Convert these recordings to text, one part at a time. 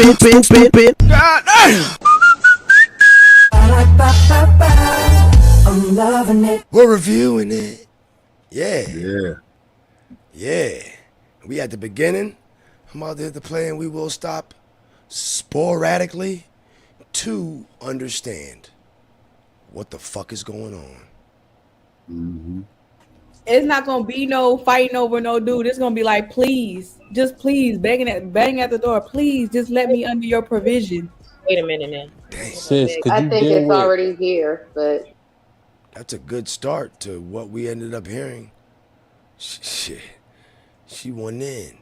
stupid. God damn. I'm loving it. We're reviewing it. Yeah. Yeah. We at the beginning. I'm out there to play, and we will stop sporadically to understand what the fuck is going on. Mm-hmm. It's not gonna be no fighting over no dude. It's gonna be like, please, just please, bang at the door. Please, just let me under your provision. Wait a minute now. Dang. Sis, could I you think deal it's with already here, but That's a good start to what we ended up hearing. Shit. She went in.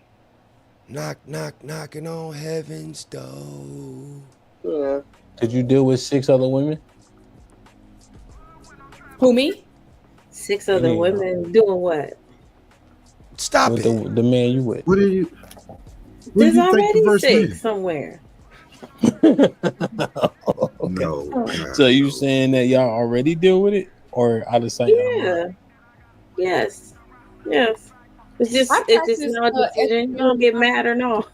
Knock, knock, knocking on heaven's door. yeah. could you deal with 6 other women? Who, me? 6 other women doing what? Stop With it. the man you with? What do you? What There's do you think the already verse 6 means? somewhere. No. So you saying that y'all already deal with it, or out of sight? Yeah. Yes. It's just I it's just practice, no decision. You don't get mad or no.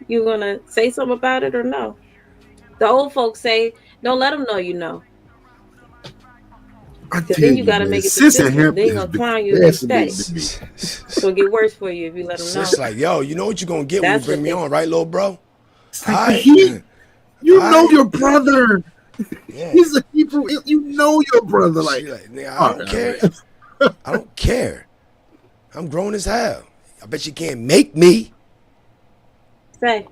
You gonna say something about it or no? The old folks say, don't let them know you know. I Because tell then you gotta man, make it sis and consistent. hemp They is gonna the clown you and stay. best to me. So it'll get worse for you if you let them know. It's like, yo, you know what you're going to get when you That's bring what me they- on, right, little bro? It's like, Alright. you know Alright. your brother. Yeah. He's a Hebrew. You know your brother. Like, She like, nigga, I don't care. I don't care. I'm grown as hell. I bet you can't make me. Say,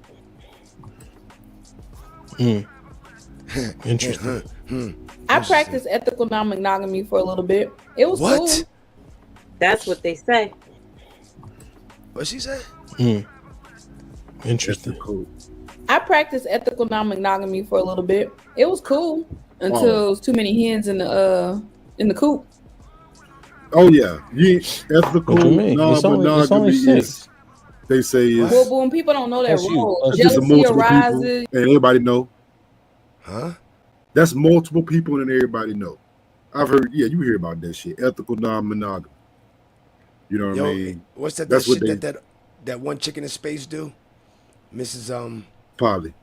Interesting. I practiced ethical non-monogamy for a little bit. It was What? cool. that's what they say. What she said? Interesting. cool. I practiced ethical non-monogamy for a little bit. It was cool until it was too many hens in the coop. Oh yeah, ethical What you mean? It's only non-monogamy 6. is. They say is Well, but when people don't know that That's you. role, That's just a jealousy multiple arises. people, and everybody know. Huh? That's multiple people, and everybody know. I've heard. Yeah, you hear about that shit. Ethical non-monogamy. You know what Yo, I mean? what's that That's what shit that one chick in the space do? Mrs. Probably.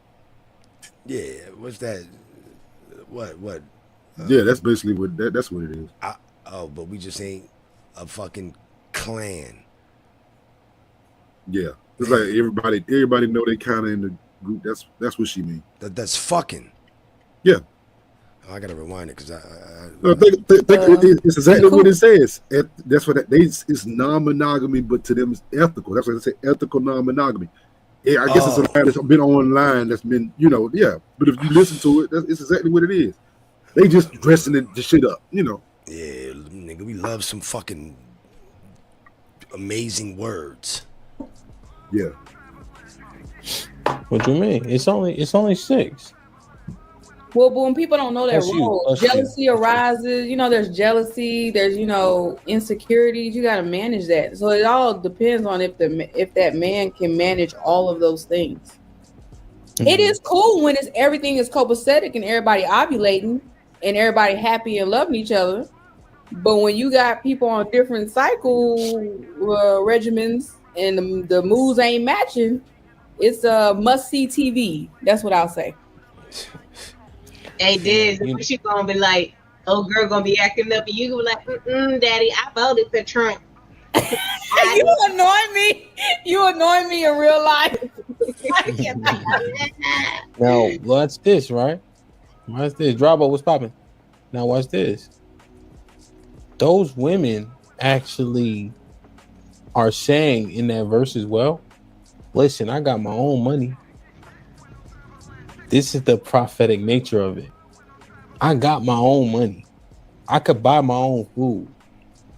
Yeah, what's that? What? Yeah, that's basically what that's what it is. But we just ain't a fucking clan. Yeah, it's like everybody know they kind of in the group. That's what she mean. That's fucking. Yeah. I gotta rewind it because No, it's exactly what it says. That's what it's non-monogamy, but to them it's ethical. That's what they say, ethical non-monogamy. Yeah, I guess it's a line that's been online that's been, yeah. But if you listen to it, it's exactly what it is. They just dressing the shit up, Yeah, nigga, we love some fucking amazing words. Yeah. What you mean? It's only 6. Well, but when people don't know that That's you. role, That's jealousy you. arises. There's jealousy. There's insecurities. You got to manage that. So it all depends on if that man can manage all of those things. Mm-hmm. It is cool when everything is copacetic and everybody ovulating and everybody happy and loving each other. But when you got people on different cycle regimens and the moves ain't matching, it's a must-see TV. That's what I'll say. Hey, Diz, she gonna be like, old girl gonna be acting up, and you gonna be like, Daddy, I voted for Trump. You annoy me. You annoy me in real life. Now watch this, right? Watch this. Drabo, what's popping? Now watch this. Those women actually are saying in that verse as well, listen, I got my own money. This is the prophetic nature of it. I got my own money. I could buy my own food.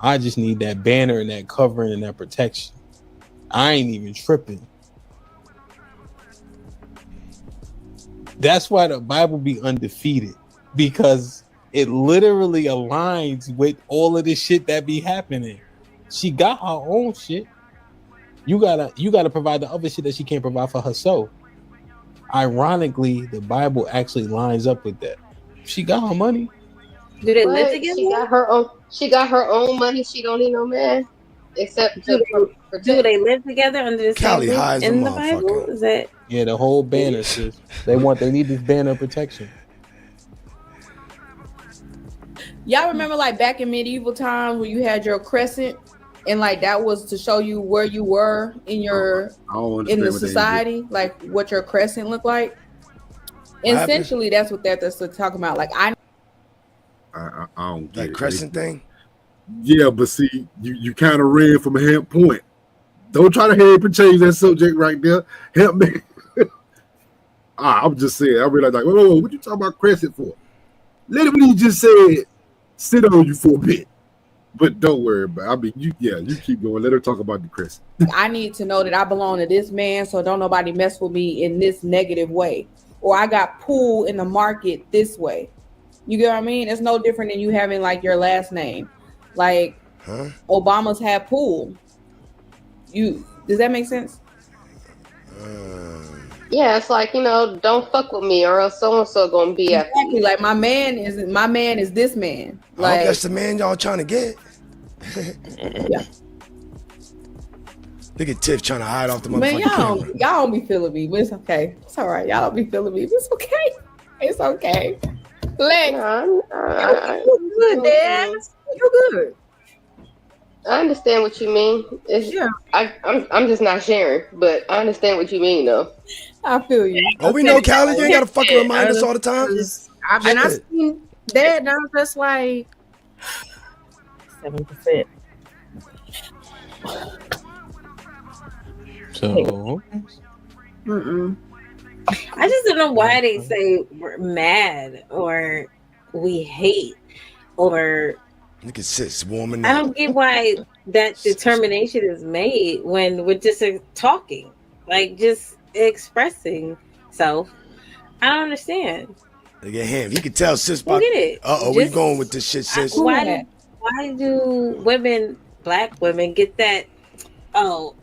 I just need that banner and that covering and that protection. I ain't even tripping. That's why the Bible be undefeated, because it literally aligns with all of this shit that be happening. She got her own shit. You gotta provide the other shit that she can't provide for herself. Ironically, the Bible actually lines up with that. She got her money. Do they live together? She got her own money. She don't need no man except Do they live together under the same Callie roof high as a in the motherfucker. Bible? Is that Yeah, the whole banner. Sis. They need this banner of protection. Y'all remember like back in medieval times when you had your crescent and like that was to show you where you were in your I don't in understand the what they society, like what your crescent looked like. Essentially, that's what that's talking about. Like I don't get Like it. crescent thing. Yeah, but see, you kind of ran from a hand point. Don't try to help and change that subject right there. Help me. I'm just saying. I realized like, whoa, what you talking about crescent for? Literally just said sit on you for a bit. But don't worry about it. I mean, you keep going. Let her talk about the crescent. I need to know that I belong to this man, so don't nobody mess with me in this negative way. Or I got pulled in the market this way. You get what I mean? It's no different than you having like your last name. Like Obama's had pool. Does that make sense? Yeah, it's like, don't fuck with me or else so and so gonna be after Exactly. you. Like my man is this man. I Like hope that's the man y'all trying to get. yeah. Look at Tiff trying to hide off the Man, motherfucking camera. y'all don't be feeling me, but it's okay. It's all right. Y'all don't be feeling me. It's okay. It's okay. Lex, No, you good, Dad? You good. I understand what you mean. It's, Yeah. I'm just not sharing, but I understand what you mean though. I feel you. Oh, we know, Callie. You ain't got to fucking remind us all the time. I Shit. seen that. Now that's like 7%. So I just don't know why they say we're mad or we hate or Look at sis warming I up. don't get why that determination is made when we're just talking, like just expressing self. I don't understand. Look at him. You can tell sis Look about. at it. Uh-oh, where you Just- going with this shit, sis? Why do black women get that? Oh,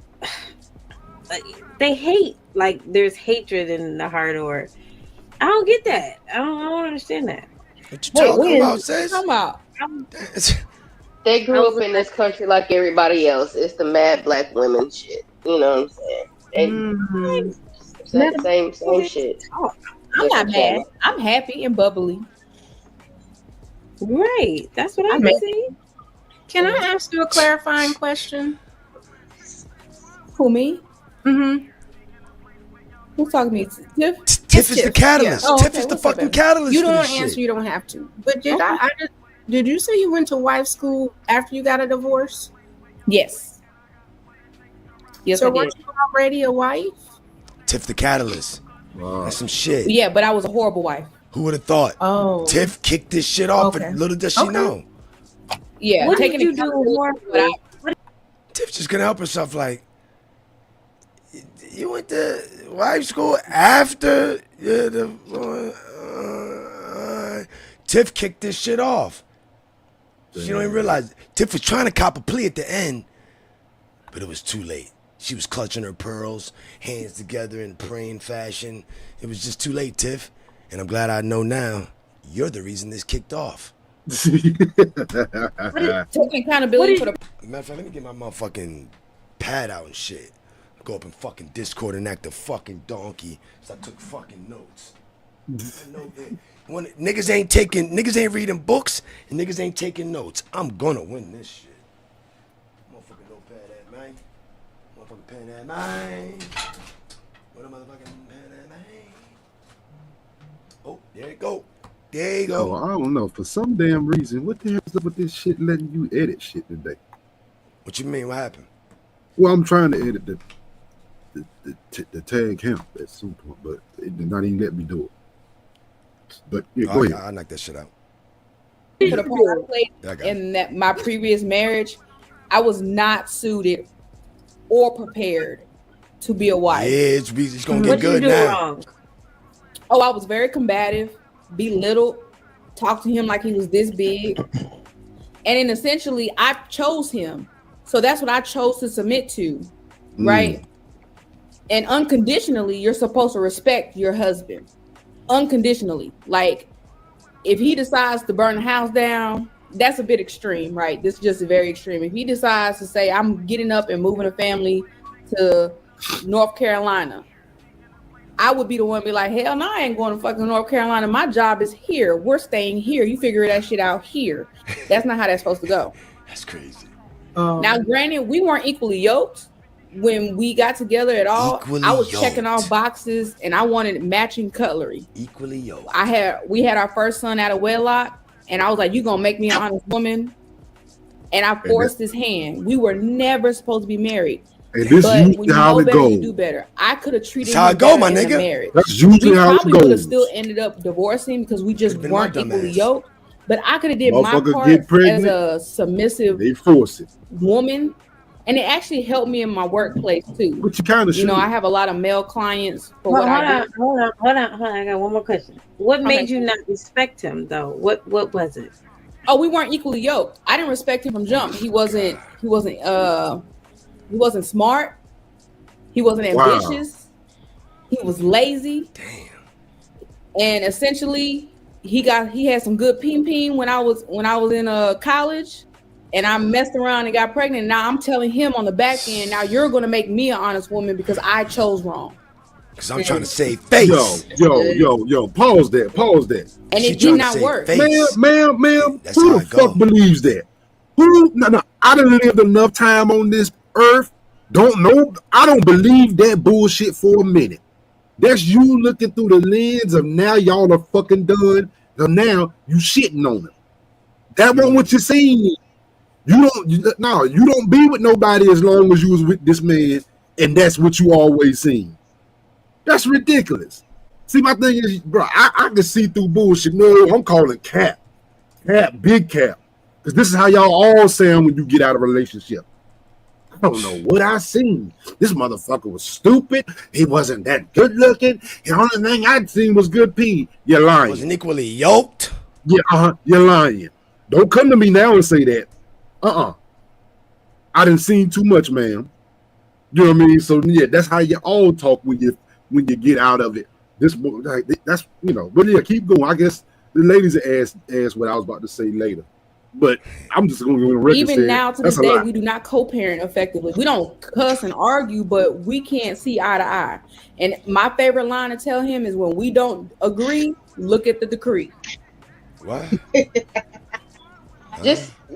like, they hate. Like there's hatred in the heart, or I don't get that. I don't understand that. What you talking about, sis? Come out. They grew up in this country like everybody else. It's the mad black women shit. You know what I'm saying? Same shit. I'm not mad. I'm happy and bubbly. Right. That's what I'm saying. Can I ask you a clarifying question? Who, me? Mm-hmm. Who's talking to me? Tiff? Tiff is the catalyst. Yeah. Oh, Tiff okay. is the What's up, fucking baby? catalyst. You for don't this answer. shit. You don't have to. But did you say you went to wife school after you got a divorce? Yes. Yes, So I did. weren't you already a wife? Tiff the catalyst. Wow. That's some shit. Yeah, but I was a horrible wife. Who would have thought? Oh. Tiff kicked this shit off, Okay. and little does she know. Yeah, What taking did you do accountability, but horribly? Tiff just couldn't help herself. Like, you went to wife school after Tiff kicked this shit off. She don't even realize it. Tiff was trying to cop a plea at the end, but it was too late. She was clutching her pearls, hands together in praying fashion. It was just too late, Tiff. And I'm glad I know now you're the reason this kicked off. taking accountability for the Matter of fact, let me get my motherfucking pad out and shit. Go up in fucking Discord and act a fucking donkey. So I took fucking notes. When niggas ain't reading books and niggas ain't taking notes. I'm gonna win this shit. Motherfucking notepad at man. Motherfucking pen at man. What a motherfucking pen at man. Oh, there you go. There you Oh, go. I don't know. For some damn reason, what the hell's up with this shit letting you edit shit today? What you mean? What happened? Well, I'm trying to edit the tag count at some point, but it did not even let me do it. But yeah, go ahead. I knocked that shit out. for the part I played Yeah, I got it. in that my previous marriage, I was not suited or prepared to be a wife. Yeah, it's gonna get What you good do now. wrong? Oh, I was very combative, belittled, talked to him like he was this big. And then essentially I chose him. So that's what I chose to submit to. Right. And unconditionally, you're supposed to respect your husband. Unconditionally. Like if he decides to burn the house down, that's a bit extreme, right? This is just very extreme. If he decides to say, I'm getting up and moving a family to North Carolina, I would be the one to be like, hell no, I ain't going to fucking North Carolina. My job is here. We're staying here. You figure that shit out here. That's not how that's supposed to go. That's crazy. Now, granted, we weren't equally yoked when we got together at all. Equally I was yoked. checking off boxes and I wanted matching cutlery. Equally yoked. We had our first son out of wedlock, and I was like, you gonna make me an honest woman? And I forced his hand. We were never supposed to be married. And this But usually when you how know it better, you goes. do better. I could have treated That's how him it go, better my in a nigga. marriage. That's usually We how it probably would have goes. still ended up divorcing because we just Could've been my weren't dumb equally ass. yoked. But I could have did my Motherfucker part get as pregnant, a submissive they force it. woman, and it actually helped me in my workplace too. But you kind of You know, I have a lot of male clients for Hold what I do. on. I got one more question. What made you not respect him though? What was it? Oh, we weren't equally yoked. I didn't respect him from jump. He wasn't smart. He wasn't Wow. ambitious. He was lazy. Damn. And essentially he had some good peen when I was in college, and I messed around and got pregnant. Now I'm telling him on the back end, now you're gonna make me an honest woman because I chose wrong. Because I'm trying to save face. Yo, pause that. And She it trying did to not save work. face. Ma'am, That's who how the it fuck go. believes that? No, I done lived enough time on this earth. I don't believe that bullshit for a minute. That's you looking through the lens of now y'all are fucking done. So now you shitting on them. That wasn't what you seen. You don't be with nobody as long as you was with this man, and that's what you always seen. That's ridiculous. See, my thing is, bro, I can see through bullshit. No, I'm calling cap, big cap, because this is how y'all all sound when you get out of a relationship. I don't know what I seen. This motherfucker was stupid. He wasn't that good looking. The only thing I'd seen was good pee. You're lying. Wasn't equally yoked. Yeah, you're lying. Don't come to me now and say that. I didn't seen too much, man. You know what I mean? So yeah, that's how you all talk when you get out of it. That's But yeah, keep going. I guess the ladies asked what I was about to say later. But I'm just going to record. Even now to this day, we do not co-parent effectively. We don't cuss and argue, but we can't see eye to eye. And my favorite line to tell him is when we don't agree, look at the decree. What?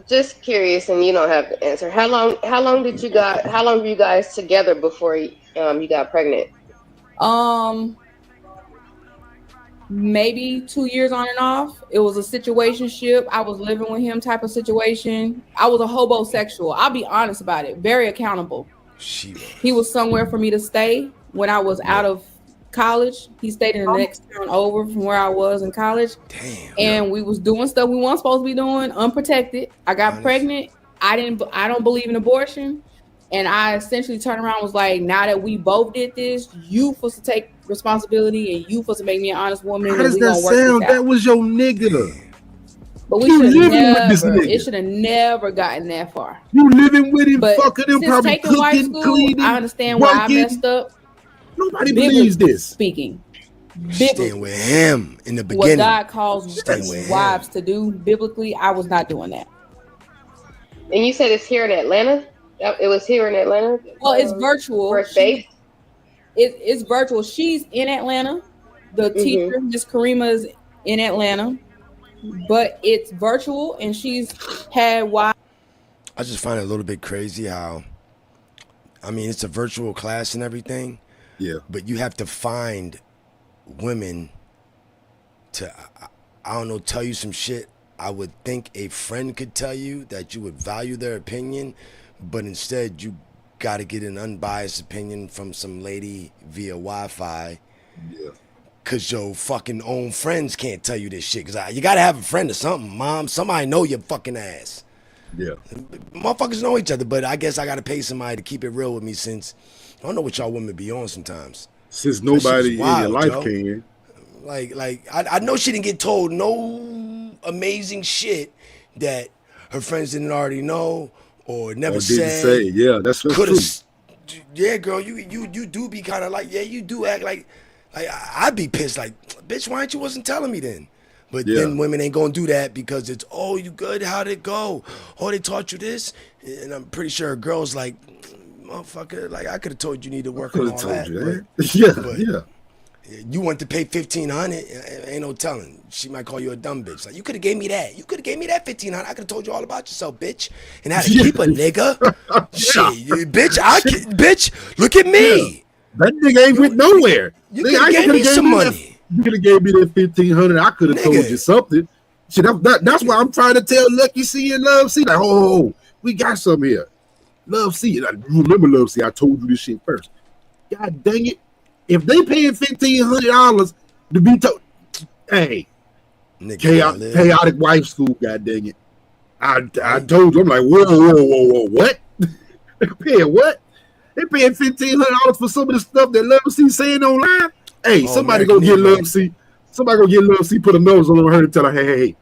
Just curious, and you don't have to answer. How long were you guys together before you got pregnant? Maybe 2 years on and off. It was a situationship. I was living with him type of situation. I was a hobosexual. I'll be honest about it. Very accountable. He was somewhere for me to stay when I was out of college. He stayed in the next town over from where I was in college. Damn. And we was doing stuff we weren't supposed to be doing, unprotected. I got pregnant. I don't believe in abortion. And I essentially turned around and was like, now that we both did this, you supposed to take responsibility and you supposed to make me an honest woman. How does that sound? That was your nigga. But we You should living with this never, nigga. it should have never gotten that far. You living with him, But fucking him, since probably taking wife cooking, school, cleaning, I understand why I working. messed up. Nobody Biblically believes this. Speaking. Staying with him in the What beginning. God calls Staying with him. wives to do biblically, I was not doing that. And you said it's here in Atlanta? It was here in Atlanta? Well, it's virtual. First base? It's virtual. She's in Atlanta. The teacher, Miss Karima, is in Atlanta, but it's virtual, and she's had wives. I just find it a little bit crazy how, I mean, it's a virtual class and everything. Yeah. But you have to find women to, I don't know, tell you some shit I would think a friend could tell you that you would value their opinion, but instead you got to get an unbiased opinion from some lady via Wi-Fi. Yeah. Cause your fucking own friends can't tell you this shit. Cause you gotta have a friend or something, mom. Somebody know your fucking ass. Yeah. Motherfuckers know each other, but I guess I gotta pay somebody to keep it real with me since I don't know what y'all women be on sometimes. Since That shit nobody is in wild, your life Joe. can. Like I know she didn't get told no amazing shit that her friends didn't already know or never Or didn't said. say. Yeah, that's true. Yeah, girl, you do be kind of like, yeah, you do act like I'd be pissed like, bitch, why ain't you wasn't telling me then? But Yeah. then women ain't gonna do that because it's, oh, you good? How'd it go? Oh, they taught you this? And I'm pretty sure a girl's like, motherfucker, like I could have told you need to work on Could all have told that. you but- that. Yeah, but- yeah. You want to pay $1,500? Ain't no telling. She might call you a dumb bitch. Like, you could have gave me that. You could have gave me that $1,500. I could have told you all about yourself, bitch, and how to keep a nigga. Shit, bitch. Bitch. Look at me. That nigga ain't went nowhere. You could have gave me some money. You could have gave me that $1,500. I could have told you something. Shit, that's why I'm trying to tell Lucky C and Love C. Like, oh, we got some here. Love C. I remember Love C. I told you this shit first. God dang it. If they paying $1,500 to be told, hey, chaotic wife school, god dang it. I told you, I'm like, whoa, what? They paying what? They paying $1,500 for some of the stuff that Love C saying online. Hey, somebody go get Love C. Somebody go get Love C, put a nose on her and tell her, hey,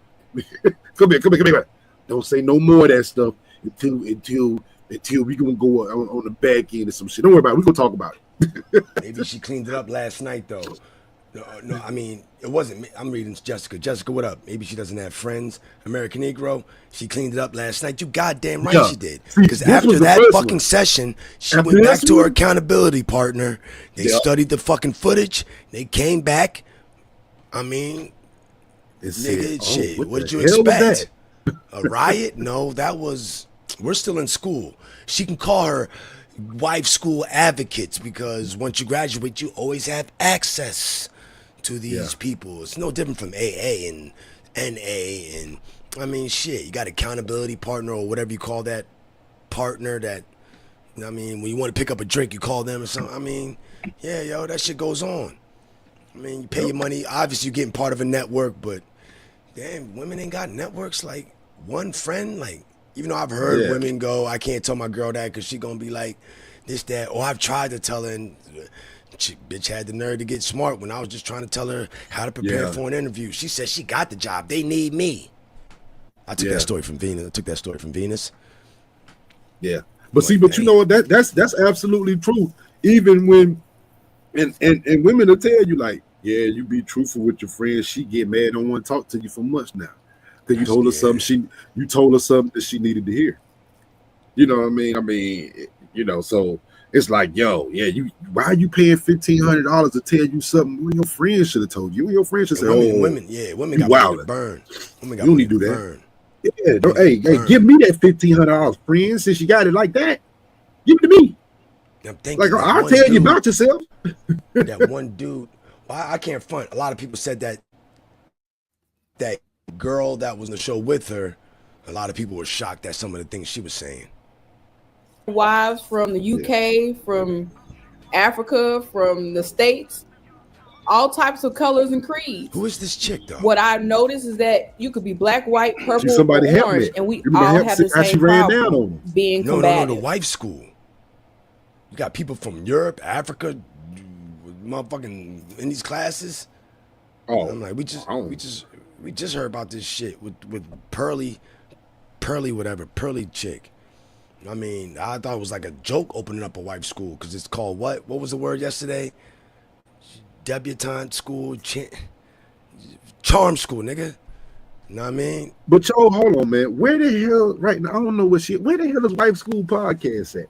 come here. Don't say no more of that stuff until we gonna go on the back end or some shit. Don't worry about it. We gonna talk about it. Maybe she cleaned it up last night though. No, I mean it wasn't me. I'm reading Jessica. Jessica, what up? Maybe she doesn't have friends. American Negro. She cleaned it up last night. You goddamn right she did. Because after that fucking session, she went back to her accountability partner. They studied the fucking footage. They came back. I mean, nigga, shit. What did you expect? A riot? No, we're still in school. She can call her wife school advocates because once you graduate, you always have access to these people. It's no different from AA and NA. And I mean, shit, you got accountability partner or whatever you call that partner that, I mean, when you want to pick up a drink, you call them or something. I mean, yeah, yo, that shit goes on. I mean, you pay your money. Obviously, you're getting part of a network, but damn, women ain't got networks like one friend, like, even though I've heard women go, I can't tell my girl that because she gonna be like this, that, or I've tried to tell her and bitch had the nerve to get smart when I was just trying to tell her how to prepare for an interview. She said she got the job. They need me. I took that story from Venus. Yeah. But you know what? That's absolutely true. Even when and women will tell you like, yeah, you be truthful with your friends. She get mad, don't want to talk to you for months now. Because you told her something that she needed to hear. You know what I mean? You know, so it's like, yo, why are you paying $1,500 to tell you something when your friends should have told you? When your friends should say, women got money to burn. Women got you don't need to do that. Burn. Yeah, hey, give me that $1,500, friend. Since you got it like that, give it to me. Like I'll tell you about yourself. That one dude, well, I can't front. A lot of people said that girl that was in the show with her, a lot of people were shocked at some of the things she was saying. Wives from the UK, from Africa, from the States, all types of colors and creeds. Who is this chick though? What I've noticed is that you could be black, white, purple, orange, and we all have the same problem, being combative. No, the wife school. You got people from Europe, Africa, motherfucking in these classes. Oh, I'm like, we just heard about this shit with Pearly chick. I mean, I thought it was like a joke opening up a wife school because it's called what? What was the word yesterday? Debutante school, charm school, nigga. You know what I mean? But yo, hold on, man. Where the hell right now? I don't know what shit. Where the hell is Wife School Podcast at?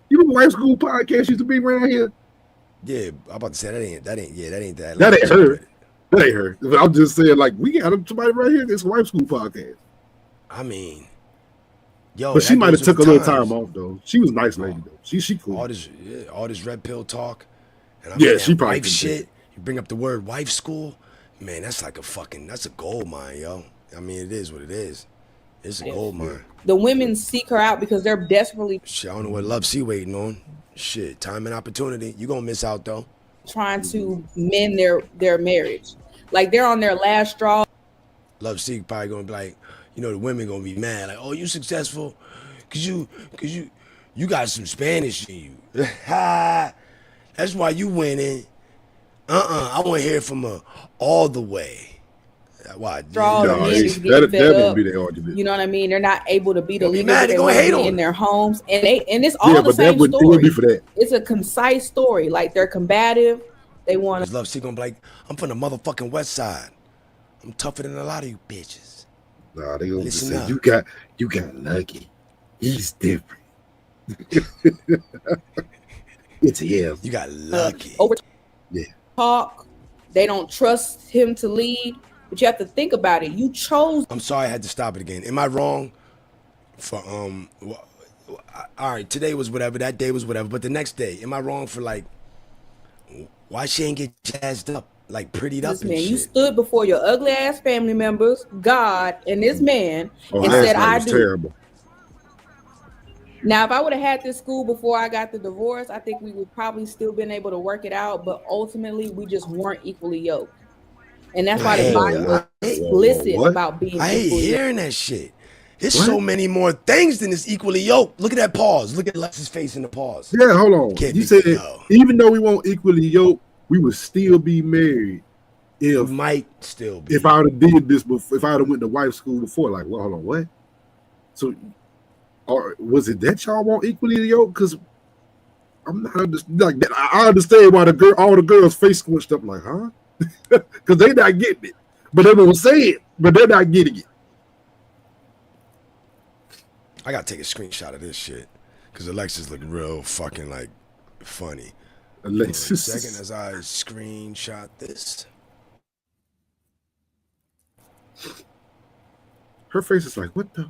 You know Wife School Podcast used to be around here? Yeah, I'm about to say that ain't that. That ain't her. That ain't her. I'm just saying, like, we got somebody right here. This Wife School Podcast. I mean, yo, but she might have took a little time off though. She was a nice lady though. She cool. All this red pill talk. And she probably wife shit. You bring up the word wife school, man. That's like that's a gold mine, yo. I mean, it is what it is. It's a gold mine. The women seek her out because they're desperately. Shit, I don't know what Love C waiting on. Shit, time and opportunity. You gonna miss out though. Trying to mend their marriage, like they're on their last straw. Love C probably gonna be like, you know, the women gonna be mad, like, oh, you successful, cause you got some Spanish in you. That's why you winning. I want to hear from her all the way. Why? That won't be the argument. You know what I mean? They're not able to be the leader they they want to be in their homes, and it's all the same story. For that. It's a concise story. Like they're combative. They want to. Love C gonna be like, I'm from the motherfucking West Side. I'm tougher than a lot of you bitches. Nah, they gonna say you got Lucky. He's different. It's You got lucky. over Yeah. talk. They don't trust him to lead. But you have to think about it. You chose. I'm sorry I had to stop it again. Am I wrong for all right, today was whatever, that day was whatever, but the next day, am I wrong for like why she ain't get jazzed up, like prettied up This and man, shit? you stood before your ugly ass family members, God, and this man, Oh, and last said, night "I was do." terrible. Now, if I would have had this school before I got the divorce, I think we would probably still been able to work it out. But ultimately, we just weren't equally yoked, and that's why the Bible was explicit What? about being I hate equally yoked. hearing that shit. There's What? so many more things than this equally yoked. Look at that pause. Look at Lex's face in the pause. Yeah, hold on. Can't You be- said no. even though we won't equally yoked, we would still be married You if might still be. if I would have did this before. If I would have went to wife school before, like, well, hold on, what? So, or was it that y'all want equally yoked? Because I'm not like that. I understand why all the girls face squished up, like, huh? Because they not getting it, but they won't say it, but they're not getting it. I gotta take a screenshot of this shit because Alexis look real fucking like funny. Alexis. Second, as I screenshot this. Her face is like, what the?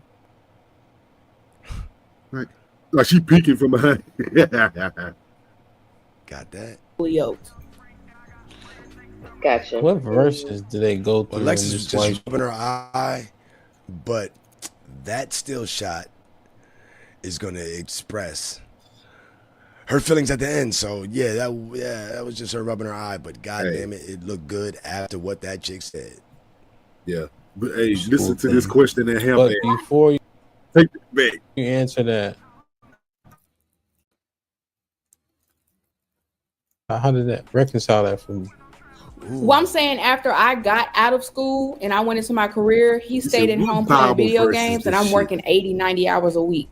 Like she peeking from behind. Got that. Equally yoked. Gotcha. What verses do they go through? Alexis in was this just wife? rubbing her eye, but that still shot is gonna express her feelings at the end. So yeah, that was just her rubbing her eye. But goddamn it looked good after what that chick said. Yeah, but hey, listen to this question that But happened. before you Take it back. answer that, how did that reconcile that for me? Well, I'm saying after I got out of school and I went into my career, he stayed at what home playing Bible video verse is games, and this I'm shit? working 80, 90 hours a week.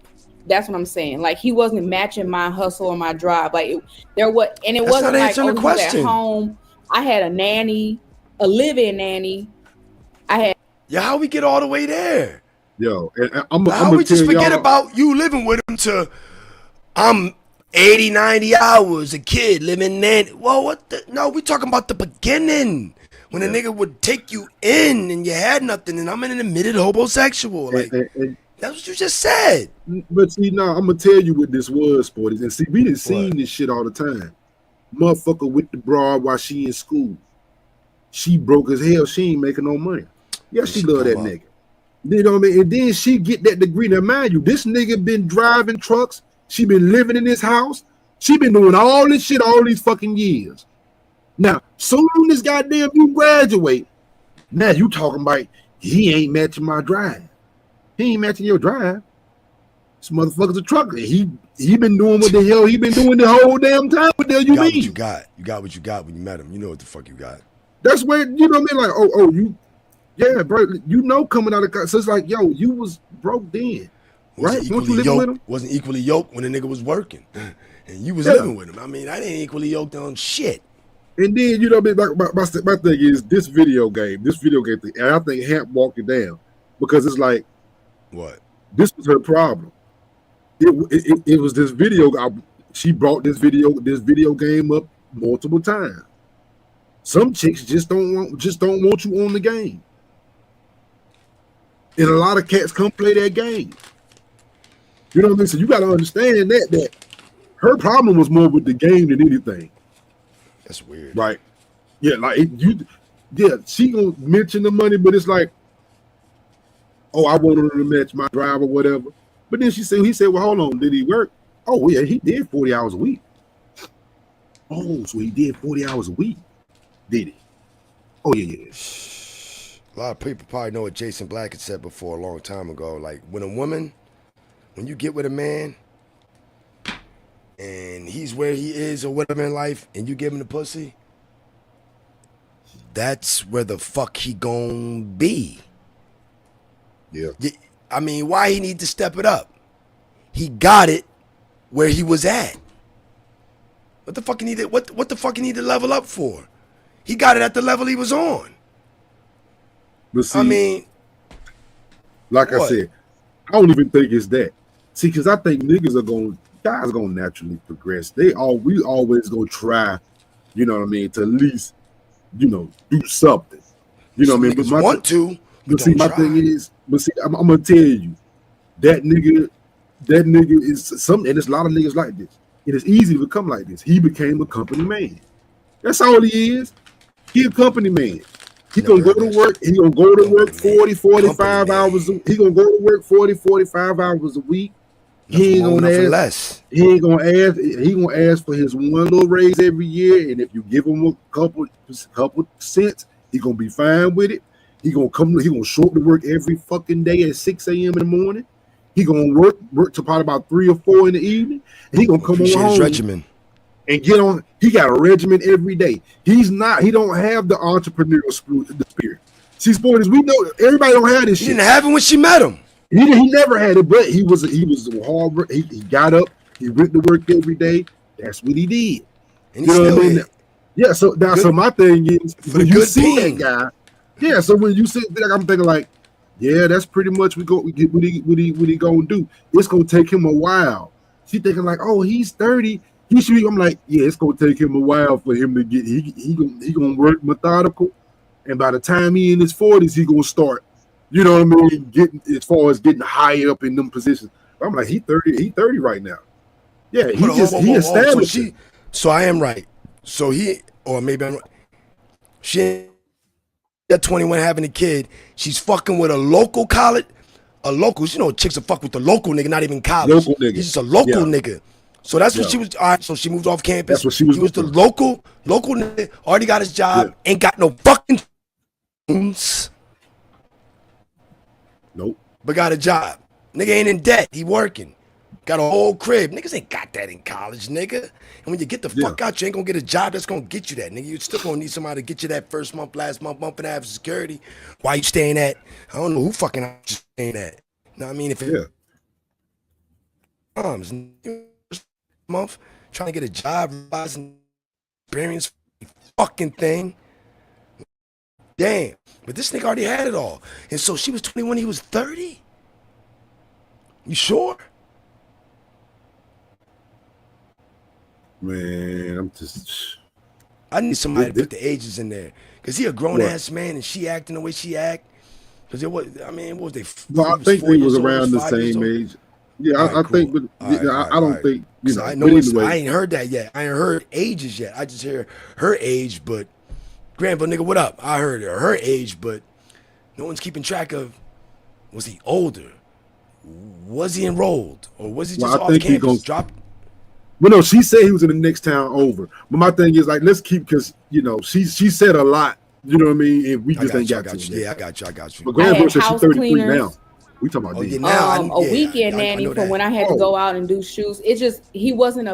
That's what I'm saying. Like he wasn't matching my hustle or my drive. Like it That's wasn't not like, answering oh, the he was question. at home. I had a nanny, a live-in nanny. I had Yeah, how we get all the way there? Yo, and I'm How gonna we just tell forget y'all, about you living with him to I'm 80, 90 hours, a kid living in. Well, what the? No, we talking about the beginning. When a nigga would take you in and you had nothing, and I'm an admitted homosexual. Like, and that's what you just said. but see, now I'm gonna tell you what this was, Sporty. And see, we didn't see What? this shit all the time. Motherfucker with the broad while she in school. She broke as hell. She ain't making no money. Yeah, she She love that come up. nigga. You know what I mean? And then she get that degree. Now, mind you, this nigga been driving trucks. She been living in this house. She been doing all this shit all these fucking years. Now, soon as goddamn you graduate, now you talking about he ain't matching my drive. He ain't matching your drive. This motherfucker's a trucker. He been doing what the hell he been doing the whole damn time. What the hell you You got what mean? you got. You got what you got when you met him. You know what the fuck you got. That's where, you know what I mean? Like, you, yeah, bro. You know, coming out of, so it's like, yo, you was broke then, right? Wasn't Weren't you equally living with yoked. him? Wasn't equally yoked when the nigga was working, and you was Yeah. living with him. I mean, I didn't equally yoked on shit. And then, you know, what I mean? My thing is this video game thing, and I think Hamp walked it down because it's like, What? this was her problem. It was this video. She brought this video game up multiple times. Some chicks just don't want you on the game, and a lot of cats come play that game. You know what I mean? So you got to understand that her problem was more with the game than anything. That's weird. Right? Yeah, like she gonna mention the money, but it's like, oh, I wanted her to match my drive or whatever. But then he said, well, hold on, did he work? Oh, yeah, he did 40 hours a week. Oh, so he did 40 hours a week, did he? Oh, yeah. A lot of people probably know what Jason Black had said before a long time ago. Like, when you get with a man and he's where he is or whatever in life and you give him the pussy, that's where the fuck he gon' be. Yeah. I mean, why he need to step it up? He got it where he was at. What the fuck he needed? What the fuck he need to level up for? He got it at the level he was on. But see, I mean, like what? I said, I don't even think it's that. See, because I think niggas are going to guys gonna naturally progress. We always go try, you know what I mean, to at least, you know, do something. You know what I mean? But see, my thing is, I'm gonna tell you, that nigga is something, and there's a lot of niggas like this. It is easy to become like this. He became a company man. That's all he is. He a company man. He gonna go to work. He gonna go to work 40, 45 hours. He gonna go to work 40, 45 hours a week. He ain't gonna ask less. He ain't gonna ask. He gonna ask for his one little raise every year, and if you give him a couple cents, he gonna be fine with it. He gonna come. He gonna show up to work every fucking day at 6 a.m. in the morning. He gonna work to probably about 3 or 4 in the evening, and he gonna come on home regimen and get on. He got a regimen every day. He don't have the entrepreneurial spirit. See, sports, we know everybody don't have this shit. He didn't have it when she met him. He never had it, but he was hard work. He got up, he went to work every day. That's what he did. And he still did. Yeah, so my thing is, when you see that guy, yeah, so when you see that, I'm thinking like, yeah, that's pretty much what he gonna do. It's gonna take him a while. She thinking like, oh, he's 30. He should be. I'm like, yeah, it's gonna take him a while for him to get. He gonna work methodical, and by the time he in his 40s, he gonna start. You know what I mean? Getting as far as getting high up in them positions. I'm like, he 30. He 30 right now. Yeah, he established. So I am right. So or maybe I'm right. She at 21 having a kid. She's fucking with a local college. A local, you know, chicks are fuck with the local nigga, not even college. Local nigga. He's just a local nigga. So that's what she was. All right, so she moved off campus. That's what she was. He was the local nigga. Already got his job. Yeah. Ain't got no fucking. Nope. But got a job. Nigga ain't in debt. He working. Got a whole crib. Niggas ain't got that in college, nigga. And when you get the fuck out, you ain't gonna get a job that's gonna get you that, nigga. You still gonna need somebody to get you that first month, last month, month and a half of security. Why you staying at? I don't know who fucking staying at. You know what I mean? If it month trying to get a job, experience, fucking thing. Damn. But this nigga already had it all. And so she was 21, he was 30? You sure? Man, I'm just. I need somebody to put the ages in there. Because he a grown-ass man and she acting the way she act. Because it was, I mean, what was they? Well, I think we was around the same age. Yeah, I think, but I don't think. You know, I know anyway. I ain't heard that yet. I ain't heard ages yet. I just hear her age, but Granville nigga, what up? I heard her age, but no one's keeping track of. Was he older? Was he enrolled, or was he just off campus? Dropped. Well, no, she said he was in the next town over. But my thing is like, let's keep, because you know she said a lot. You know what I mean? And we just ain't got to. Yeah, I got you. But Granville said she's 33 now. We talking about a weekend nanny from when I had to go out and do shoes. It just he wasn't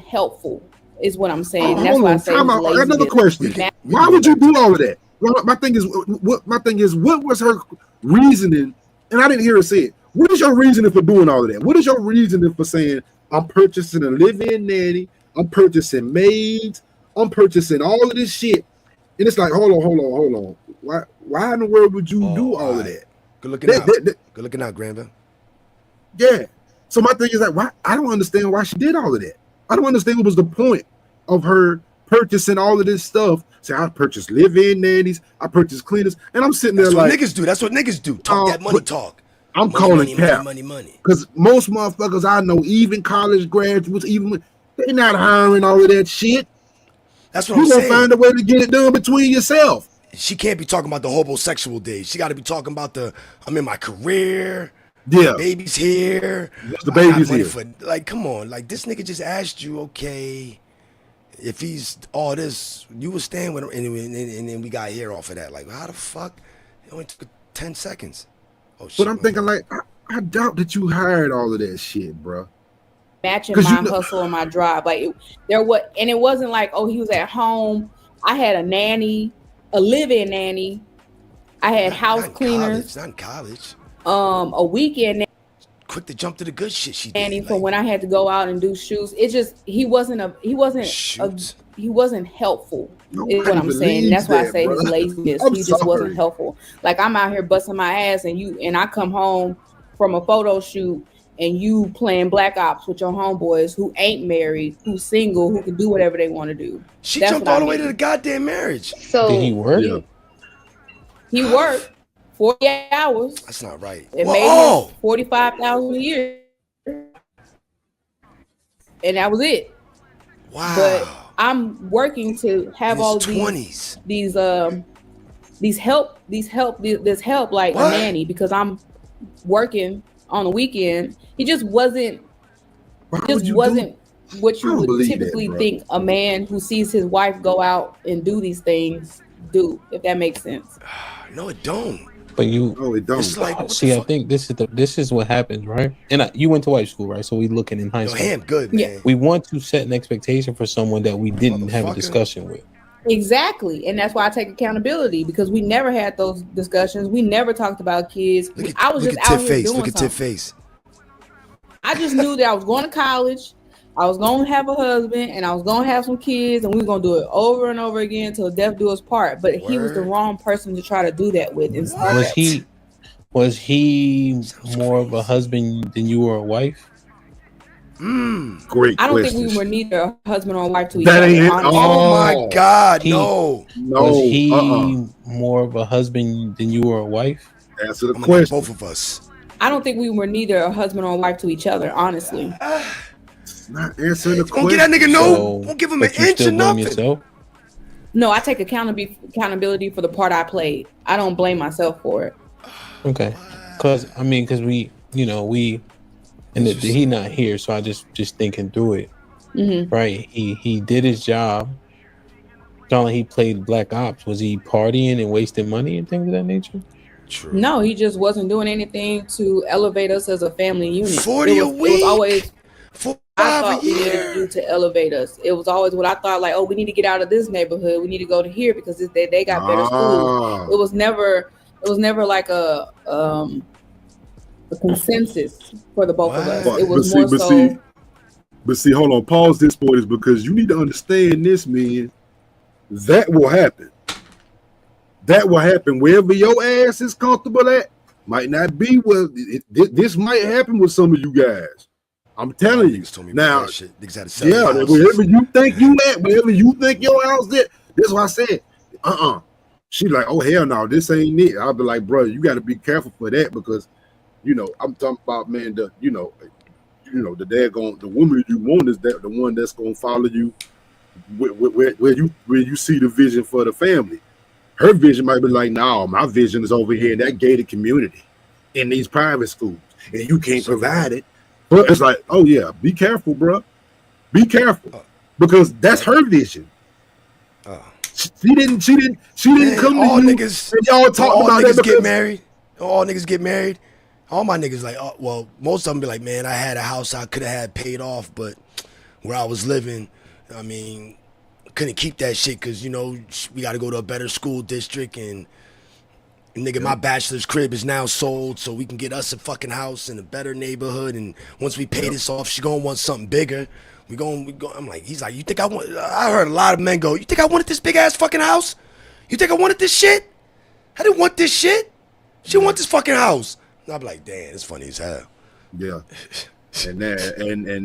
helpful, is what I'm saying. That's why I say another question. Why would you do all of that? Well, my thing is, what was her reasoning? And I didn't hear her say it. What is your reasoning for doing all of that? What is your reasoning for saying I'm purchasing a live-in nanny? I'm purchasing maids. I'm purchasing all of this shit. And it's like, hold on. Why in the world would you do all of that? Good looking out. Good looking out, Granville. Yeah. So my thing is like, why? I don't understand why she did all of that. I don't understand what was the point of her purchasing all of this stuff. Say, I purchased live-in nannies, I purchased cleaners, and I'm sitting there like, niggas do. That's what niggas do. Talk that money talk. I'm calling cap. Money. Because most motherfuckers I know, even college graduates, they're not hiring all of that shit. That's what I'm saying. You gonna find a way to get it done between yourself. She can't be talking about the homosexual days. She got to be talking about I'm in my career. Yeah, baby's here. The baby's here. Like, come on. Like, this nigga just asked you, okay, if he's all this, you was staying with him, and then we got here off of that. Like, how the fuck? It only took 10 seconds. Oh shit. But I'm thinking, like, I doubt that you hired all of that shit, bro. Matching my hustle and my drive. Like, it wasn't like, oh, he was at home. I had a nanny, a live-in nanny. I had house cleaners. Not in college. A weekend quick to jump to the good shit she did. Nanny for when I had to go out and do shoes. It just he wasn't helpful. Is what I'm saying. That's why I say his laziness. He just wasn't helpful. Like, I'm out here busting my ass and I come home from a photo shoot and you playing black ops with your homeboys who ain't married, who's single, who can do whatever they want to do. She That's jumped what all I the way mean. to the goddamn marriage. So Did he work? Yeah. He worked 40 hours. That's not right. It Well, made oh, him 45,000 a year, and that was it. wow. But I'm working to have In all his these 20s. this help like What? a nanny, because I'm working on the weekend. He just wasn't Why would just you wasn't what I you don't would believe that, typically bro. think a man who sees his wife go out and do these things do, if that makes sense. No, it don't. But you No, it don't. It's like, what see, the I fuck? think this is what happens, right? And you went to white school, right? So we looking in Yo, hindsight. Ham good, Yeah. man. We want to set an expectation for someone that we didn't have a Motherfucker. discussion with. Exactly. And that's why I take accountability, because we never had those discussions. We never talked about kids. Look at, I was look just at out Tiff here face. doing Look at Tiff something. face. I just knew that I was going to college, I was going to have a husband, and I was going to have some kids, and we were going to do it over and over again till death do us part. But he was the Word. wrong person to try to do that with. And start Was that. he Sounds more of a crazy. husband than you were a wife? Great I don't question. think we were neither a husband or wife to each That other. ain't it. honestly. Oh my God, He- no. No, Was he uh-uh. more of a husband than you were a wife? Answer the I'm gonna get question. both of us. I don't think we were neither a husband or wife to each other, honestly. Not answering the Won't get that question. nigga no. So, Won't give him an but you inch still or blame nothing. yourself? No, I take accountability for the part I played. I don't blame myself for it. Okay, because we, and he not here, so I just thinking through it. Mm-hmm. Right, he did his job. Not like he played black ops. Was he partying and wasting money and things of that nature? True. No, he just wasn't doing anything to elevate us as a family unit. 40 it a was, It week? was always I 5 thought a we needed to do year. to elevate us. It was always what I thought, like, oh, we need to get out of this neighborhood. We need to go to here because they got better schools. It was never like a consensus for the both of us. What? It was more so. But see, hold on, pause this for this, because you need to understand this, man. That will happen. That will happen wherever your ass is comfortable at. Might not be where this might happen with some of you guys. I'm telling you. Niggas told me Now, about that shit. Niggas had to sell yeah, their houses. wherever you think you at, wherever you think your house at, that's what I said. She like, oh hell no, this ain't it. I'll be like, bro, you got to be careful for that, because I'm talking about, man, the woman you want is that the one that's gonna follow you where you see the vision for the family. Her vision might be like, no, my vision is over here in that gated community, in these private schools, and you can't provide it. But it's like, oh yeah, be careful, bro. Be careful, because that's her vision. She didn't Man, come to all you niggas, and y'all talk all about niggas that get because married. All niggas get married. All my niggas like, well, most of them be like, man, I had a house I could have had paid off, but where I was living, I mean, couldn't keep that shit because, we got to go to a better school district, and nigga, my bachelor's crib is now sold, so we can get us a fucking house in a better neighborhood, and once we pay this off, she gonna want something bigger. We go. I'm like, he's like, you think I want? I heard a lot of men go, you think I wanted this big ass fucking house? You think I wanted this shit? I didn't want this shit. She want this fucking house. And I'm like, damn, it's funny as hell. yeah. And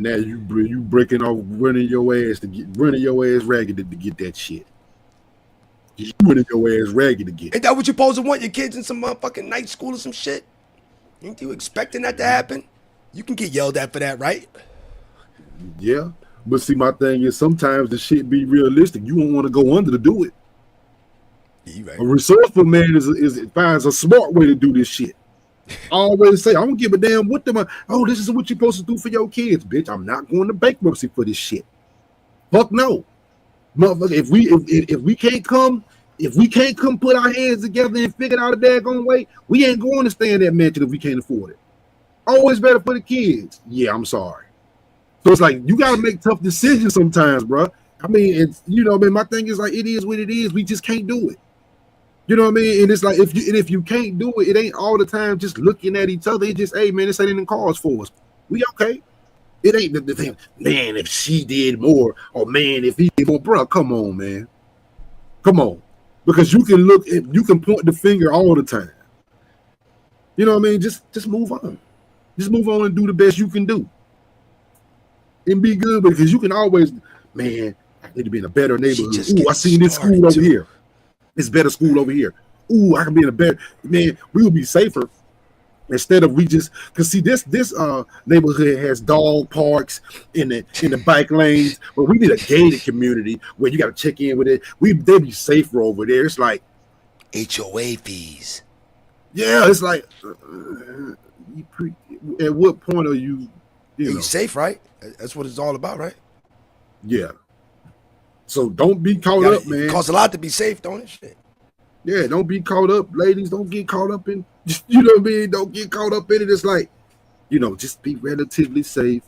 now you breaking off, running your ass ragged to get that shit. You running your ass ragged to get. Ain't that what you supposed to want? Your kids in some motherfucking night school or some shit? Ain't you expecting that to happen? You can get yelled at for that, right? Yeah, but see, my thing is sometimes the shit be realistic. You won't want to go under to do it. Yeah, you right. A resourceful man finds a smart way to do this shit. I always say, I don't give a damn what them. Oh, this is what you're supposed to do for your kids, bitch. I'm not going to bankruptcy for this shit. Fuck no, motherfucker. If we can't come put our hands together and figure out a daggone way, we ain't going to stay in that mansion if we can't afford it. Always better for the kids. Yeah, I'm sorry. So it's like you gotta make tough decisions sometimes, bro. I mean, it's my thing is like it is what it is. We just can't do it. You know what I mean? And it's like if you can't do it, it ain't all the time just looking at each other. It's just, hey man, this ain't in the cards for us. We okay. It ain't the thing, man, if she did more, or man, if he did more, bro. Come on, man. Come on. Because you can point the finger all the time. You know what I mean? Just move on. Just move on and do the best you can do, and be good. Because you can always, man, I need to be in a better neighborhood. Ooh, I seen this school over here. It's better school over here. Ooh, I can be in a better, man. We will be safer instead of we just, because see this neighborhood has dog parks in the bike lanes, but we need a gated community where you got to check in with it. They'll be safer over there. It's like HOA fees. Yeah, it's like at what point are you you safe, right? That's what it's all about, right? Yeah. So don't be caught up, man. It costs a lot to be safe, don't it? Shit. Yeah, don't be caught up, ladies. Don't get caught up in, you know what I mean? Don't get caught up in it. It's like, just be relatively safe.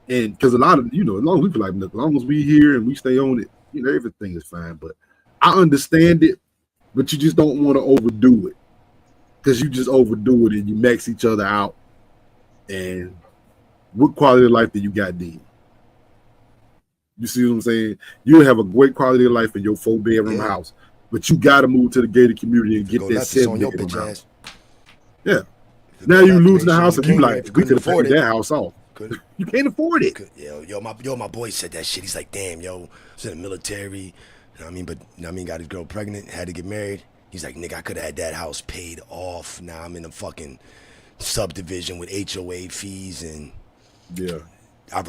And because a lot of, as long as we feel like, look, as long as we here and we stay on it, everything is fine. But I understand it, but you just don't want to overdo it. Because you just overdo it and you max each other out. And what quality of life do you got then? You see what I'm saying? You'll have a great quality of life in your 4-bedroom house, but you got to move to the gated community and get that 7-bedroom house. Yeah. Now you losing the house and you like, we could have paid that house off. You can't afford it. My boy said that shit. He's like, damn, yo, I was in the military. You know what I mean? But got his girl pregnant, had to get married. He's like, nigga, I could have had that house paid off. Now I'm in a fucking subdivision with HOA fees and yeah. He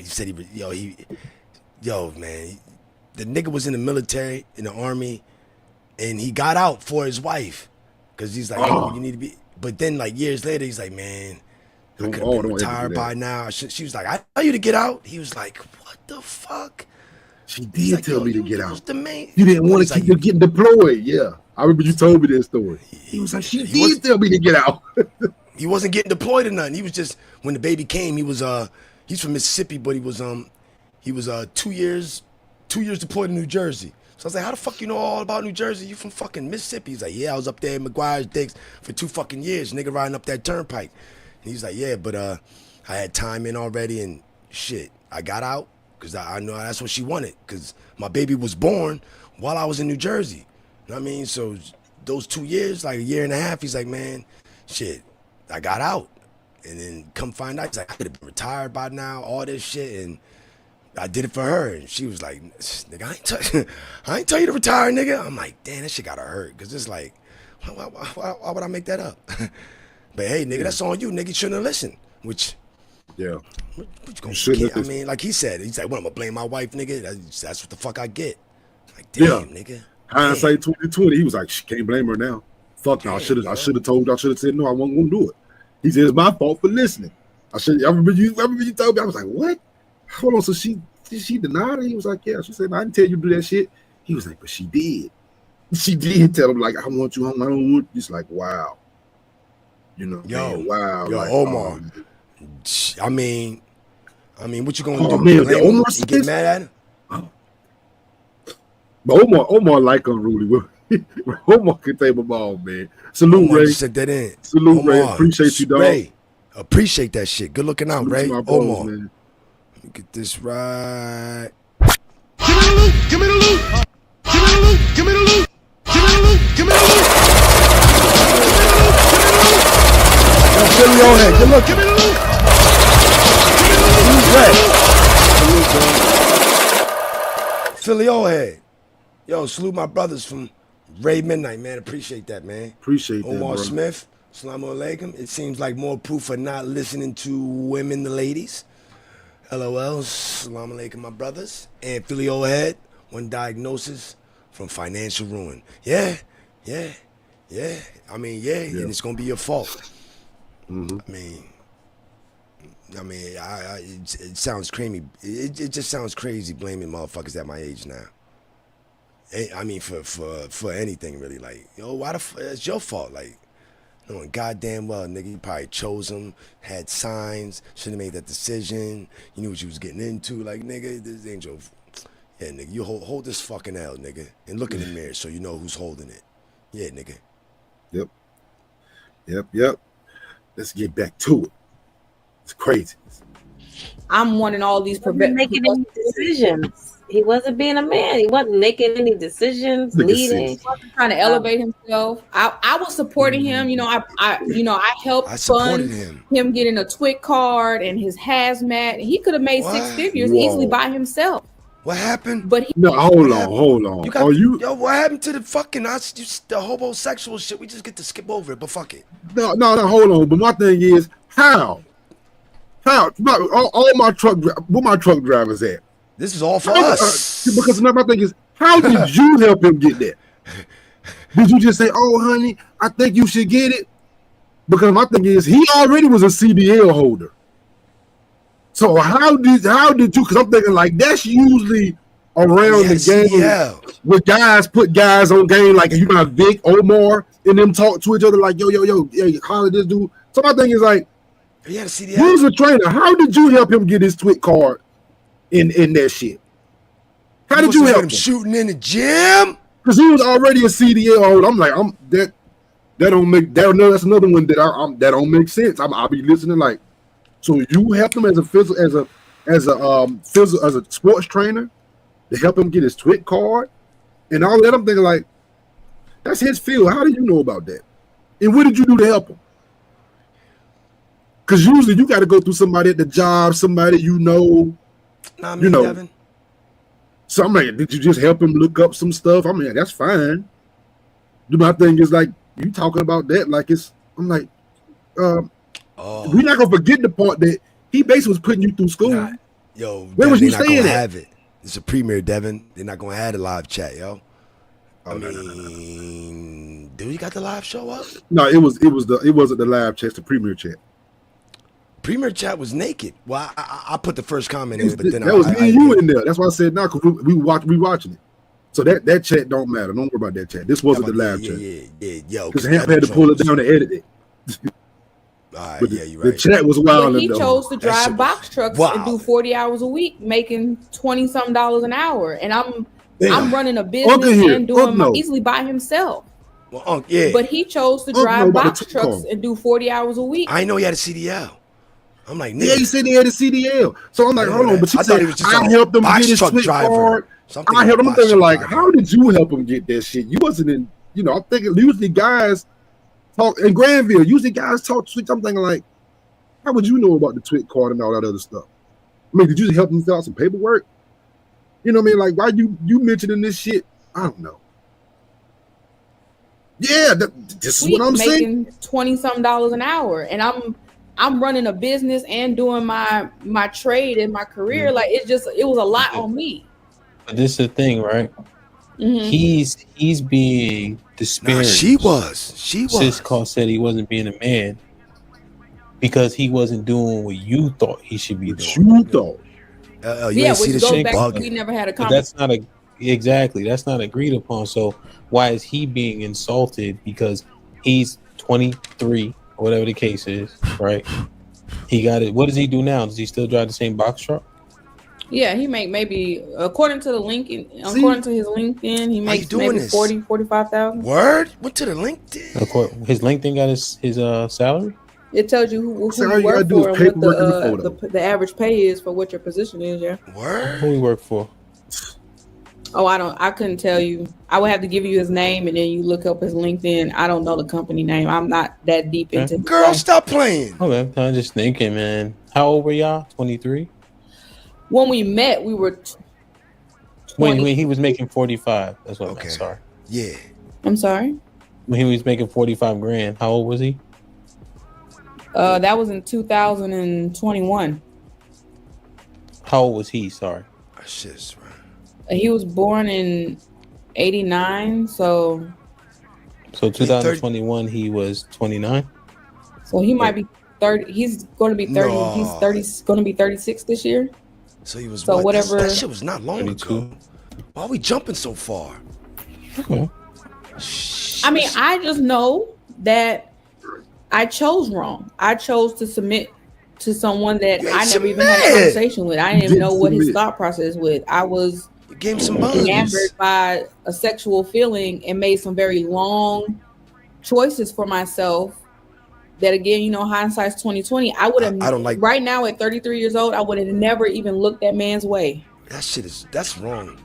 said man, the nigga was in the military, in the army, and he got out for his wife, cause he's like, you need to be. But then like years later, he's like, man, I could have been retired by now. She was like, I tell you to get out. He was like, what the fuck? She did tell me to get out. The main. You didn't want to keep you getting deployed. Yeah, I remember you told me that story. He was like, she did tell me to get out. He wasn't getting deployed or nothing. He was just, when the baby came, he was he's from Mississippi, but he was 2 years deployed in New Jersey. So I was like, how the fuck you know all about New Jersey? You from fucking Mississippi? He's like, yeah, I was up there in McGuire's Dicks for 2 fucking years, nigga, riding up that turnpike. And he's like, yeah, but I had time in already and shit. I got out because I know that's what she wanted, because my baby was born while I was in New Jersey. You know what I mean? So those 2 years, like a year and a half, he's like, man, shit, I got out. And then come find out, he's like, I could have been retired by now, all this shit. And I did it for her. And she was like, nigga, I ain't tell you to retire, nigga. I'm like, damn, that shit gotta hurt. Because it's like, why would I make that up? But hey, nigga, that's on you. Nigga, you shouldn't have listened. Which, yeah. What you gonna, I mean, like he said, he's like, what, I'm gonna blame my wife, nigga? That's what the fuck I get. Like, damn, nigga. Hindsight 2020. He was like, can't blame her now. Fuck no, I should have said no, I wasn't gonna do it. He said it's my fault for listening. I remember you told me. I was like, what? Hold on, so she denied it? He was like, yeah. She said, I didn't tell you to do that shit. He was like, but she did. She did tell him, like, I want you home. I don't want you. It's like, wow. Wow. Yo, like, Omar. I mean, what you gonna do? Man, Omar get mad at him? But Omar like unruly. Omar can take a ball, man. Salute, Omar Ray. Set that in. Salute, Omar, Ray. Appreciate you, dog. Ray, appreciate that shit. Good looking out, Ray. Bros, Omar. man. Let me get this right. Give me the loot. Give me the loot. Give me the loot. Give me the loot. Give me the loot. Give me the loot. Philly on head. Good luck. Give me the loot. Philly on head. Yo, salute my brothers from Ray Midnight, man. Appreciate that, man. Appreciate that, Omar bro. Smith. Assalamu alaikum. It seems like more proof of not listening to women, the ladies. LOL. Assalamu alaikum, my brothers. And Philly O'Head, one diagnosis from financial ruin. Yeah. I mean, and it's gonna be your fault. Mm-hmm. I mean, it sounds crazy. It just sounds crazy blaming motherfuckers at my age now. I mean, for anything really, like, yo, why it's your fault, like, knowing goddamn well, nigga, you probably chose him, had signs, should have made that decision, you knew what you was getting into, like, nigga, this ain't your, yeah, nigga, you hold this fucking L, nigga, and look in the mirror so you know who's holding it, yeah, nigga. Yep. Let's get back to it. It's crazy. I'm wanting all these making any decisions. he wasn't being a man. He wasn't making any decisions, Look at leading. sis. Trying to elevate himself. I was supporting him. You know, I helped I supported fund him. getting a TWIC card and his hazmat. He could have made What? 6 figures Whoa. easily by himself. What happened? But he No, hold on. You got, Are you? yo, what happened to the fucking the homosexual shit? We just get to skip over it, but fuck it. No, hold on. But my thing is, how? All my truck, where my truck drivers at? This is all for How- us. because my thing is, how did you help him get that? Did you just say, "Oh, honey, I think you should get it"? Because my thing is, he already was a CDL holder. So how did you? Because I'm thinking like that's usually around the game CDL. where guys put guys on game, like you got Vic, Omar, and them talk to each other like, yo, yeah, holler this dude. So my thing is like, He had a CDL. he was a trainer. How did you help him get his TWIC card in that shit? How did you help him? Shooting in the gym? Because he was already a CDL holder. I'm like, that don't make that. No, that's another one that that don't make sense. I'll be listening like, so you helped him as a sports trainer to help him get his TWIC card and all that. I'm thinking like, that's his field. How did you know about that? And what did you do to help him? Because usually you got to go through somebody at the job, somebody you know. Nah, You know. Devin. So I'm like, did you just help him look up some stuff? I mean, that's fine. My thing is like, you talking about that like it's. I'm like, we're not gonna forget the part that he basically was putting you through school. Nah. Yo, Where was Devin, you they not staying gonna at? have it. It's a premiere, Devin. They're not gonna have the live chat, yo. I No. mean, dude, you got the live show up? No, it wasn't the live chat, it's the premiere chat. Premiere chat was naked. Well, I put the first comment in, but then That was me and you in there. That's why I said now, because we watching it. So that chat don't matter. Don't worry about that chat. This wasn't the live chat. Yeah, yo. Because Hamp had to pull it down to edit it. All right, But yeah, you're the right. chat was wild. But he chose to That shit drive was box trucks and wild. do 40 hours a week, making $20-some an hour. And I'm running a Uncle business here, and doing Uncle. easily by himself. Well, yeah. But he chose to Uncle drive about box the trucks car. and do 40 hours a week. I didn't know he had a CDL. I'm like, nigga. Yeah, he said he had a CDL. So I'm like, I hold know on, but that. you I thought said he was just I a helped him box get his truck TWIC driver. card. So I'm I thinking helped him. I'm box thinking truck like, driver. how did you help him get that shit? You wasn't in, I'm thinking usually guys talk in Granville, usually guys talk TWIC. I'm thinking like, how would you know about the TWIC card and all that other stuff? I mean, did you help him fill out some paperwork? You know what I mean? Like, why you mentioning this shit? I don't know. Yeah, this is what I'm saying. Making $20-some an hour, and I'm running a business and doing my trade and my career. Like it was a lot on me. But this is the thing, right? Mhm. He's being disparaged. Nah, she was. Sis Call said he wasn't being a man because he wasn't doing what you thought he should be doing. You thought. You ain't see the goes shit back to bugging. we never had a But conversation. that's not agreed upon. So why is he being insulted because he's 23 or whatever the case is, right? He got it. What does he do now? Does he still drive the same box truck? Yeah, he make maybe according to his LinkedIn, he makes doing maybe this? 40, 45,000. Word? Went to the LinkedIn. His LinkedIn got his salary. It tells you who So all you you gotta work do for is and paperwork and the what photo. the average pay is for what your position is. Yeah. Word? Who he work for? Oh, I couldn't tell you. I would have to give you his name and then you look up his LinkedIn. I don't know the company name. I'm not that deep into. his Girl, life. stop playing. Okay, I'm just thinking, man. How old were y'all? 23. When we met, we were 20. When he was making 45. That's what I Okay. meant. Sorry. Yeah. I'm sorry. When he was making 45 grand, how old was he? That was in 2021. How old was he? Sorry. Oh, shit, right. He was born in 89, so 2021, he was 29. he might be 30. He's going to be 30. No. He's 30. Going to be 36 this year. So he was So what? whatever- That shit was not long 32. ago. Why are we jumping so far? Okay. I mean, I just know that I chose wrong. I chose to submit to someone that You I ain't never even had a submit. conversation with. I didn't even know what his Submit. thought process was. I was You gave him some bugs. enamored by a sexual feeling and made some very long choices for myself. That again, hindsight's 2020. I would have. I don't like- right now at 33 years old. I would have never even looked that man's way. that's wrong.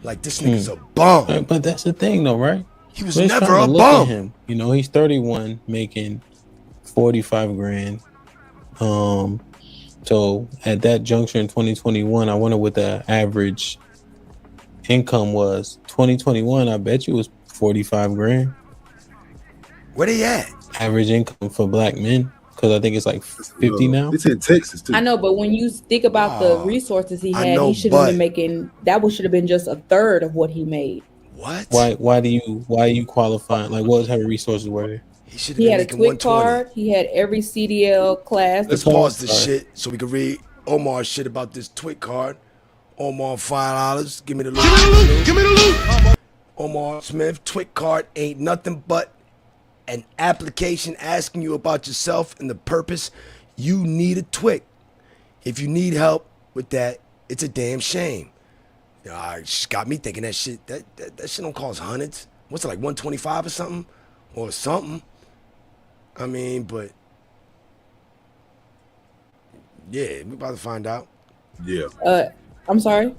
Like this nigga's a bum. But that's the thing, though, right? He was So it's never trying a to look at bum. him. You know, he's 31, making 45 grand. So at that juncture in 2021, I wonder what the average income was. 2021, I bet you was 45 grand. Where they at? Average income for black men, because I think it's like 50 now. It's in Texas too. I know, but when you think about the resources he had, he should have been making should have been just a third of what he made. What? Why do you qualify? Like, what type of resources were there? He had a TWIC card. He had every CDL class. Let's pause this shit so we can read Omar's shit about this TWIC card. Omar, $5. Give me the loot. Give me the loot. Omar Smith, TWIC card ain't nothing but an application asking you about yourself and the purpose you need a TWIC. If you need help with that, it's a damn shame. It's got me thinking that shit don't cost hundreds. What's it, like 125 or something? Or something. I mean, but yeah, we about to find out. Yeah. I'm sorry.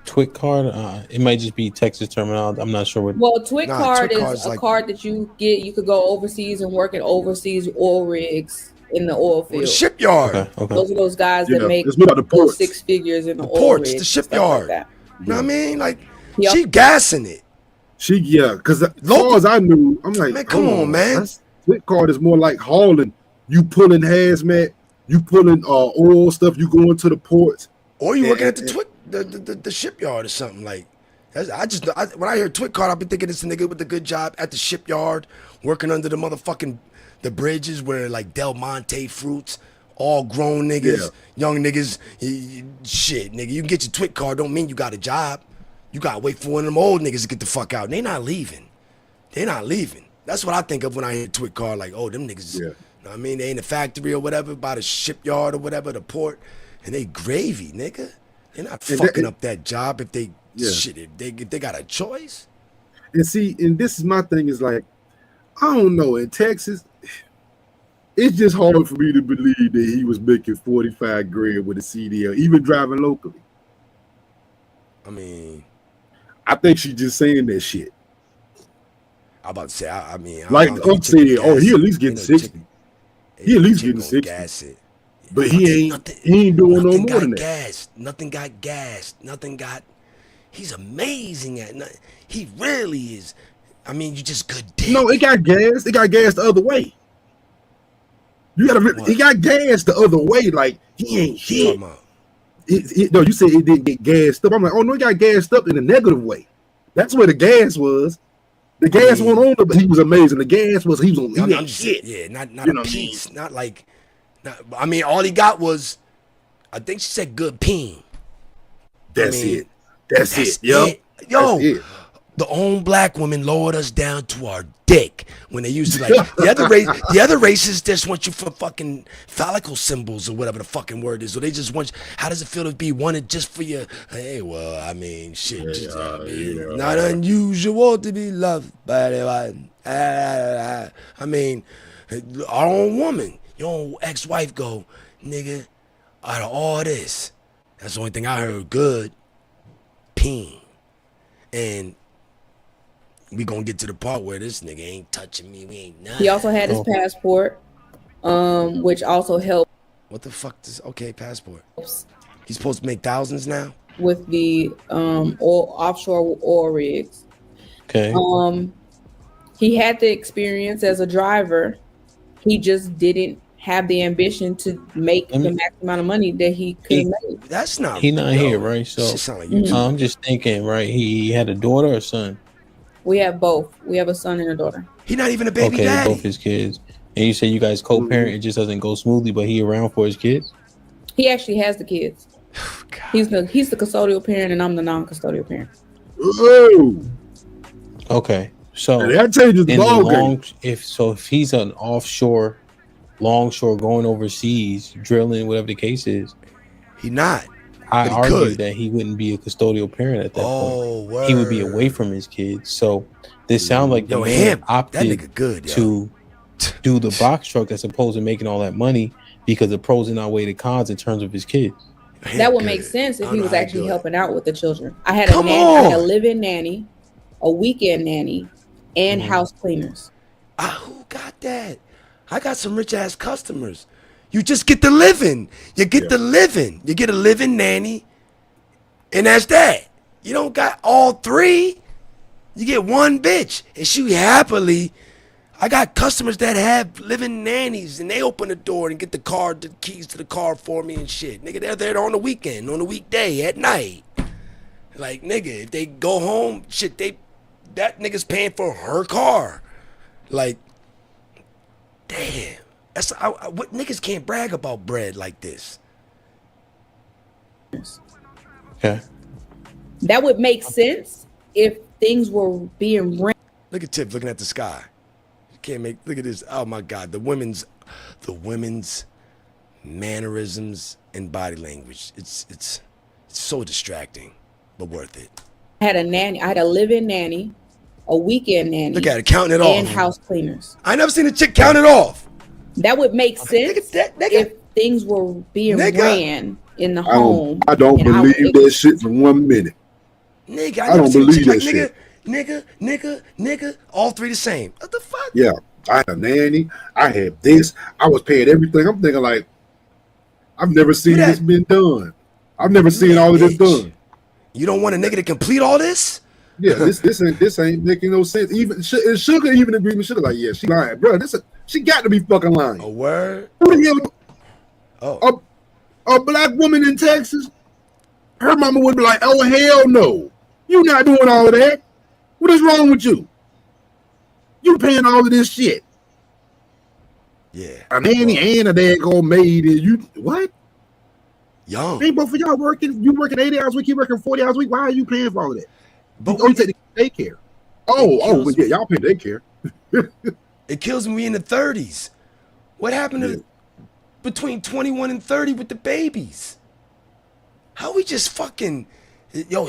TWIC card. It might just be Texas terminology. I'm not sure what. Well, TWIC card is a card that you get. You could go overseas and work in overseas oil rigs in the oil field. The shipyard. Okay. Those are those guys that make the 6 figures in the oil ports, rigs, the shipyard. Like you know what I mean? Like she gassing it. Because as far as I knew, I'm like, man, come on, man. TWIC card is more like hauling. You pulling hazmat, you pulling oil stuff. You going to the ports, or you working at the TWIC, the shipyard or something like. When I hear TWIC card, I've been thinking it's a nigga with a good job at the shipyard, working under the motherfucking the bridges where like Del Monte fruits, all grown niggas, young niggas. Shit, nigga, you can get your TWIC card. Don't mean you got a job. You gotta wait for one of them old niggas to get the fuck out. And they not leaving. They not leaving. That's what I think of when I hear TWIC card. Like, oh, them niggas. You know what I mean? They in the factory or whatever, by the shipyard or whatever, the port, and they gravy, nigga. They're not fucking up that job if they if they got a choice. And see, and this is my thing is like, I don't know, in Texas, it's just hard for me to believe that he was making 45 grand with a CDL, even driving locally. I mean, I think she's just saying that shit. I'm about to say, I mean, like I'm saying, he at least getting 60. He at least getting 60. Gas it. But he ain't doing no more than that. Nothing got gassed. Nothing got. He's amazing at. He really is. I mean, you just good dick. No, it got gas. It got gas the other way. You gotta. He got gas the other way. Like he ain't shit. No, you said it didn't get gassed up. I'm like, oh no, it got gassed up in a negative way. That's where the gas was. The gas went on, but he was amazing. The gas was he was on. He ain't shit. Yeah, not a piece. Not like. I mean, all he got was, I think she said good peen. That's it. That's it. Yo, the own black women lowered us down to our dick when they used to like the other races just want you for fucking phallical symbols or whatever the fucking word is. Or they just want you, how does it feel to be wanted just for your, hey, well, I mean, shit, not unusual to be loved by anyone. I mean, our own woman, your own ex-wife go, nigga, out of all this, that's the only thing I heard good, peen. And we gonna get to the part where this nigga ain't touching me. We ain't nothing. He also had his passport, which also helped. What the fuck does? Okay, passport. He's supposed to make thousands now with the offshore oil rigs. Okay. He had the experience as a driver. He just didn't have the ambition to make the max amount of money that he could make. That's not. He not here, right? So like I'm just thinking, right? He had a daughter or son. We have both. We have a son and a daughter. He not even a baby daddy. Both his kids. And you say you guys co-parent. It just doesn't go smoothly, but he around for his kids. He actually has the kids. He's the custodial parent, and I'm the non-custodial parent. Whoa. Okay, so that changes the ballgame. If he's an offshore, longshore going overseas, drilling, whatever the case is, he not. I argue that he wouldn't be a custodial parent at that point. Word. He would be away from his kids. So this sounds like the man opted to do the box truck as opposed to making all that money because the pros and outweigh the cons in terms of his kids. That would make sense I if don't he know was how you actually do it. helping out with the children. I had Come a nanny, I had a on. live-in nanny, a weekend nanny, and house cleaners. Who got that? I got some rich ass customers. You just get the living. You get the living. You get a living nanny, and that's that. You don't got all three. You get one bitch, and she happily. I got customers that have living nannies, and they open the door and get the keys to the car for me and shit. Nigga, they're there on the weekend, on the weekday, at night. Like, nigga, if they go home, shit, that nigga's paying for her car. Like, damn. What niggas can't brag about bread like this. Okay. That would make sense if things were being ran. Look at Tip looking at the sky. You can't make, look at this. Oh my God, the women's mannerisms and body language. It's so distracting, but worth it. I had a nanny, I had a live-in nanny, a weekend nanny. Look at it, counting it off. And house cleaners. I never seen a chick count it off. That would make sense if things were being ran in the home. I don't believe that shit for 1 minute. Nigga, I don't believe that shit. Nigga, all three the same. What the fuck? Yeah, I had a nanny. I had this. I was paying everything. I'm thinking like, I've never seen this been done. I've never seen all of this done. You don't want a nigga to complete all this? Yeah, this ain't making no sense. Even Sugar even agreed with Sugar like, yeah, she lying, bro. She got to be fucking lying. A word? Who the hell? A black woman in Texas, her mama would be like, oh hell no, you not doing all of that. What is wrong with you? You paying all of this shit. Yeah. A nanny and a daggone maid, and you what? Young. Ain't both of y'all working? You working 80 hours a week? You working 40 hours a week? Why are you paying for all of that? But you take the daycare. But yeah, y'all pay daycare. It kills me in the 30s. What happened to between 21 and 30 with the babies? How we just fucking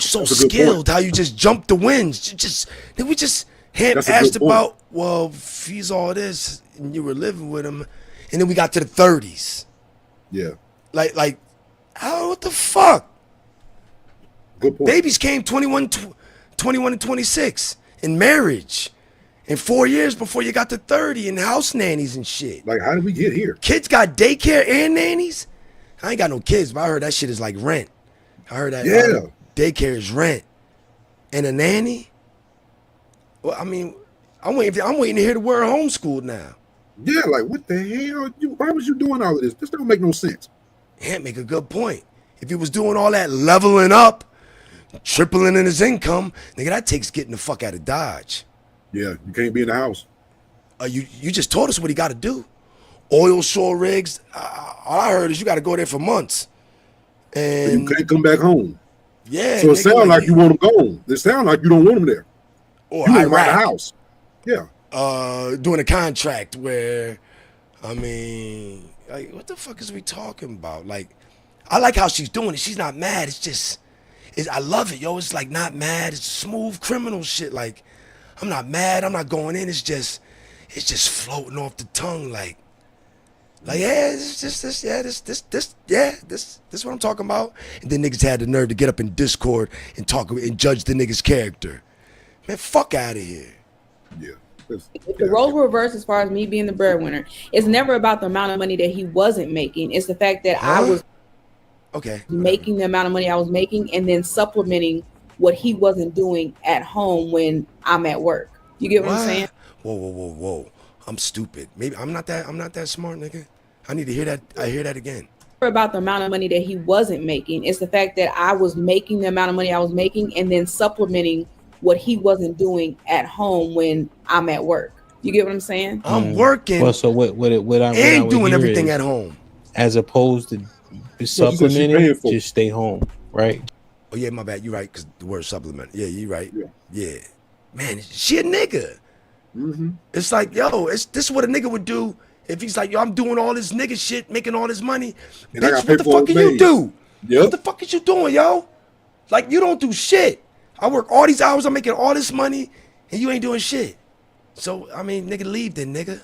so skilled? How you just jump the wins? We just asked about, well, if he's all this and you were living with him, and then we got to the 30s. Yeah. Like, how? What the fuck? Good point. Babies came 21 and 26 in marriage. In 4 years before you got to 30 and house nannies and shit. Like, how did we get here? Kids got daycare and nannies? I ain't got no kids, but I heard that shit is like rent. I heard that daycare is rent. And a nanny? Well, I mean, I'm waiting to hear the word homeschooled now. Yeah, like, what the hell? Why was you doing all of this? This don't make no sense. Ant make a good point. If he was doing all that leveling up, tripling in his income, nigga, that takes getting the fuck out of Dodge. Yeah, you can't be in the house. You just told us what he got to do. Oil shore rigs. All I heard is you got to go there for months. And you can't come back home. Yeah. So it sounds like you want him gone. It sounds like you don't want him there. Or you want him out Iraq. of the house. Yeah. Doing a contract where, I mean, like, what the fuck is we talking about? Like, I like how she's doing it. She's not mad. It's just, I love it, yo. It's like not mad. It's smooth criminal shit. Like, I'm not mad. I'm not going in. It's just floating off the tongue. Like, yeah, it's just this, yeah, this what I'm talking about. And then niggas had the nerve to get up in Discord and talk and judge the nigga's character. Man, fuck out of here. Yeah. If the roles were reversed as far as me being the breadwinner, it's never about the amount of money that he wasn't making. It's the fact that I was making the amount of money I was making and then supplementing what he wasn't doing at home when I'm at work. You get what I'm saying? Whoa. I'm stupid. Maybe I'm not that smart, nigga. I need to hear that. I hear that again. About the amount of money that he wasn't making. It's the fact that I was making the amount of money I was making and then supplementing what he wasn't doing at home when I'm at work. You get what I'm saying? I'm working. Well, so what I ain't would doing hear everything is, at home. as opposed to supplementing, just stay home, right? Oh yeah, my bad. You're right, because the word supplement. Yeah, you're right. Yeah. Man, she a nigga. Mm-hmm. It's like, yo, this is what a nigga would do if he's like, yo, I'm doing all this nigga shit, making all this money. And I Bitch, got what the paper fuck can you do? Yep. What the fuck is you doing, yo? Like, you don't do shit. I work all these hours, I'm making all this money, and you ain't doing shit. So, I mean, nigga, leave then, nigga.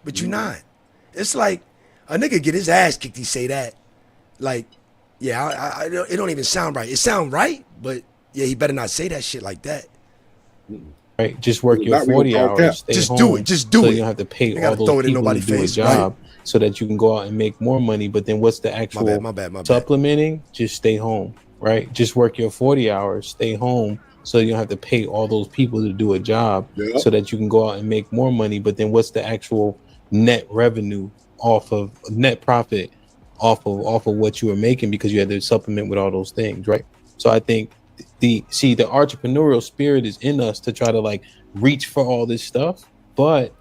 But you not. It's like, a nigga get his ass kicked, he say that. Like, Yeah, it don't even sound right. It sound right, but yeah, he better not say that shit like that. Right, just work your Not real 40 all hours. cap. Stay Just home, do it. Just do so it. you don't have to pay You all gotta those throw it in people to nobody's do face, a right? job, so that you can go out and make more money. But then, what's the actual My bad. supplementing? Just stay home. Right, just work your 40 hours. Stay home, so you don't have to pay all those people to do a job, Yeah. so that you can go out and make more money. But then, what's the actual net revenue off of net profit off of what you were making, because you had to supplement with all those things, right? So I think the entrepreneurial spirit is in us to try to like reach for all this stuff, but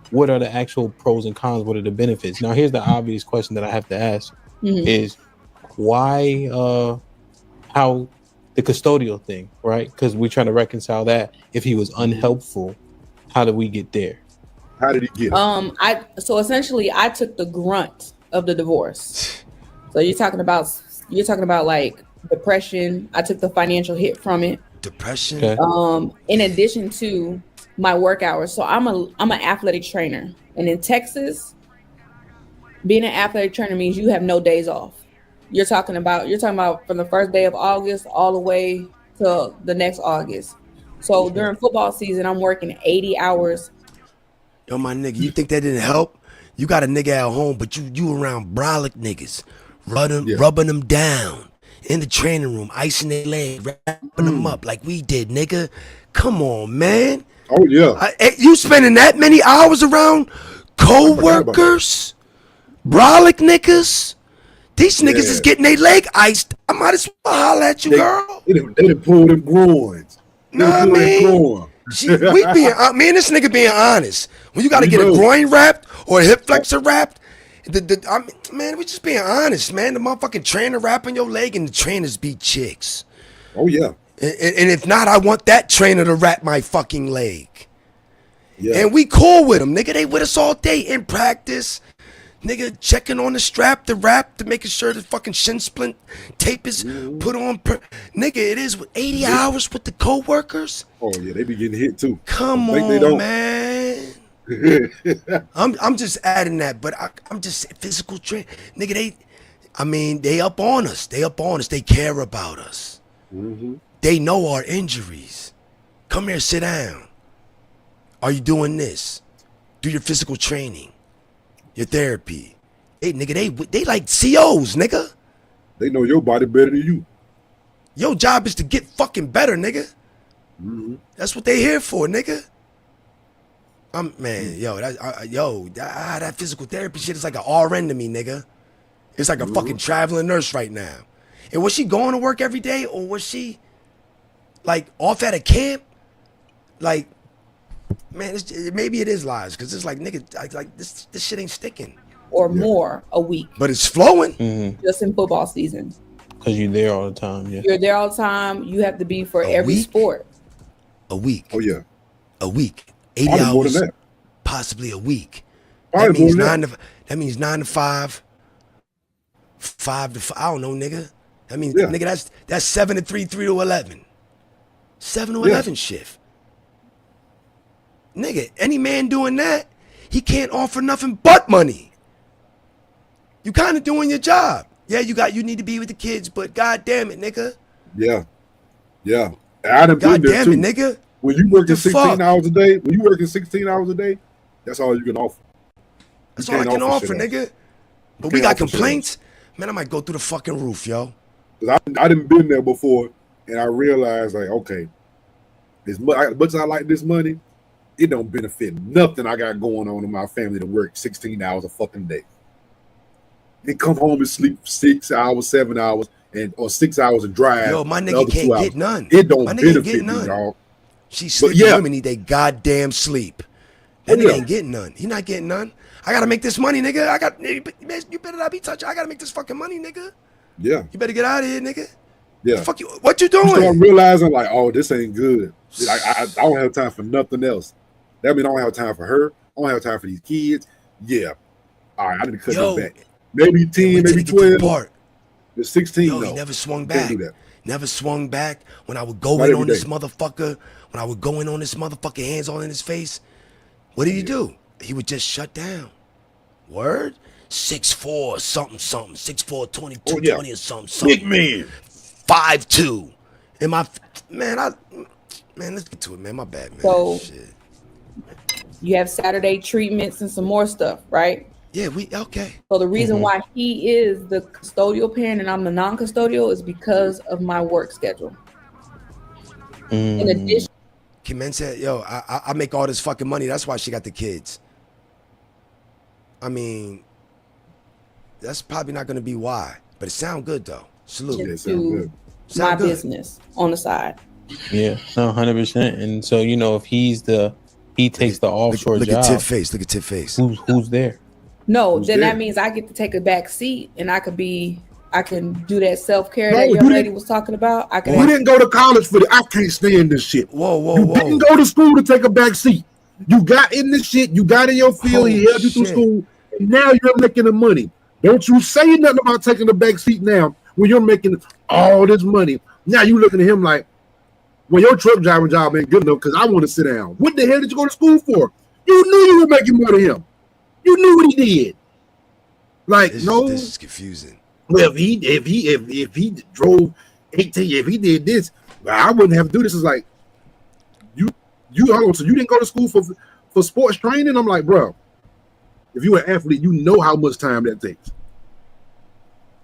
what are the actual pros and cons? What are the benefits? Now, here's the obvious question that I have to ask: is why how the custodial thing, right? Because we're trying to reconcile that. If he was unhelpful, how did we get there? How did he get it? So essentially I took the grunt of the divorce. So you're talking about like depression. I took the financial hit from it. Depression. Okay. In addition to my work hours. So I'm an athletic trainer. And in Texas, being an athletic trainer means you have no days off. You're talking about from the first day of August all the way to the next August. So during football season, I'm working 80 hours. Yo, my nigga, you think that didn't help? You got a nigga at home, but you around brolic niggas, rubbing them down in the training room, icing their leg, wrapping them up like we did, nigga. Come on, man. Oh yeah. You spending that many hours around co-workers, brolic niggas? These niggas is getting their leg iced. I might as well holler at you, girl. They done pulled them groins. Know what I mean? Me and this nigga being honest. When you got to get a groin wrapped or a hip flexor wrapped, man, we just being honest, man. The motherfucking trainer wrapping your leg and the trainers be chicks. Oh yeah. And if not, I want that trainer to wrap my fucking leg. Yeah. And we cool with them, nigga. They with us all day in practice. Nigga checking on the strap, the wrap, to making sure the fucking shin splint tape is put on. Nigga, it is 80 hours with the co-workers. Oh yeah, they be getting hit too. Come on, man. I'm just adding that, but I'm just physical train. Nigga, they up on us. They care about us. They know our injuries. Come here, sit down. Are you doing this? Do your physical training. Your therapy. Hey, nigga, they like COs, nigga. They know your body better than you. Your job is to get fucking better, nigga. That's what they here for, nigga. That physical therapy shit is like an RN to me, nigga. It's like a fucking traveling nurse right now. And was she going to work every day, or was she like off at a camp? Like, man, maybe it is lies, because it's like, nigga, like this shit ain't sticking. Or more a week. But it's flowing. Just in football season. Because you're there all the time, yeah. You're there all the time. You have to be for every sport. A week. Oh yeah. A week. 80 Probably more hours. than that. Possibly a week. Probably That means more than that means 9 to 5. 5 to 5. I don't know, nigga. That means, Yeah. nigga, that's 7 to 3, 3 to 11. 7 to 11 shift. Nigga, any man doing that, he can't offer nothing but money. You kind of doing your job. Yeah, you need to be with the kids, but god damn it, nigga. Yeah. Yeah. I done God been there damn too. it, nigga. When you working The 16 fuck? hours a day, that's all you can offer. That's You all I can't can offer, shit else. nigga. But You we can't got offer shit complaints. Man, I might go through the fucking roof, yo. 'Cause I done been there before, and I realized, like, okay, as much as I like this money, it don't benefit nothing I got going on in my family to work 16 hours a fucking day. They come home and sleep 6 hours, 7 hours, or 6 hours and drive. Yo, my the nigga other 2 can't hours. get none. It don't My nigga ain't benefit getting me, none. dog. She But sleeping. yeah. Women need they goddamn sleep. That Oh, nigga yeah. ain't getting none. He not getting none. I gotta make this money, nigga. Man, you better not be touching. I gotta make this fucking money, nigga. Yeah. You better get out of here, nigga. Yeah. Fuck you. What you You doing? start realizing, like, oh, this ain't good. I don't have time for nothing else. That means I don't have time for her. I don't have time for these kids. Yeah. All right, I need to cut Yo. this back. Maybe 10, Wait till maybe they get to the 12. part. The 16, Yo, no. he never swung Can't back. do that. Never swung back. When I would go Not in every on this day. motherfucker, when I would go in on this motherfucker, hands all in his face, what did he do? He would just shut down. Word? 6'4", something, 6'4", 22, Oh, yeah. 20 or something. Big man. 5'2". And let's get to it, man. My bad, man. So Shit. you have Saturday treatments and some more stuff, right? Yeah, okay. So the reason why he is the custodial parent and I'm the non-custodial is because of my work schedule. In addition, Kim said, yo, I make all this fucking money. That's why she got the kids. I mean, that's probably not going to be why, but it sound good though. Salute. Yeah, sound good. my Sound good. business on the side. Yeah, no, 100%. And so if he takes the offshore look job. at Tip face. Look at Tip face. Who's there? No, Who's then there? that means I get to take a back seat and I can do that self-care No, that you young lady didn't- was talking about. I can You didn't go to college for this. I can't stand this shit. Whoa. You didn't go to school to take a back seat. You got in this shit. You got in your field. He helped you through shit. school. And now you're making the money. Don't you say nothing about taking the back seat now when you're making all this money. Now you looking at him like, well, your truck driving job ain't good enough because I want to sit down. What the hell did you go to school for? You knew you were making more than him. You knew what he did. Like, This no. is confusing. Well, if he drove 18, if he did this, well, I wouldn't have to do this. It's like you hold on. So you didn't go to school for sports training? I'm like, bro, if you're an athlete, you know how much time that takes.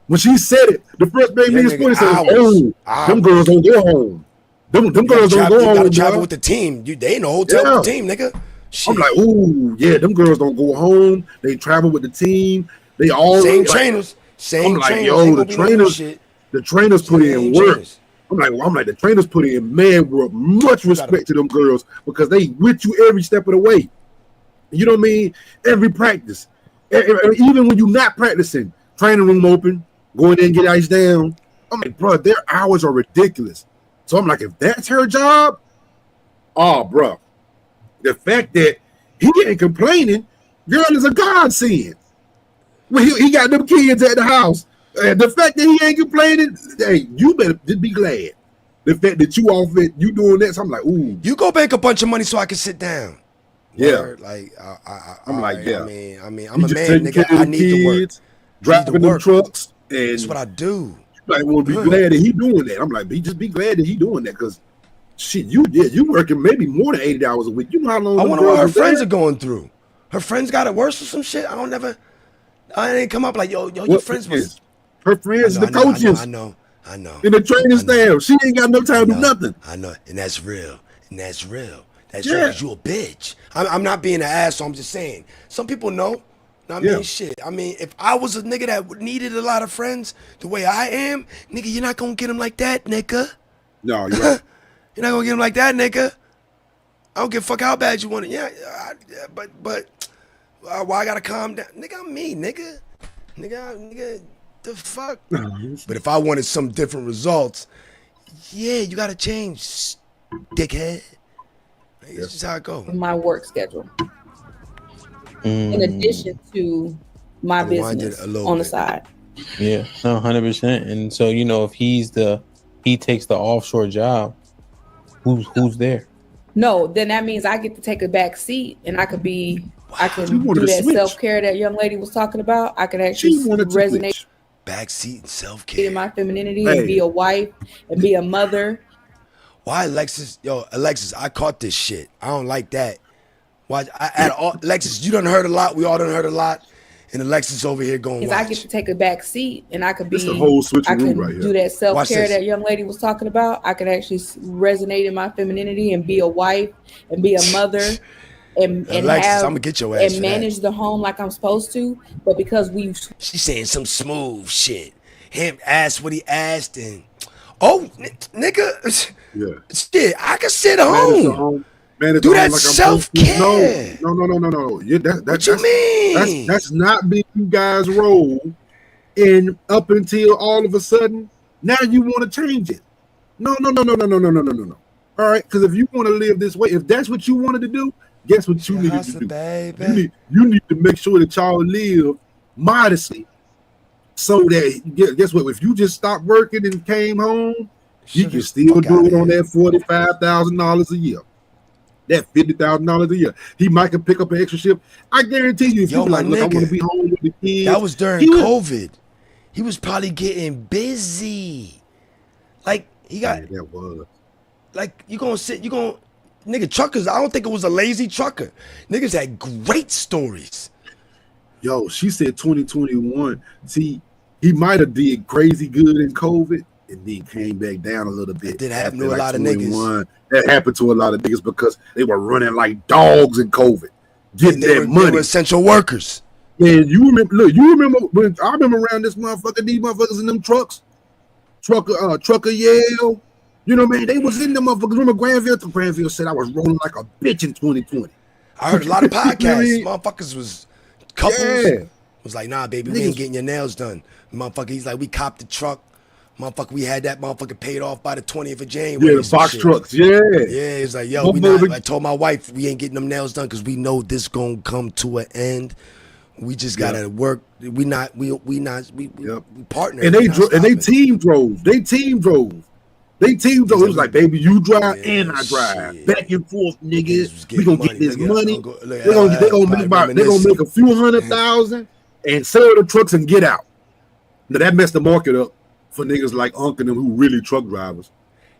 When she said it, the first baby in That sports said, nigga, "Oh, hours. them girls don't go home. Them girls don't go You gotta home, travel bro." with the team. They in the hotel with the Yeah. team, nigga. Shit. I'm like, ooh, yeah, them girls don't go home. They travel with the team. They all Same like, trainers. Same I'm like, trainers. yo, Ain't the gonna be no new trainers- shit. The trainers put in Same work. trainers. I'm like, the trainers put in mad work. Much respect to them girls because they with you every step of the way. You know what I mean? Every practice, even when you're not practicing, training room open, going in and get ice down. I'm like, bro, their hours are ridiculous. So I'm like, if that's her job, oh, bro, the fact that he ain't complaining, girl, is a godsend. Well, he got them kids at the house. And the fact that he ain't complaining, hey, you better just be glad. The fact that you off it, you doing that, so I'm like, ooh. You go make a bunch of money so I can sit down. Yeah. Word, like I'm like, alright, yeah. I mean, You I'm a just man, taking nigga. care of I the need to work. kids, driving them work. trucks, and That's what I do. like, well, be glad that he doing that. I'm like, just be glad that he doing that because shit, you working maybe more than 80 hours a week. You know how long? I them wonder what girls her is friends there? are going through. Her friends got it worse or some shit. I didn't come up like, yo, your What friends friends? was. Her friends, I the know, coaches, I know. and the training I know. staff. She ain't got no time to do nothing. I know, and that's real. That's real Yeah. because you a bitch. I'm not being an asshole. I'm just saying. Some people know. I mean, Yeah. shit. I mean, if I was a nigga that needed a lot of friends the way I am, nigga, you're not gonna get them like that, nigga. No, you're right. You're not gonna get them like that, nigga. I don't give a fuck how bad you want it. Yeah, but why I gotta calm down, nigga? I'm me, nigga. Nigga, the fuck. But if I wanted some different results, yeah, you gotta change, dickhead. It's just how it go. My work schedule. In addition to my Unwind it business a little on the bit. side. Yeah, no, 100%. And so if he takes the offshore job, who's there? No, then that means I get to take a back seat and I could She do wanted to that switch. self-care that young lady was talking about. I could actually She wanted to resonate switch. Backseat and self-care. in my femininity Hey. and be a wife and be a mother. Why, Alexis? Yo, Alexis, I caught this shit. I don't like that. Why? Alexis, you done heard a lot. We all done heard a lot. And Alexis over here going, Because I watch. get to take a back seat and I could be It's the whole switcheroo I can right here. do that Watch self-care this. that young lady was talking about. I could actually resonate in my femininity and be a wife and be a mother and Alexis, have I'ma get your ass and for that. manage the home like I'm supposed to. But because we She's saying some smooth shit. Him asked what he asked and, oh, nigga, Yeah. shit, I can sit Manage the home. home. Manage Do the home that I'm supposed to. self-care. No. Yeah, What you mean? That's not being you guys' role. And up until all of a sudden, now you want to change it. No. All right, because if you want to live this way, if that's what you wanted to do, guess what you needed to Hustle, do? baby. You need to make sure that y'all live modestly. So that guess what? If you just stopped working and came home, you Shut can the still fuck do outta it on here. that $45,000 a year. That $50,000 a year. He might can pick up an extra shift. I guarantee you, if Yo, you be like, my look, I want nigga. to be home with the kids. That was during he would- COVID. He was probably getting busy. Like he got Yeah, that was. like you gonna nigga truckers. I don't think it was a lazy trucker. Niggas had great stories. Yo, she said 2021. See, he might have did crazy good in COVID and then came back down a little bit. It did happen after, to a lot of niggas. 21. That happened to a lot of niggas because they were running like dogs in COVID, getting They that were money. essential workers. And you remember? Look, you remember when I remember around this motherfucker, these motherfuckers in them trucks, trucker Yale. You know what I mean? They was in them motherfuckers. Remember Granville said I was rolling like a bitch in 2020. I heard a lot of You know what I podcasts. mean? Motherfuckers was couples. Yeah. Was like, nah, baby, we ain't getting your nails done. Motherfucker, he's like, we copped the truck. Motherfucker, we had that motherfucker paid off by the 20th of January. Yeah, the box shit. trucks. Yeah. Yeah, it's like, yo, we not. I told my wife we ain't getting them nails done because we know this gonna come to an end. We just gotta work. We partner. And they team drove. They team drove. It was like, baby, you drive and I drive. Back and forth, niggas. We gonna get this money. They gonna make a few $100,000 and sell the trucks and get out. Now that messed the market up for niggas like Unc and them who really truck drivers.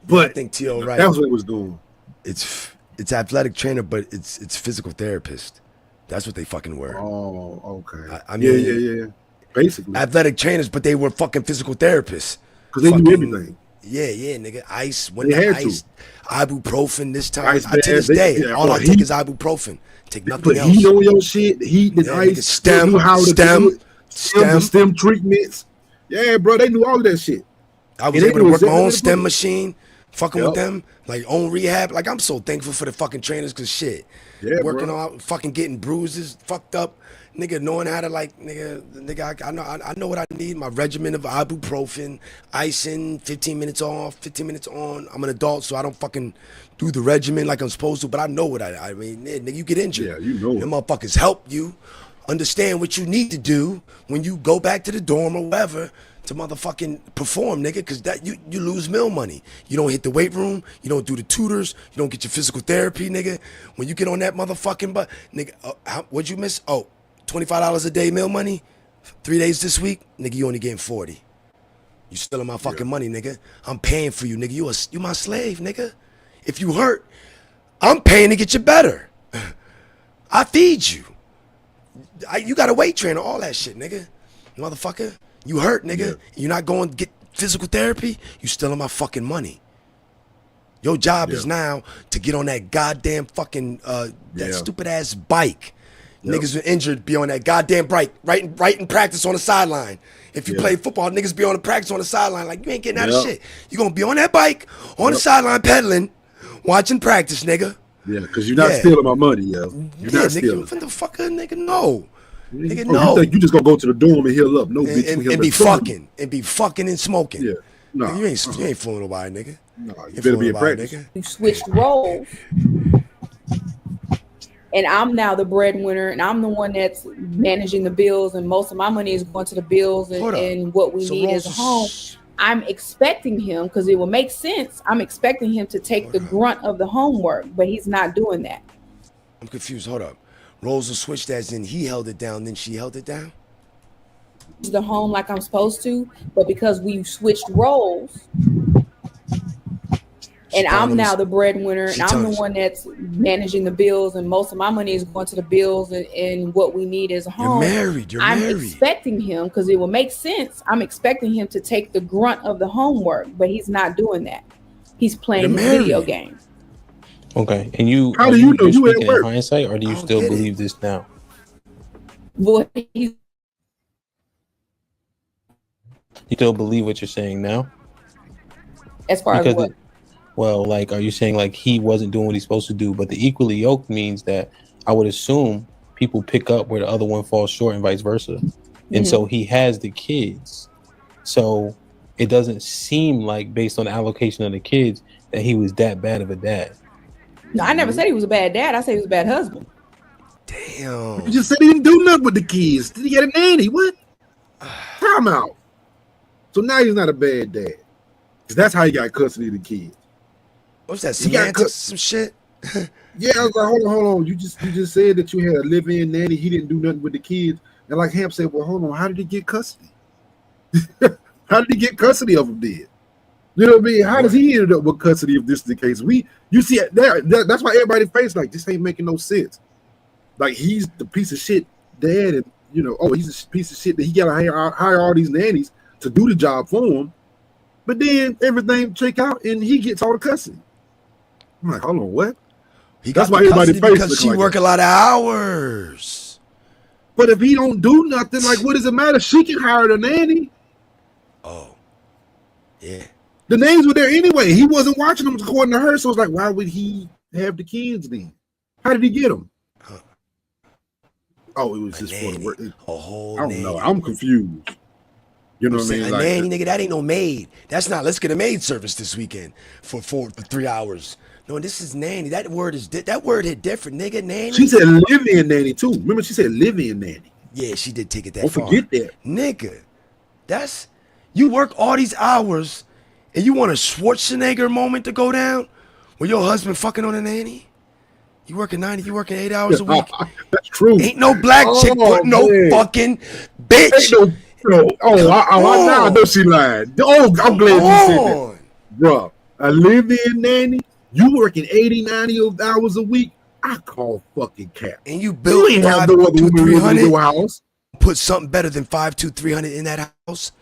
But I think T.O. right. That's what it was doing. It's athletic trainer, but it's physical therapist. That's what they fucking were. Oh, okay. I mean, yeah. Basically, athletic trainers, but they were fucking physical therapists. Because they knew everything. Yeah, nigga. Ice, ibuprofen this time. Ice To this day, all I take is ibuprofen. Take nothing else. Heat on your shit, the heat and ice. Stem treatments. Yeah, bro, they knew all of that shit. I was able to work my own stem machine, fucking with them, like own rehab. Like I'm so thankful for the fucking trainers, cause shit, working on fucking getting bruises, fucked up, nigga, knowing how to like, nigga, I know what I need. My regimen of ibuprofen, icing, 15 minutes off, 15 minutes on. I'm an adult, so I don't fucking do the regimen like I'm supposed to. But I know what I mean. Nigga, you get injured. Yeah, you know. Them motherfuckers help you understand what you need to do when you go back to the dorm or wherever to motherfucking perform, nigga, because that you lose meal money. You don't hit the weight room. You don't do the tutors. You don't get your physical therapy, nigga. When you get on that motherfucking butt, nigga, what'd you miss? Oh, $25 a day meal money, 3 days this week, nigga. You only getting 40. You stealing my fucking money, nigga. I'm paying for you, nigga. You my slave, nigga. If you hurt, I'm paying to get you better. I feed you. You got a weight trainer, all that shit, nigga. Motherfucker. You hurt, nigga. Yeah. You're not going to get physical therapy. You stealing my fucking money. Your job is now to get on that goddamn fucking stupid ass bike. Niggas are injured, be on that goddamn bike, right in practice on the sideline. If you play football, niggas be on the practice on the sideline. Like, you ain't getting out of shit. You gonna be on that bike on the sideline pedaling, watching practice, nigga. Yeah, because you're not stealing my money, yo. You're not stealing. What the fuck, nigga? No. Nigga, no. You think you just gonna go to the dorm and heal up? No, bitch. And be fucking and smoking. Yeah. No. Nigga, you ain't fooling nobody, nigga. No, you better be a practice. Nigga. You switched roles. And I'm now the breadwinner, and I'm the one that's managing the bills, and most of my money is going to the bills and what we need as a home. I'm expecting him, because it will make sense, I'm expecting him to take the grunt of the homework, but he's not doing that. I'm confused. Hold up. Roles are switched as in he held it down, then she held it down? The home like I'm supposed to, but because we switched roles, and I'm now the breadwinner, and I'm the one that's managing the bills, and most of my money is going to the bills and what we need as a home. You're married. I'm expecting him, because it will make sense, I'm expecting him to take the grunt of the homework, but he's not doing that. He's playing video games. Okay, and you? How do you know you at work? In hindsight, or do you still believe this now? Well, you still believe what you're saying now? As far as what? Well, like, are you saying like he wasn't doing what he's supposed to do? But the equally yoked means that I would assume people pick up where the other one falls short and vice versa. And so he has the kids. So it doesn't seem like, based on the allocation of the kids, that he was that bad of a dad. No, I never said he was a bad dad. I said he was a bad husband. Damn. You just said he didn't do nothing with the kids. Did he get a nanny? What? Time out. So now he's not a bad dad. Because that's how he got custody of the kids. What's that? Semantics, some shit? Yeah, I was like, hold on. You just said that you had a live-in nanny. He didn't do nothing with the kids. And like Ham said, well, hold on. How did he get custody? How did he get custody of them? Did you know what I mean? How does he end up with custody if this is the case? You see it there. That's why everybody face like this ain't making no sense. Like he's the piece of shit dad, and he's a piece of shit that he got to hire all these nannies to do the job for him. But then everything check out and he gets all the custody. I'm like, hold on, what? That's why everybody face because she work a lot of hours. But if he don't do nothing, like what does it matter? She can hire the nanny. Oh, yeah. The names were there anyway. He wasn't watching them according to her, so it's like, why would he have the kids then? How did he get them? Huh. Oh, it was just nanny, for the work. A whole I don't nanny. know. I'm confused. You know what I mean? A Like, nanny, nigga, that ain't no maid. That's not. Let's get a maid service this weekend for 3 hours. No, this is nanny. That word hit different, nigga. Nanny. She said live-in nanny too. Remember, she said live-in nanny. Yeah, she did take it that Don't far. forget that, nigga. That's you work all these hours, and you want a Schwarzenegger moment to go down, where your husband fucking on a nanny. You working 8 hours a week. That's true. Ain't no black chick put no fucking bitch. I know she lied. Oh, I'm glad you said that, bro. A live-in nanny. You working 80, 90 hours a week. I call fucking cap. And you built ain't have no other women in your house. Put something better than 5'2", 300 in that house.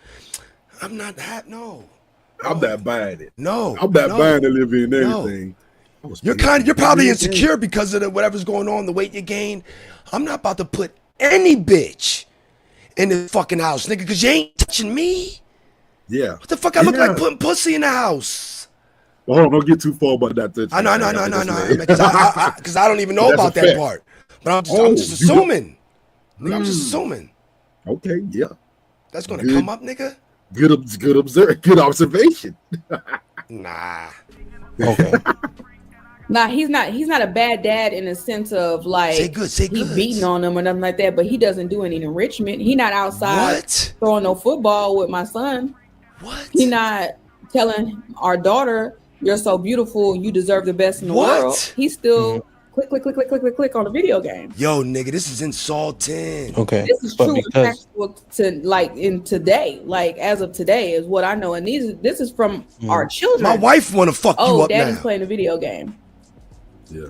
I'm not no. I'm not buying it. No, I'm not buying to live in anything. You're probably insecure because of whatever's going on, the weight you gained. I'm not about to put any bitch in the fucking house, nigga, because you ain't touching me. Yeah. What the fuck I look like putting pussy in the house? Well, hold on, don't get too far about that. I know. Because I don't even know about that part. But I'm just assuming. Nigga, I'm just assuming. Okay, yeah. That's gonna come up, nigga. Good observation. Nah. Okay. Nah, he's not a bad dad in the sense of like say he good. beating on them or nothing like that, but he doesn't do any enrichment. He not outside throwing no football with my son. What? He not telling our daughter, "You're so beautiful, you deserve the best in the world." He's still click on the video game. Yo, nigga, this is insulting. Okay. This is true to like in today, like as of today is what I know. And this is from our children. My wife want to fuck you up now. Daddy's playing a video game. Yeah.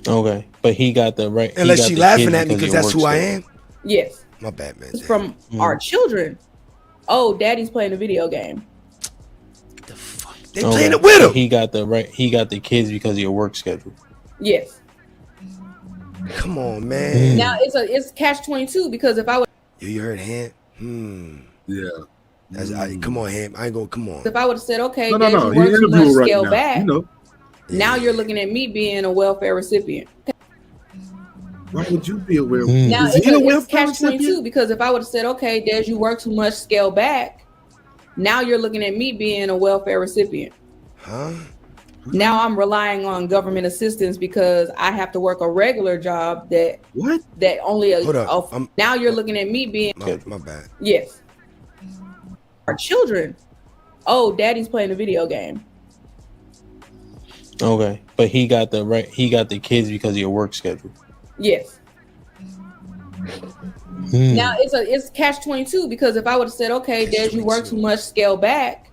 Okay, but he got the right. Unless she laughing at me because that's who I am. Yes. My bad, man. It's from our children. Oh, daddy's playing a video game. The fuck? They playing it with him. He got the right. He got the kids because of your work schedule. Yes. Come on, man. Now it's catch-22 because if I would. You heard Ham? Yeah. Come on, Ham. I ain't gonna come on. If I would have said, okay, no. you work too much, scale now. back. You know. Now you're looking at me being a welfare recipient. Why would you be aware? Now Is he a it's welfare catch-22 recipient? because if I would have said, okay, Des, you work too much, scale back. Now you're looking at me being a welfare recipient. Huh? Now I'm relying on government assistance because I have to work a regular job that only now you're looking at me being my bad. Yes. Our children. Oh, daddy's playing a video game. Okay, but he got the right. He got the kids because of your work schedule. Yes. Now it's catch-22 because if I would have said, okay, Des, you work too much, scale back.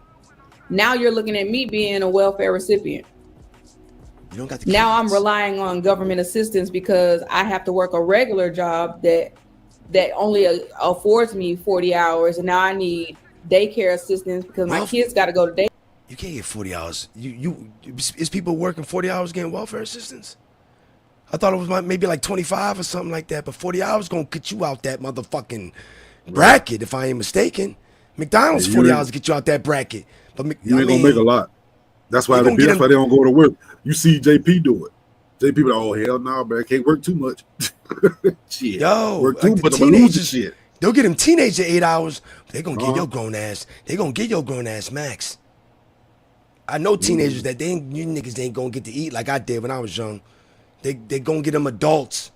Now you're looking at me being a welfare recipient. You don't got the now I'm relying on government assistance because I have to work a regular job that only affords me 40 hours, and now I need daycare assistance because my kids got to go to daycare. You can't get 40 hours. Is people working 40 hours getting welfare assistance? I thought it was maybe like 25 or something like that, but 40 hours gonna get you out that motherfucking bracket if I ain't mistaken. McDonald's 40 hours to get you out that bracket. But you ain't gonna make a lot. That's why they don't go to work. You see JP do it. JP be like, oh hell no, man, I can't work too much. Shit. Yo, work too like much, the I'm losing teenagers, shit. They'll get them teenager 8 hours, but they gonna get your grown ass. They gonna get your grown ass max. I know teenagers that you niggas ain't gonna get to eat like I did when I was young. They gonna get them adults.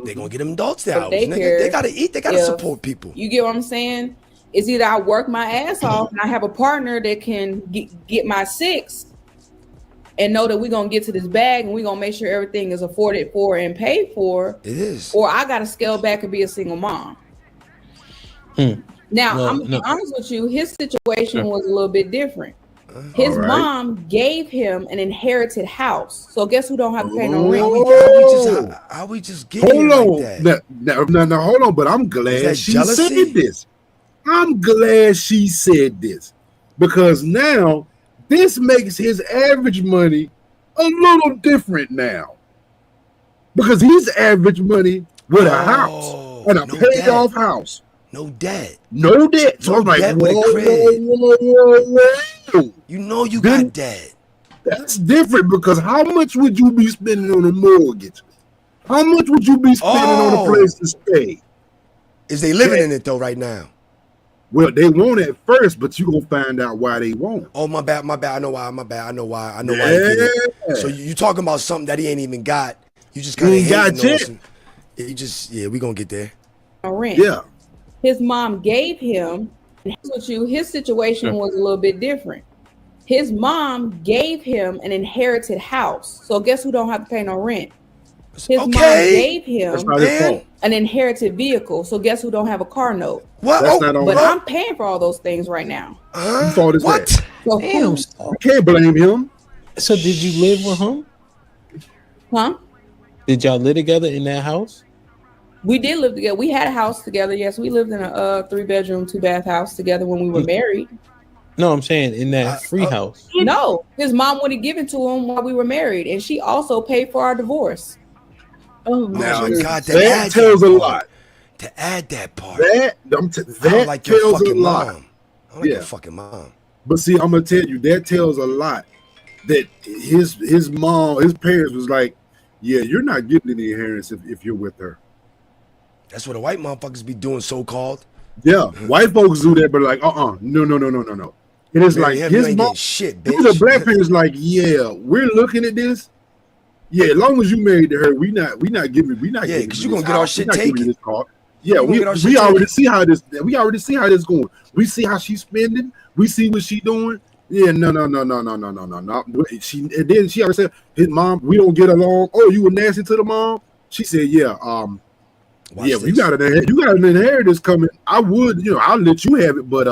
They gonna get them adults their hours. Nigga. They gotta eat. They gotta support people. You get what I'm saying? It's either I work my ass off and I have a partner that can get my 6, and know that we're gonna get to this bag and we're gonna make sure everything is afforded for and paid for. It is. Or I gotta scale back and be a single mom. Now, No, I'm gonna be honest with you, his situation was a little bit different. His All right. mom gave him an inherited house. So guess who don't have to pay no rent? How we just getting Hold like on. that? Now, hold on. But I'm glad that she jealousy? said this. I'm glad she said this because now this makes his average money a little different now. Because he's average money with a house and a no paid debt. off house. No debt. No debt. So No I'm like, debt whoa, with a whoa, crib. whoa. You know you Then- got debt. That's different because how much would you be spending on a mortgage? How much would you be spending on a place to stay? Is they living in it though right now? Well, they want it at first, but you gonna find out why they want it. Oh, my bad. I know why. I know why he did it. So you talking about something that he ain't even got. You just kind of He ain't got hating on shit. some- You just, we gonna get there. No rent. Yeah. His mom gave him, and with you, his situation was a little bit different. His mom gave him an inherited house. So guess who don't have to pay no rent? His mom gave That's him not his fault. an inherited vehicle. So guess who don't have a car note? What? That's not on But him. I'm paying for all those things right now. Whose fault is that? So Damn. You can't blame him. So did you live with him? Huh? Did y'all live together in that house? We did live together. We had a house together. Yes, we lived in a 3-bedroom, 2-bath house together when we were married. No, I'm saying in that free house. No, his mom would have given to him while we were married, and she also paid for our divorce. Oh Now, my God, that tells a lot. To add that part. That I don't that like your tells a fucking lot. mom. I don't like your fucking mom. But see, I'm gonna tell you, that tells a lot. That his mom, his parents was like, yeah, you're not getting any inheritance if you're with her. That's what the white motherfuckers be doing, so called. Yeah, white folks do that, but like, no. It is Man, like you his ain't mom. getting shit, His bitch. black parents like, yeah, we're looking at this. Yeah, as long as you married to her, we not giving. Yeah, 'cause you gonna get our shit taken. This car. Yeah, You gonna we get our shit already taken. see how this. We already see how this going. We see how she's spending. We see what she doing. Yeah, no. She and then she already said his mom. We don't get along. Oh, you were nasty to the mom. She said, yeah, Watch yeah. this. You got an inheritance coming. I would, I'll let you have it, but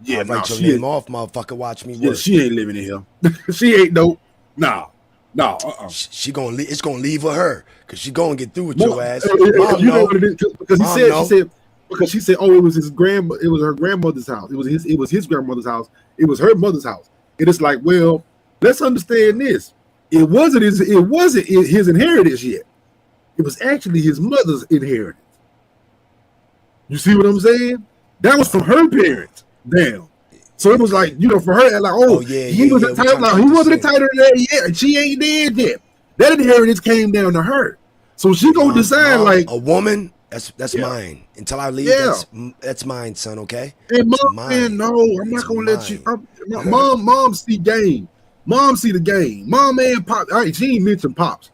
yeah, I'll no, write your she name ain't, off, motherfucker. Watch me yeah, work. she ain't living in here. She ain't no. No. She gonna leave. It's gonna leave with her because she gonna get through with Mom, your ass. you Mom, know no. what it is because Mom, she no. said because she said, oh, it was her grandmother's house. It was his grandmother's house. It was her mother's house. And it's like, well, let's understand this. It wasn't his inheritance yet. It was actually his mother's inheritance. You see what I'm saying? That was from her parents. Damn. So it was like, for her, like, he wasn't we trying to entitled to that yet, and she ain't dead yet. That inheritance came down to her. So she gonna decide, Mom, like, a woman. That's Yeah. mine. Until I leave, Yeah. that's mine, son. Okay. hey, It's mom, mine. man, no, I'm not gonna let you. mine. Mom see game. Mom see the game. Mom and pop. She ain't mentioned pops,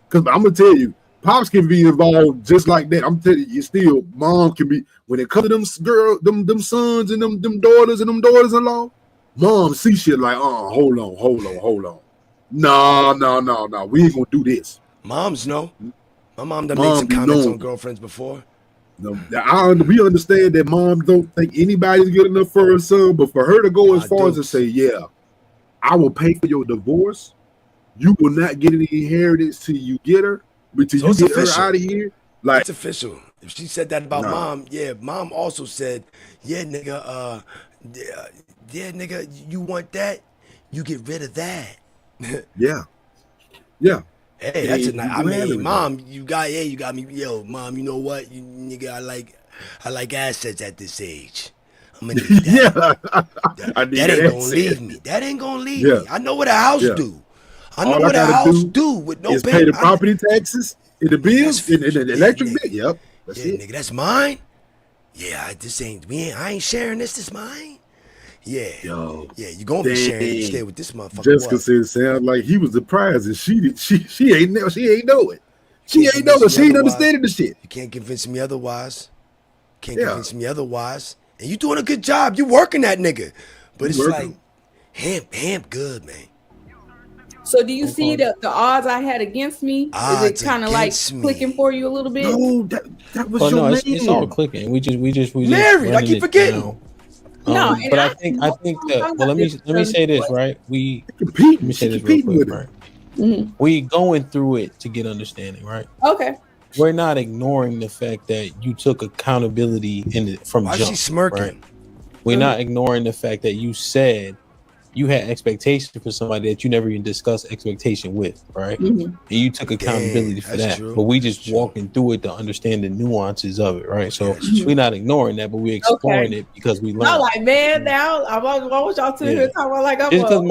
because I'm gonna tell you, pops can be involved just like that. I'm telling you, still, mom can be when it comes to them girls, them sons and them daughters and them daughters-in-law. Mom see shit like, hold on. No. We ain't gonna do this. Moms know. My mom done Mom made some be comments known. on girlfriends before. No, we understand that mom don't think anybody's good enough for her son, but for her to go as far as to say, yeah, I will pay for your divorce. You will not get any inheritance till you get her, but till So you it's get official. her out of here. Like, It's official. If she said that about Nah. mom, mom also said, yeah, nigga, nigga, you want that? You get rid of that. yeah. Hey, that's Hey, a nice. you I can have mean, it, mom, you got me. Yo, mom, you know what? You nigga, I like assets at this age. I'm gonna need that. Yeah. I need That ain't that gonna asset. leave me. That ain't gonna leave Yeah. me. I know what a house Yeah. do. I know All I what a gotta house do do with no is pay. pay the property taxes and the bills That's- and the yeah, electric nigga. bill. Yep. That's Yeah, it. nigga, that's mine. Yeah, I ain't sharing this. This mine. Yeah. Yo. Yeah, you gonna be sharing it. You Dang. stay with this motherfucker. Jessica What? said sound like he was surprised and she ain't know it. She ain't know it. She Can't ain't know it. convince She me ain't otherwise. understanding the shit. You can't convince me otherwise. Can't Yeah. convince me otherwise. And you doing a good job. You working that nigga. But You it's working. like, Hamp good, man. So do you see the odds I had against me? Is it Odds kind of like against me. clicking for you a little bit? No, that was Oh your no, man. it's all clicking. We just Married, I running keep it forgetting. down. No, and but I think that. Well, let me say this, right? Let me say this real quick, right? Mhm. We going through it to get understanding, right? Okay. We're not ignoring the fact that you took accountability from Why jump. she smirking? Right? We're not ignoring the fact that you said you had expectation for somebody that you never even discussed expectation with, right? Mhm. And you took accountability for that's that. true. But we just walking through it to understand the nuances of it, right? So That's true. we're not ignoring that, but we're exploring it because we No, learned. like man, now I want y'all to hear talking about like I'm Just because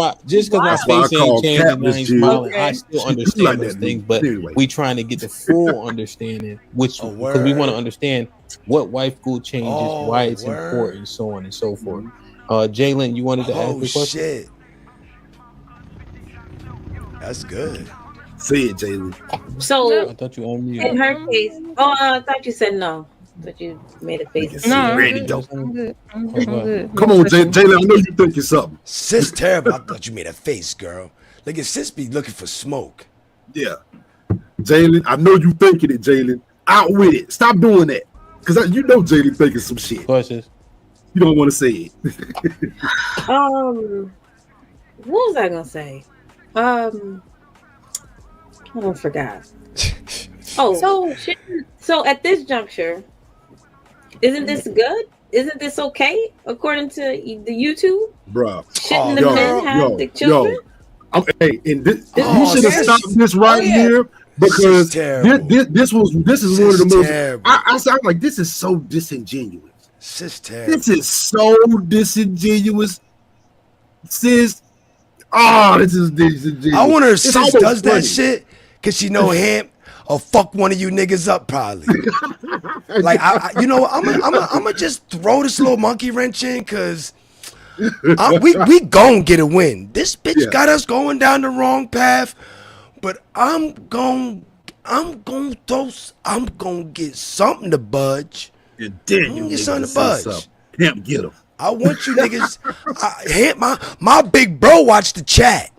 my That's why I face ain't call changing, Cap I this ain't Jill. smiling. I Okay. still She understand like those that things, dude. but Anyway. we trying to get the full understanding, which because we want to understand what wife school changes, why it's important, so on and so forth. Jalen, you wanted to ask Oh the question? shit. That's good. Say it, Jalen. So I thought you in unmuted. her case, I thought you said no, but you made a face. No, I'm ready good. though. I'm good. I'm good. Come on, Jalen. I know you thinking something. Sis terrible. I thought you made a face, girl. Look at sis be looking for smoke. Yeah, Jalen. I know you thinking it, Jalen. Out with it. Stop doing that, because you know Jalen thinking some shit. Questions? You don't want to say it. What was I gonna say? I forgot. So at this juncture, isn't this good? Isn't this okay according to the YouTube? Bruh. Shouldn't the men have the children? Hey, and this, This you should have sis. stopped this right here because terrible. this is one of the most. Terrible. I sound like this is so disingenuous. Sis terrible. This is so disingenuous, sis. Oh, this is disingenuous. I wonder if It's sis almost does that funny. shit because she know him or fuck one of you niggas up probably. Like you know, I'm gonna just throw this little monkey wrench in because we gon' get a win. This bitch got us going down the wrong path, but I'm gonna get something to budge. Yeah, damn, I'm you gonna get niggas something to say budge. something. Damn, get him. I want you niggas. My big bro watch the chat.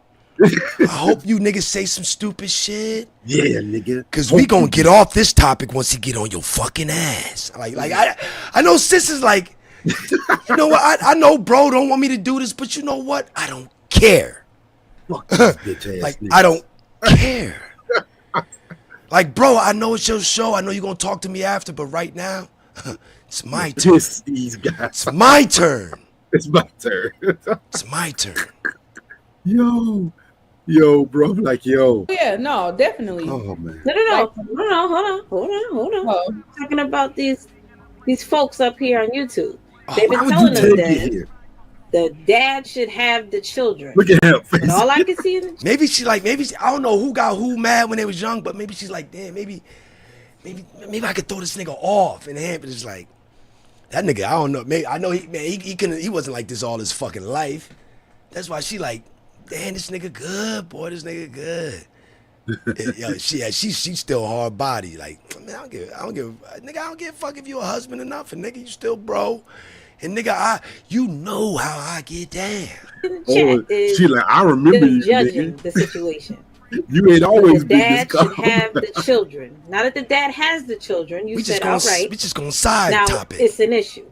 I hope you niggas say some stupid shit. Yeah, nigga. Cause we gonna get off this topic once he get on your fucking ass. Like I know sis is like, you know what? I know bro don't want me to do this, but you know what? I don't care. Fuck this bitch ass Like nigga. I don't care. Like bro, I know it's your show. I know you're gonna talk to me after, but right now, it's my turn. Piss these guys. It's my turn. It's my turn. It's my turn. Yo, bro. I'm like, yo. Yeah, no, definitely. Oh man. No. Hold on. Talking about these folks up here on YouTube. They've been Why would telling you us take it that here? the dad should have the children. Look at him. And all I can see is Maybe I don't know who got who mad when they was young, but maybe she's like, damn, maybe I could throw this nigga off. And Hampton is like, that nigga, I don't know. Maybe I know he wasn't like this all his fucking life. That's why she like, damn, this nigga good, boy, this nigga good. Yo, she's still hard body. Like, man, I don't give a fuck if you a husband enough, and nigga, you still bro. And nigga, you know how I get down. in the Oh, chat is she like, I remember you, judging nigga. the situation. You ain't always The been dad this should calm. have the children. Now that the dad has the children, you said outright. We just gonna side Now topic. it's an issue.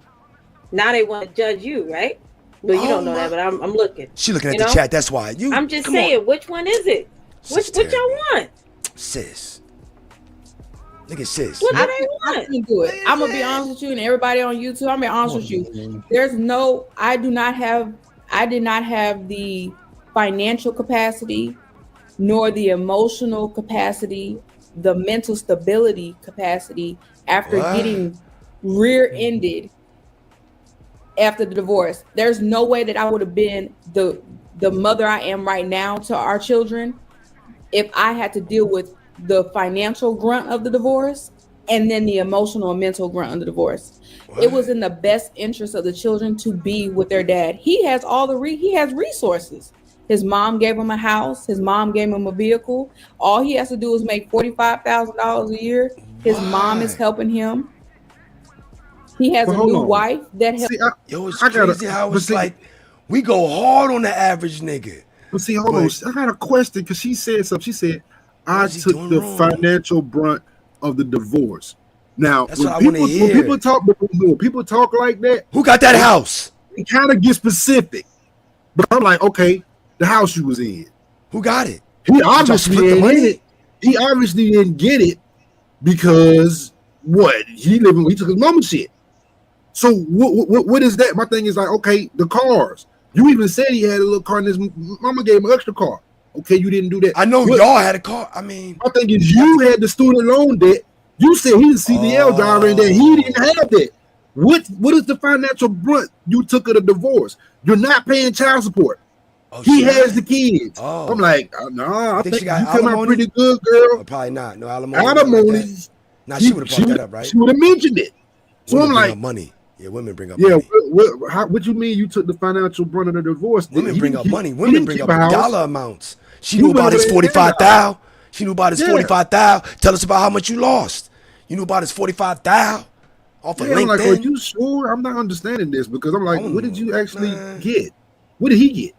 Now they want to judge you, right? But you don't know that. But I'm looking. She looking at You the know? chat. That's why I'm just come saying, on. which one is it? What y'all want? Sis. Look at sis. What do I they want? can do it. I'm gonna be honest with you, and everybody on YouTube. I'm gonna be honest with you. I did not have the financial capacity, nor the emotional capacity, the mental stability capacity after What? getting rear-ended after the divorce. There's no way that I would have been the mother I am right now to our children if I had to deal with the financial grunt of the divorce and then the emotional and mental grunt of the divorce. It was in the best interest of the children to be with their dad. He has he has resources. His mom gave him a house. His mom gave him a vehicle. All he has to do is make $45,000 a year. His mom is helping him. He has Well, a hold new on. wife that helps. Yo, it's I gotta- crazy how but it's see- like we go hard on the average nigga. But see, hold on. I had a question because she said something. She said, I took the financial brunt of the divorce. Now, when people talk like that, who got that house? It kind of gets specific. But I'm like, okay, the house you was in. Who got it? He obviously didn't get it. He obviously didn't get it because what? He took his mama's shit. So what is that? My thing is like, okay, the cars. You even said he had a little car and his mama gave him an extra car. Okay, you didn't do that. I know y'all had a car. I mean, my thing is you had the student loan debt. You said he's a CDL driver and that he didn't have that. What is the financial brunt you took of the divorce? You're not paying child support. He has the kids. I'm like, nah, I think you come out pretty good, girl. Probably not. No alimony. Alimony. Nah, she would have brought that up, right? She would have mentioned it. So women I'm like, money. Yeah, women bring up money. What you mean you took the financial brunt of the divorce? Women bring up money. Women bring up dollar amounts. She knew about his 45,000. She knew about his 45,000. Tell us about how much you lost. You knew about his 45,000 off of LinkedIn. I'm like, are you sure? I'm not understanding this because I'm like, what did you actually get? What did he get?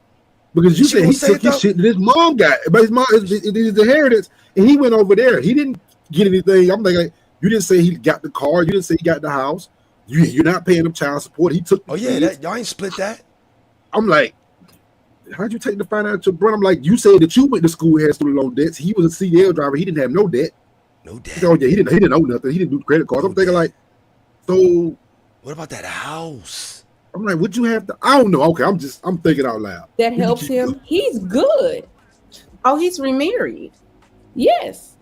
Because you said he took his shit that his mom got, but his mom is his inheritance, and he went over there. He didn't get anything. I'm like, you didn't say he got the car. You didn't say he got the house. You're not paying him child support. He took. Y'all ain't split that. I'm like, how'd you take the financial brunt? I'm like, you said that you went to school, had student loan debts. He was a CDL driver. He didn't have no debt. No debt. Oh yeah, he didn't owe nothing. He didn't do credit cards. I'm thinking like, so. What about that house? I'm like, what you have to? I don't know. Okay, I'm thinking out loud. That helps him. He's good. Oh, he's remarried. Yes.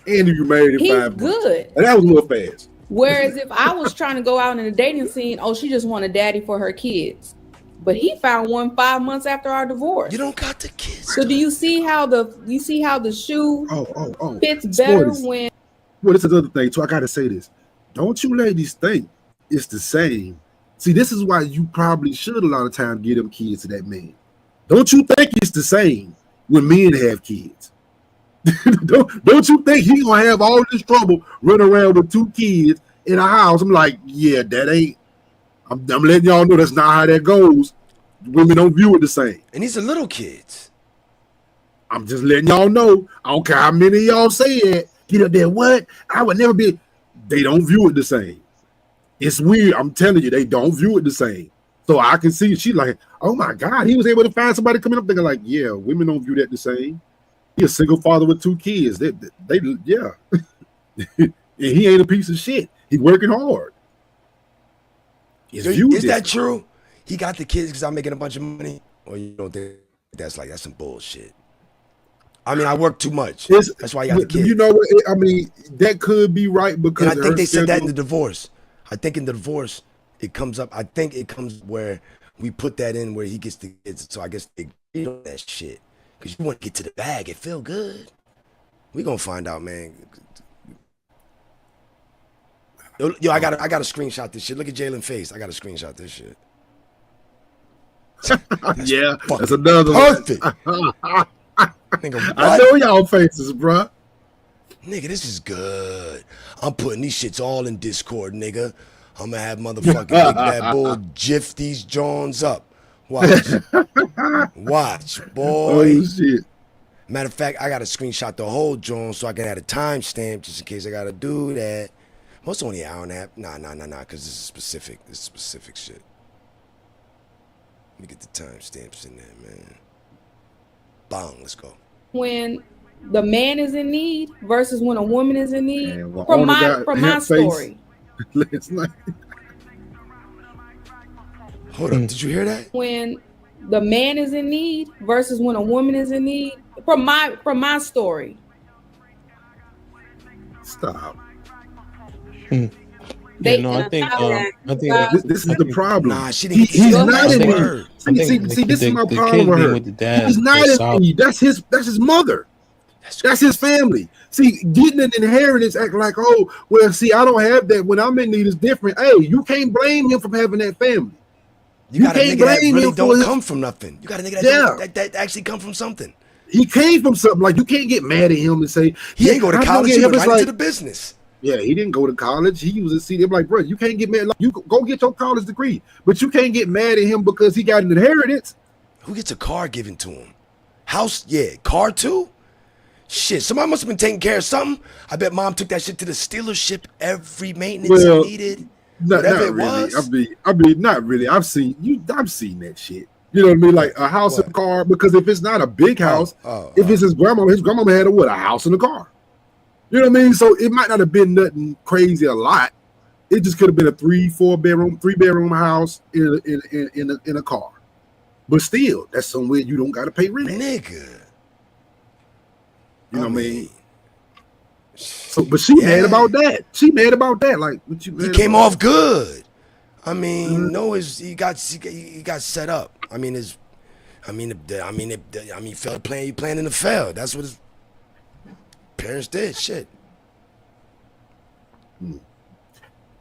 And you married in 5 months. He's good. And that was a little fast. Whereas if I was trying to go out in the dating scene, she just want a daddy for her kids. But he found one 5 months after our divorce. You don't got the kids. So do you see how the shoe fits better when? Well, this is another thing too. I gotta say this. Don't you ladies think it's the same? See, this is why you probably should a lot of times give them kids to that man. Don't you think it's the same when men have kids? don't you think he gonna have all this trouble running around with 2 kids in a house? I'm like, yeah, that ain't. I'm letting y'all know that's not how that goes. Women don't view it the same. And these are little kids. I'm just letting y'all know. I don't care how many of y'all say it. Get up there, what? I would never be. They don't view it the same. It's weird. I'm telling you, they don't view it the same. So I can see she like, oh my God, he was able to find somebody coming up thinking like, yeah, women don't view that the same. He a single father with 2 kids. They yeah. And he ain't a piece of shit. He working hard. Is that true? He got the kids because I'm making a bunch of money? Or you don't think that's some bullshit? I mean, I work too much. That's why you got the kids. You know what? I mean, that could be right because and I think they said that in the divorce. I think in the divorce, it comes up. I think it comes where we put that in where he gets the kids. So I guess they agree on that shit. Because you want to get to the bag. It feel good. We going to find out, man. Yo, I got to screenshot this shit. Look at Jalen face. I got to screenshot this shit. Yeah, that's another perfect. Nigga, I know y'all faces, bruh. Nigga, this is good. I'm putting these shits all in Discord, nigga. I'm gonna have motherfucking Big Bad Bull GIF these Jones up. Watch. Watch, boy. Oh, shit. Matter of fact, I gotta screenshot the whole Jones so I can add a timestamp just in case I gotta do that. Most only an hour and a half. Nah, because this is specific. This is specific shit. Let me get the timestamps in there, man. Bong, let's go. When the man is in need versus when a woman is in need. Man, well, from my story. Hold up, did you hear that? When the man is in need versus when a woman is in need. From my story. Stop. I think this is the problem. Nah, she didn't. He's not in need. See, this is my problem with her. He's not in need. That's his mother. That's his family. See, getting an inheritance, acting like, oh, well, see, I don't have that. When I'm in need, is different. Hey, you can't blame him for having that family. You got a nigga that really don't come from nothing. You got a nigga that actually come from something. He came from something. Like, you can't get mad at him and say he ain't go to college. He went right into the business. Yeah, he didn't go to college. He was a CD. I'm like, bro, you can't get mad. Like, you go get your college degree, but you can't get mad at him because he got an inheritance. Who gets a car given to him? House, yeah. Car too? Shit, somebody must have been taking care of something. I bet mom took that shit to the dealership. Every maintenance Well, needed. Not Whatever it really. was. I mean, not really. I've seen that shit. You know what I mean? Like a house and a car. Because if it's not a big house, if it's his grandmama had a house and a car. You know what I mean? So it might not have been nothing crazy a lot. It just could have been a 3 bedroom house in a car. But still, that's somewhere you don't gotta pay rent. Nigga. You know what I mean? So, but she mad about that. She mad about that. Like, what you? He came off good. I mean, he got set up. I mean, he fell playing in the field. That's what his parents did. Shit.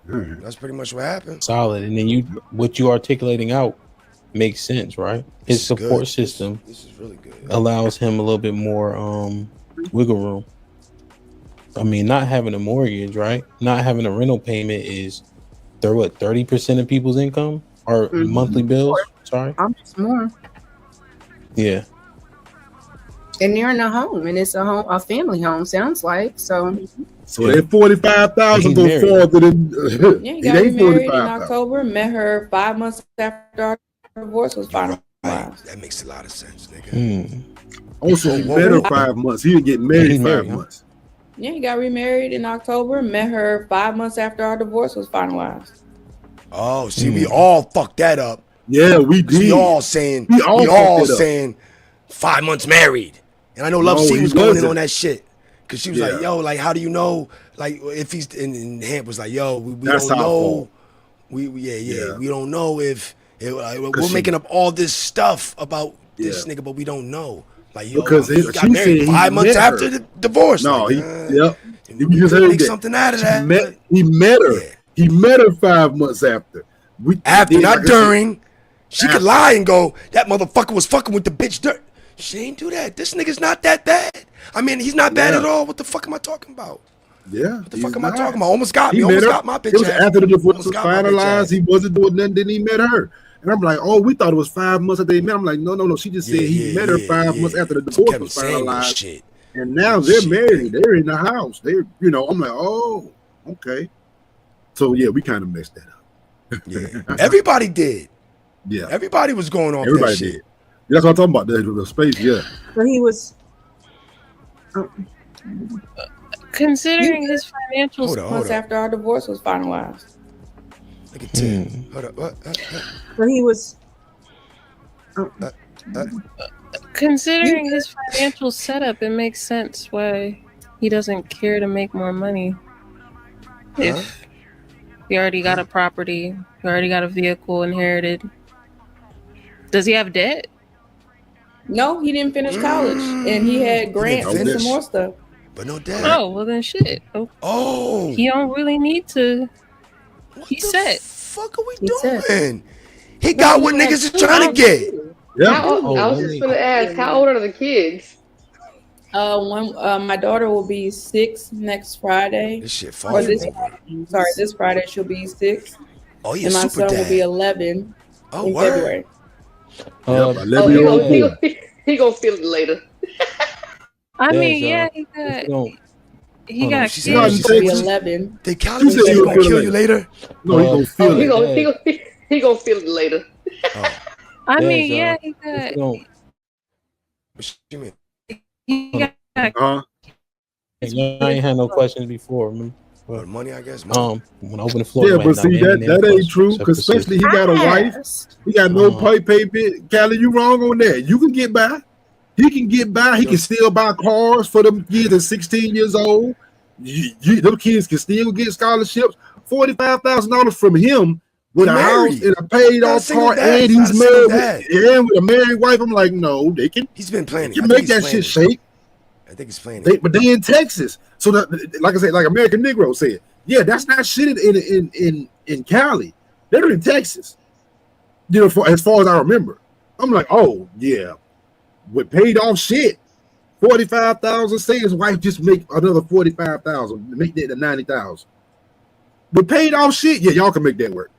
That's pretty much what happened. Solid. And then what you articulating out makes sense, right? His support system This is really good. allows him a little bit more wiggle room. I mean, not having a mortgage, right? Not having a rental payment is 30% of people's income or monthly bills. Sorry. Almost more. Yeah. And they're in a home, and it's a family home. Sounds like so. So that 45,000 go farther than. Yeah, he it got ain't remarried in 45,000. October. Met her 5 months after our divorce was finalized. That makes a lot of sense, nigga. Also, he met her 5 months. He didn't get married 5 months. Yeah, he got remarried in October. Met her 5 months after our divorce was finalized. Oh, see, we all fucked that up. Yeah, we did. We all saying, We all fucked it up. 5 months married. And I know Love No, C he was going in wasn't. on that shit. Cause she was Yeah. like, yo, like, how do you know? Like, if he's and Hamp was like, yo, we That's don't our know. fault. We don't know if we're making up all this stuff about this nigga, but we don't know. Like, yo, Because he got married 5 months met after her. the divorce. No, like, you just heard make that. something out of that. He met her. He met her 5 months after. After, not like I said, during. She could after. lie and go, that motherfucker was fucking with the bitch dirt. She ain't do that. This nigga's not that bad. I mean, he's not bad Yeah. at all. What the fuck am I talking about? Yeah. What the fuck am I talking about? Almost got He me. met Almost her. got my bitch It was ass. after the divorce Almost was got my bitch finalized. ass. He wasn't doing nothing. Then he met her. And I'm like, oh, we thought it was 5 months after they met. I'm like, no. She just said he met her 5 months after the divorce Kevin was Samuels finalized. shit. And now they're married. They're in the house. They're, I'm like, oh, okay. So yeah, we kind of messed that up. Yeah. Everybody did. Yeah. Everybody was going off Everybody that shit. did. That's what I'm talking about. The space, yeah. So he was. Considering his financial Months after our divorce was finalized. Look at Tim. Hold up. What? So he was. Considering his financial setup, it makes sense why he doesn't care to make more money. If he already got a property, he already got a vehicle inherited. Does he have debt? No, he didn't finish college, and he had grants and some more stuff. But no debt. Oh, well then shit. Oh. He don't really need to. He's set. Fuck are we doing? He got what niggas is trying to get. Yeah. I was just gonna ask, how old are the kids? My daughter will be 6 next Friday. This shit Or this Friday she'll be 6. Oh, yeah, and my super son will be dad. 11 Oh, in word. February. He gonna feel it later. I Yeah, mean, so yeah, he got She kids. said, He'll be 11. They Callie said he gonna kill you later. No, he gonna feel it. He gonna feel it later. I Yeah, mean, so yeah, he got. What you mean? He got. Uh-huh. I ain't had no questions before. Remember? Well, money, I guess. When I open the floor. Yeah, but see that ain't true. Because especially he got a wife, he got no pay bit. Callie, you wrong on that. You can get by. He can get by. He can still buy cars for them kids at 16 years old. Them kids can still get scholarships. $45,000 from him with a house and a paid off car, and he's married with a married wife. I'm like, no, they can. He's been planning. You make that shit shake. I think he's playing. But they in Texas, so that, like I said, like American Negro said, yeah, that's not shit in Cali. They're in Texas. As far as I remember, I'm like, oh yeah, with paid off shit, 45,000. Say his wife just make another 45,000, make that to 90,000. With paid off shit, yeah, y'all can make that work.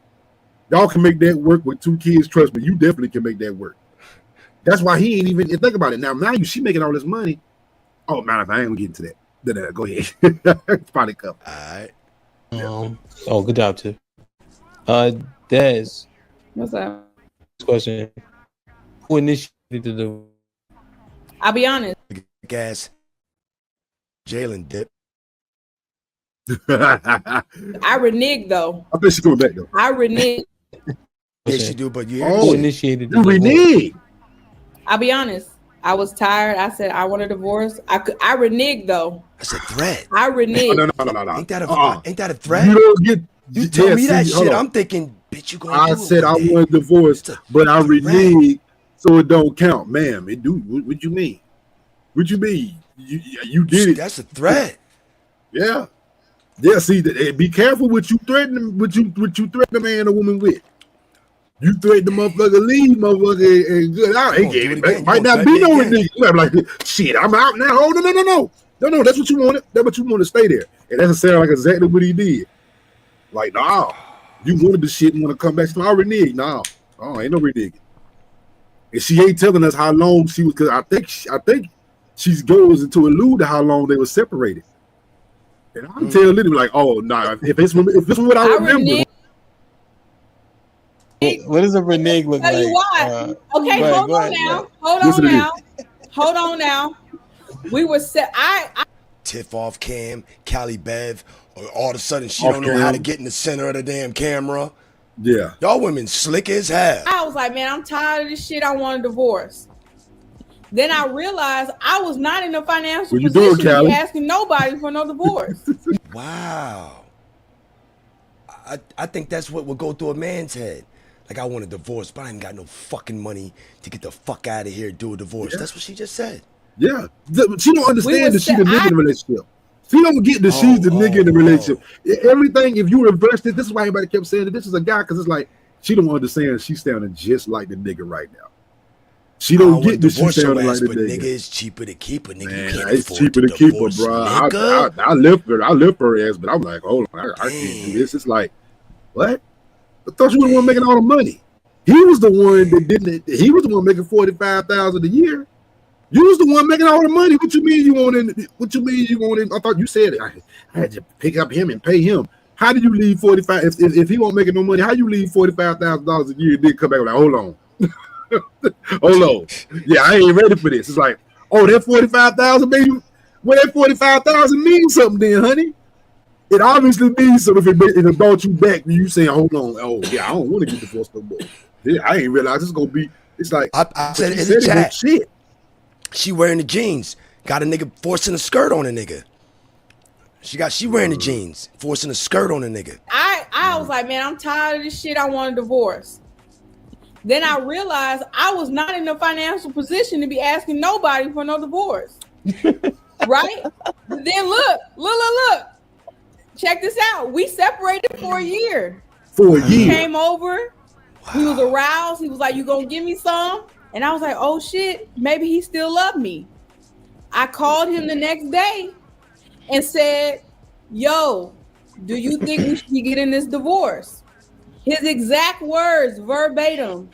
Y'all can make that work with 2 kids. Trust me, you definitely can make that work. That's why he ain't even think about it. Now she making all this money. Oh man, I ain't gonna get into that. Go ahead. It's probably cup. All right. Oh, good job, too. Des. What's up? Question. Who initiated the I'll be honest. Gas. Jalen dip. I reneged though. I bet she's coming back though. I reneged. Yes, you do, but you who initiated the You divorce? reneged. I'll be honest. I was tired. I said I want a divorce. I reneged though. That's a threat. I reneged. No. Ain't that a threat? You don't get. You tell me that hold shit. on. I'm thinking, bitch, you gonna I do it said I one day. want a divorce, It's a but I threat. reneged, so it don't count, ma'am. It do. What you mean? What you mean? You did it. That's a threat. Yeah. Yeah. See, be careful what you threaten. What you threaten a man or woman with. You threaten the motherfucker, leave motherfucker, and good out. You gonna do it again. Might You gonna not be threaten no me again. renegade. You gotta be like, shit, I'm out now. Oh no. That's what you wanted. That's what you want to stay there, and that's sound like exactly what he did. Like, nah, you wanted the shit and want to come back. So I reneged. Nah, ain't no reneging. And she ain't telling us how long she was, because I think she goes into allude to how long they were separated. And I can tell Liddy like, oh nah, if it's what I remember. What does a renege look Tell like? you why. Okay, hold on now. Hold on now. We were set. I Tiff off cam, Cali Bev, or all of a sudden she Off don't know how to cam. get in the center of the damn camera. Yeah. Y'all women slick as hell. was like, man, I'm tired of this shit. I want a divorce. Then I realized I was not in a financial What you doing, position to Callie? be asking nobody for no divorce. Wow. I think that's what would go through a man's head. Like, I want a divorce, but I ain't got no fucking money to get the fuck out of here and do a divorce. That's what she just said. Yeah. She don't understand that she's the nigga in the relationship. She don't get that Oh, she's the nigga in the relationship. Everything, if you reverse it, this is why everybody kept saying that this is a guy, because it's like she don't understand she's sounding just like the nigga right now. She I don't wanna get that she's divorce your sounding like ass, the but nigga. nigga, it's cheaper to keep a nigga. Man, You can't it's afford cheaper to to keep her, divorce, bro. nigga. I lift her ass, but I'm like, hold on, I can't do this. It's like, what? I thought you were the one making all the money. He was the one that didn't. He was the one making $45,000 a year. You was the one making all the money. What you mean you wanted? What you mean you wanted? I thought you said it. I had to pick up him and pay him. How do you leave 45? If he won't making no money, how you leave $45,000 a year and then come back like, hold on, hold on. Yeah, I ain't ready for this. It's like, oh, that 45,000, baby. Well, that 45,000 means something, then, honey. It obviously means something if it brought you back. And you saying, hold on, oh yeah, I don't want to get divorced no more. Yeah, I ain't realize it's gonna be. It's like I said she in the chat. Shit. She wearing the jeans. Got a nigga forcing a skirt on a nigga. She wearing the jeans, forcing a skirt on a nigga. I was like, man, I'm tired of this shit. I want a divorce. Then I realized I was not in a financial position to be asking nobody for no divorce. Right? Then look. Check this out. We separated for a year. For a He year. came over. He was aroused. He was like, you gonna give me some? And I was like, oh shit, maybe he still loved me. I called him the next day and said, yo, do you think we should be getting this divorce? His exact words, verbatim.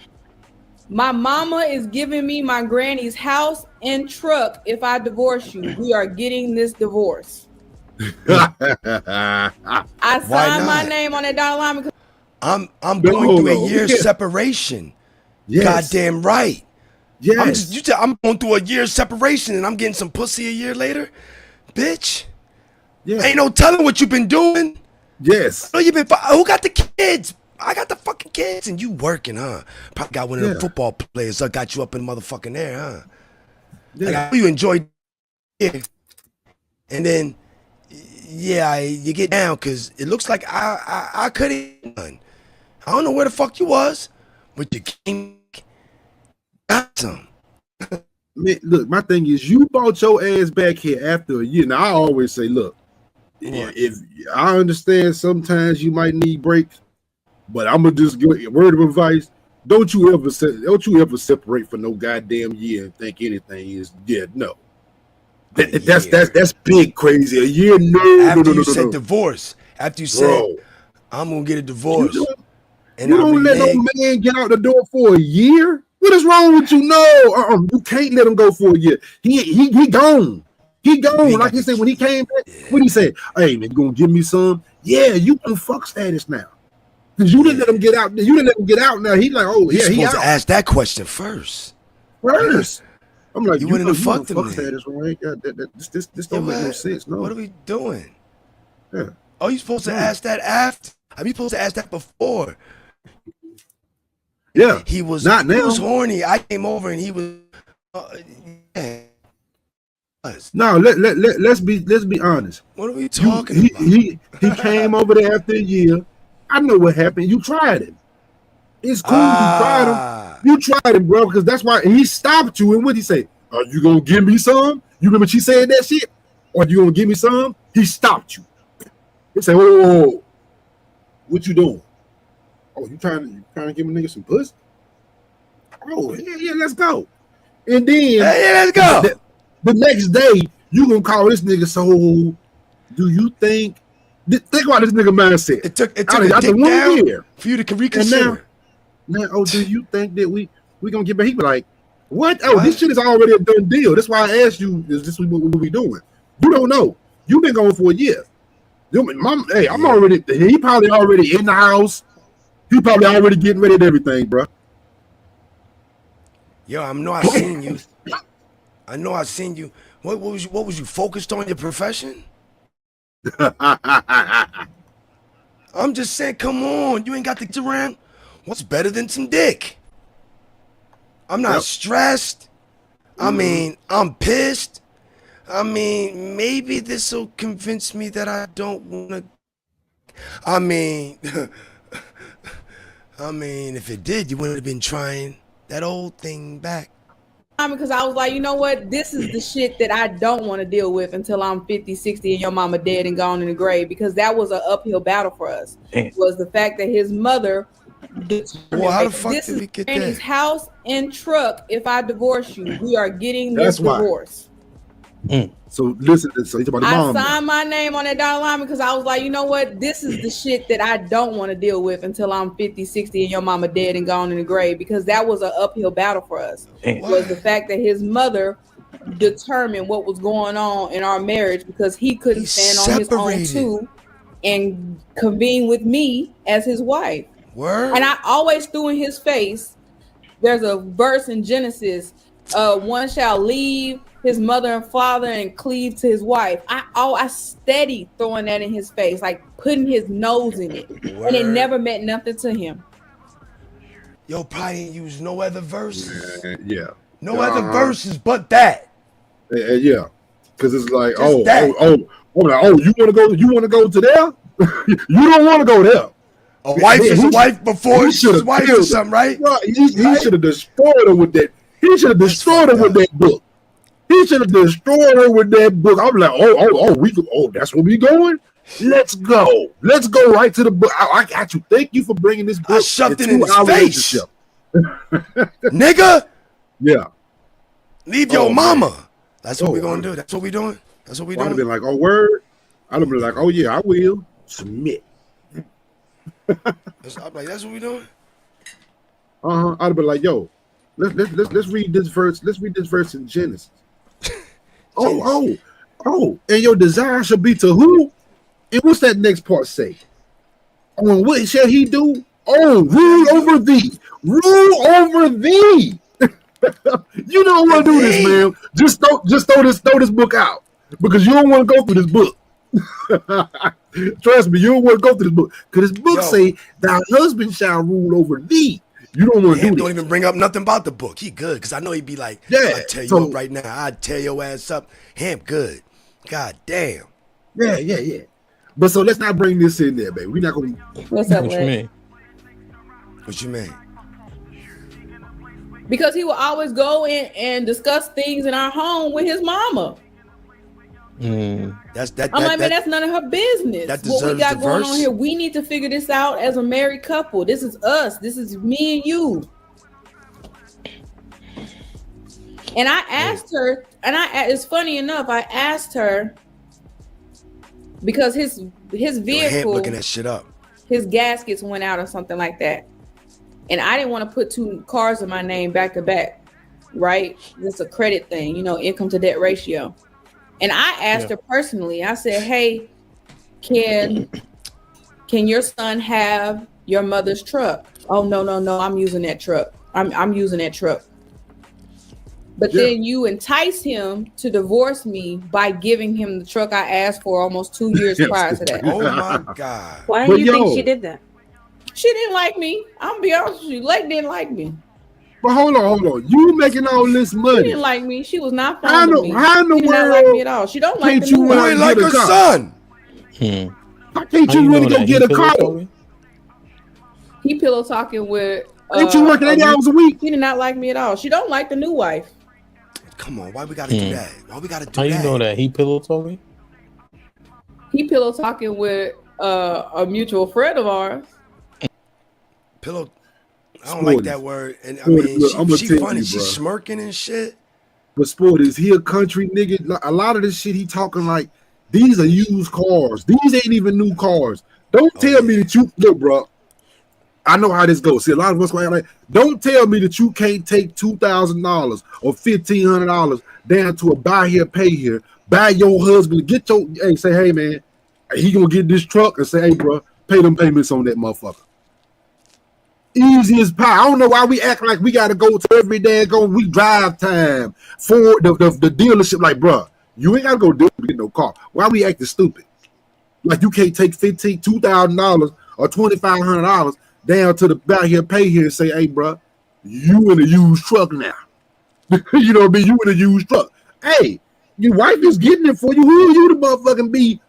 My mama is giving me my granny's house and truck if I divorce you. We are getting this divorce. I signed my name on that dotted line because I'm going through a year's separation. Yes. Goddamn right. Yes. I'm going through a year's separation and I'm getting some pussy a year later, bitch. Yeah. Ain't no telling what you've been doing. Yes. Oh, who got the kids? I got the fucking kids, and you working, huh? Probably got one of them football players that got you up in the motherfucking air, huh? Yeah. Like, I know you enjoy it, and then you get down because it looks like I could have done. I don't know where the fuck you was, but you got some. Man, look, my thing is, you brought your ass back here after a year. Now I always say, look, if I understand sometimes you might need breaks, but I'm gonna just give a word of advice: don't you ever separate for no goddamn year and think anything is no. That's big crazy. A year, After you said divorce, after you said I'm gonna get a divorce, you don't let no man get out the door for a year. What is wrong with you? No, you can't let him go for a year. He gone. He gone. Like he said when he came back, what he said? Hey man, you gonna give me some? Yeah, you can fuck status now. Because you didn't let him get out. You didn't let him get out. Now he like, oh yeah, You're he supposed out to ask that question first. I'm like, You wouldn't have fucked him fuck then. status, right? This don't make no sense. No. What are we doing? Yeah. Oh, you supposed to ask that after? Are you supposed to ask that before? Yeah. He was Not He now. was horny. I came over and he was. Yeah. No, let's be honest. What are we talking about? He came over there after a year. I know what happened. You tried him. It's cool. You tried him. You tried him, bro, because that's why he stopped you. And what he say? Are you gonna give me some? You remember she said that shit? Or you gonna give me some? He stopped you. He said, "Whoa, what you doing? Oh, you trying to give a nigga some pussy? Oh, yeah, let's go." And then, let's go. The next day, you gonna call this nigga. So, do you think? Think about this nigga mindset. It took a after dick 1 down year for you to reconsider. Now, do you think that we gonna get back? He be like, what? Oh, this shit is already a done deal. That's why I asked you, is this what we doing? You don't know. You've been going for a year. I'm already, he probably already in the house. He probably already getting ready to everything, bro. Yo, I know I seen you. I know I seen you. What was you focused on your profession? I'm just saying, come on. You ain't got to get around. What's better than some dick? I'm not stressed. I mean, I'm pissed. I mean, maybe this will convince me that I don't want to. I mean, if it did, you wouldn't have been trying that old thing back. Because I was like, you know what? This is the shit that I don't want to deal with until I'm 50, 60 and your mama dead and gone in the grave. Because that was an uphill battle for us. Was the fact that his mother Well, how the fuck this did we is get Granny's that? house and truck. If I divorce you, we are getting That's this why. divorce. So listen, so you talk about the I mom. signed my name on that dotted line because I was like, you know what? This is the shit that I don't want to deal with until I'm 50, 60 and your mama dead and gone in the grave. Because that was an uphill battle for us. Was the fact that his mother determined what was going on in our marriage because he couldn't stand on his own too and convene with me as his wife. Word. And I always threw in his face, there's a verse in Genesis, one shall leave his mother and father and cleave to his wife. I steady throwing that in his face, like putting his nose in it. And it never meant nothing to him. Yo, probably didn't use no other verses. Yeah. No other verses but that. Yeah. Because it's like, Just that. you want to go to there? You don't want to go there. A wife is a wife before she's a wife or something, right? He should have destroyed her with that. He should have destroyed her with that book. He should have destroyed her with that book. I'm like, that's where we going? Let's go. Let's go right to the book. I got you. Thank you for bringing this book. I shoved it in his face. Nigga. Yeah. Leave your mama. That's what we're going to do. That's what we're doing. That's what we're doing. I'd have been like, oh, word. I'd have been like, oh, yeah, I will. Submit. I'm like, that's what we're doing. I'd have been like, yo, let's read this verse. Let's read this verse in Genesis. And your desire shall be to who? And what's that next part say? On what shall he do? Oh, rule over thee. Rule over thee. You don't want to do this, man. Just throw this book out because you don't want to go through this book. Trust me, you don't want to go through this book because this book say thy husband shall rule over thee. You don't want to do this. Don't even bring up nothing about the book. He good because I know he'd be like, yeah, I'll tell you up right now. I'd tear your ass up. Him good. God damn. Yeah. But so let's not bring this in there, baby. We're not going to. What's up, What you mean? What you mean? Because he will always go in and discuss things in our home with his mama. That's that. I'm like, man, that's none of her business. That What we deserves got the going verse. on here, we need to figure this out as a married couple. This is us. This is me and you. And I asked her, and it's funny enough, I asked her because his vehicle looking that shit up. His gaskets went out or something like that. and I didn't want to put 2 cars in my name back to back, right? It's a credit thing, income to debt ratio. And I asked her personally. I said, "Hey, can your son have your mother's truck?" "Oh, no, I'm using that truck. I'm using that truck." But then you entice him to divorce me by giving him the truck I asked for almost 2 years prior to that. Oh my God. Why do you think she did that? She didn't like me. I'm gonna be honest with you. Lake didn't like me. But hold on. You making all this She money. didn't like me. She was not fond of me. How in the She did not like me at all. She don't like can't the you new win one. You ain't like her son. How can't you really go get a car? He pillow talking with. Ain't you working 80 hours a week? He did not like me at all. She don't like the new wife. Come on, why we gotta do that? Why we gotta do How that? you know that? He pillow talking? He pillow talking with a mutual friend of ours. Pillow. I don't like that word. And I mean, she funny. She's smirking and shit. But Sport, is he a country nigga? A lot of this shit he talking like these are used cars. These ain't even new cars. Don't tell me that you look, bro. I know how this goes. See, a lot of us going like, don't tell me that you can't take $2,000 or $1,500 down to a buy here, pay here, buy your husband, get your say, hey man, he gonna get this truck and say, hey bro, pay them payments on that motherfucker. Easy as pie. I don't know why we act like we gotta go to every day we drive time for the dealership. Like, bro, you ain't gotta go do to get no car. Why we acting stupid? Like you can't take $2,000 or $2,500 down to the buy here, pay here, and say, hey, bro, you in a used truck now. You know what I mean? You in a used truck. Hey, your wife is getting it for you. Who are you to motherfucking be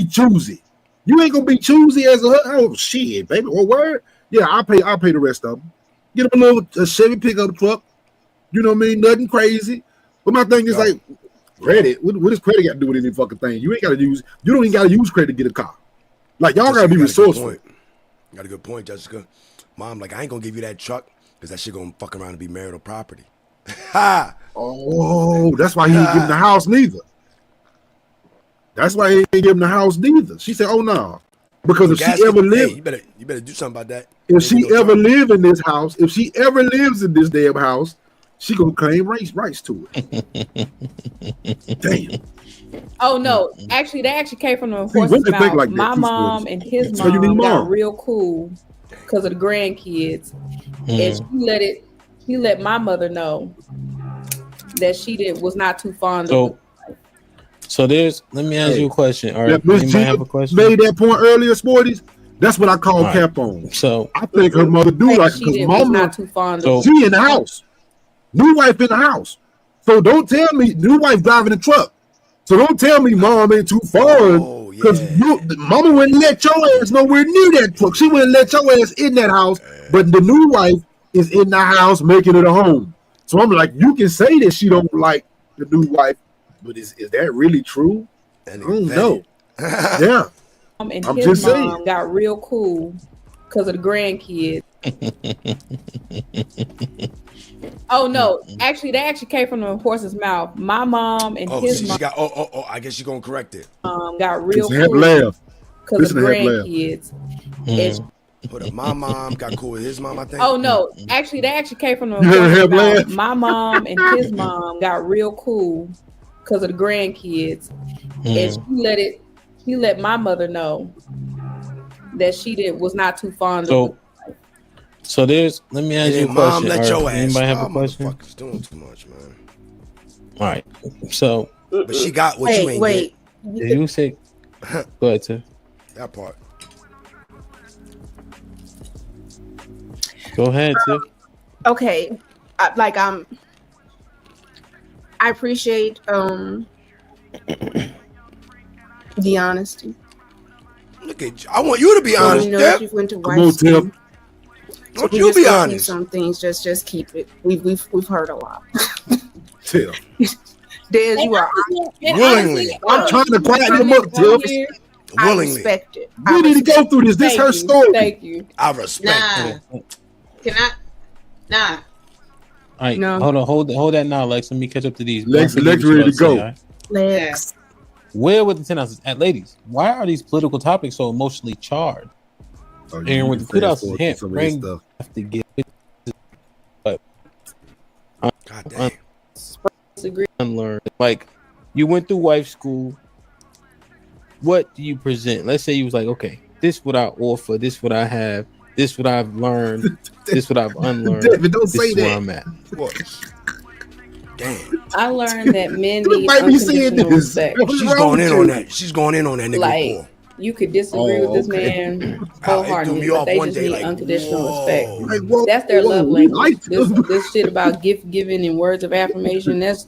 choosy? You ain't gonna be choosy as oh shit, baby. What word? Yeah, I'll pay the rest of them. Get him a Chevy pickup truck. You know what I mean? Nothing crazy. But my thing is like credit. What does credit got to do with any fucking thing? You don't even gotta use credit to get a car. Like y'all gotta be resourceful. Got a good point, Jessica. Mom, like I ain't gonna give you that truck because that shit gonna fuck around and be marital property. Ha! Oh, that's why he ain't giving the house neither. That's why he ain't giving the house neither. She said, "Oh no," because if she ever live, you better do something about that. If she ever live in this house, if she ever lives in this damn house, she gonna claim rights to it. Damn. Oh no! Actually, that came from the horse's mouth. Like my mom and his mom got real cool because of the grandkids, and she let my mother know that was not too fond of. So let me ask you a question. All right, anybody have a question? Made that point earlier, Sporties. That's what I call cap on. So I think her mother do like because mama not too fond of. She in the house, new wife in the house. So don't tell me new wife driving the truck. So don't tell me mom ain't too fond because mama wouldn't let your ass nowhere near that truck. She wouldn't let your ass in that house. But the new wife is in the house making it a home. So I'm like, you can say that she don't like the new wife, but is that really true? I don't know. Yeah. And his mom got real cool because of the grandkids. Oh no! Actually, that came from the horse's mouth. My mom and his mom. I guess you're gonna correct it. Got real cool because of the grandkids. But my mom got cool with his mom, I think. Oh no! Actually, that came from the horse's mouth. My mom and his mom got real cool because of the grandkids, and she let my mother know that she was not too fond of. So let me ask you a question. Anybody have a question? Doing too much, man. All right. So, but she got what you ain't wait. Did you say? Go ahead, Tiff. That part. Go ahead, Tiff. Okay, I appreciate the honesty. Look at you. I want you to be honest. You know that you went to wife school. Don't you be honest. Some things, just keep it. We've heard a lot. Tell. Dez, you are willingly. I'm trying to quiet them up, Tiff. Willingly. I respect it. We need to go through this. This is her story. Thank you. I respect it. Can I? Nah. All right, hold that now, Lex. Let me catch up to these. Lex ready to go. Right? Lex. Where with the 10 ounces? At ladies, why are these political topics so emotionally charged? And with the 2 ounces hint, bring have to get damn. Disagree. Unlearn. Like, you went through wife school. What do you present? Let's say you was like, okay, this what I offer, this what I have, this what I've learned, this what I've unlearned. David, don't this say is where that. I'm at. What? Damn. I learned that men You need might be saying unconditional this. respect. What's She's wrong going with in you? on that. She's going in on that nigga. Like, Paul. you could disagree Oh, with this okay. man It threw wholeheartedly, me but off they one just day. need Like, unconditional whoa. respect. Like, whoa, That's their whoa, love we language. like this. This shit about gift giving and words of affirmation. That's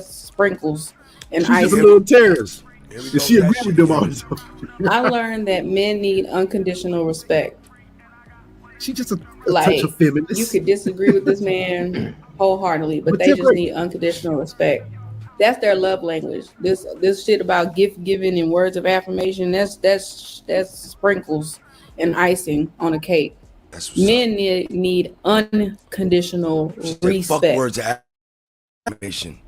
sprinkles and She's just a icing. little terrorist. Here we And go she with that agree shit with them again. all the time. I learned that men need unconditional respect. She just a Like, touch of feminist. you could disagree with this man wholeheartedly, but But they they're just great. need unconditional respect. That's their love language. This shit about gift giving and words of affirmation. That's sprinkles and icing on a cake. That's what's up. Men need unconditional She said, fuck respect. words of affirmation.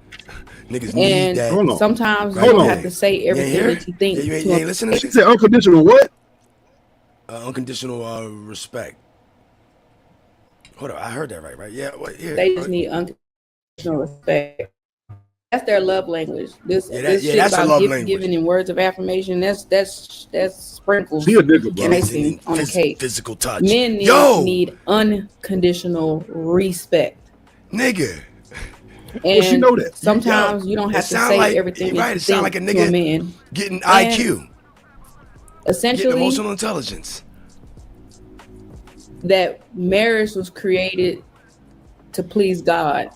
Niggas And need that. Hold on. sometimes you Right don't there. have to say You ain't everything hear? that you think. Yeah, you to a- ain't listening to She shit? said unconditional what? Unconditional respect. Hold on, I heard that right? Yeah, what? Yeah. They just need unconditional respect. That's their love language. This Yeah, shit that's a about love gift language. giving and words of affirmation. That's sprinkles She a nigga, bro. and icing on a cake. Physical touch. Men need unconditional respect. Nigga. And Well, she know that. sometimes you don't have It to sound say like- everything right, that you it sound think like a to a nigga man. Getting And IQ. Getting essentially, emotional intelligence. that marriage was created to please God.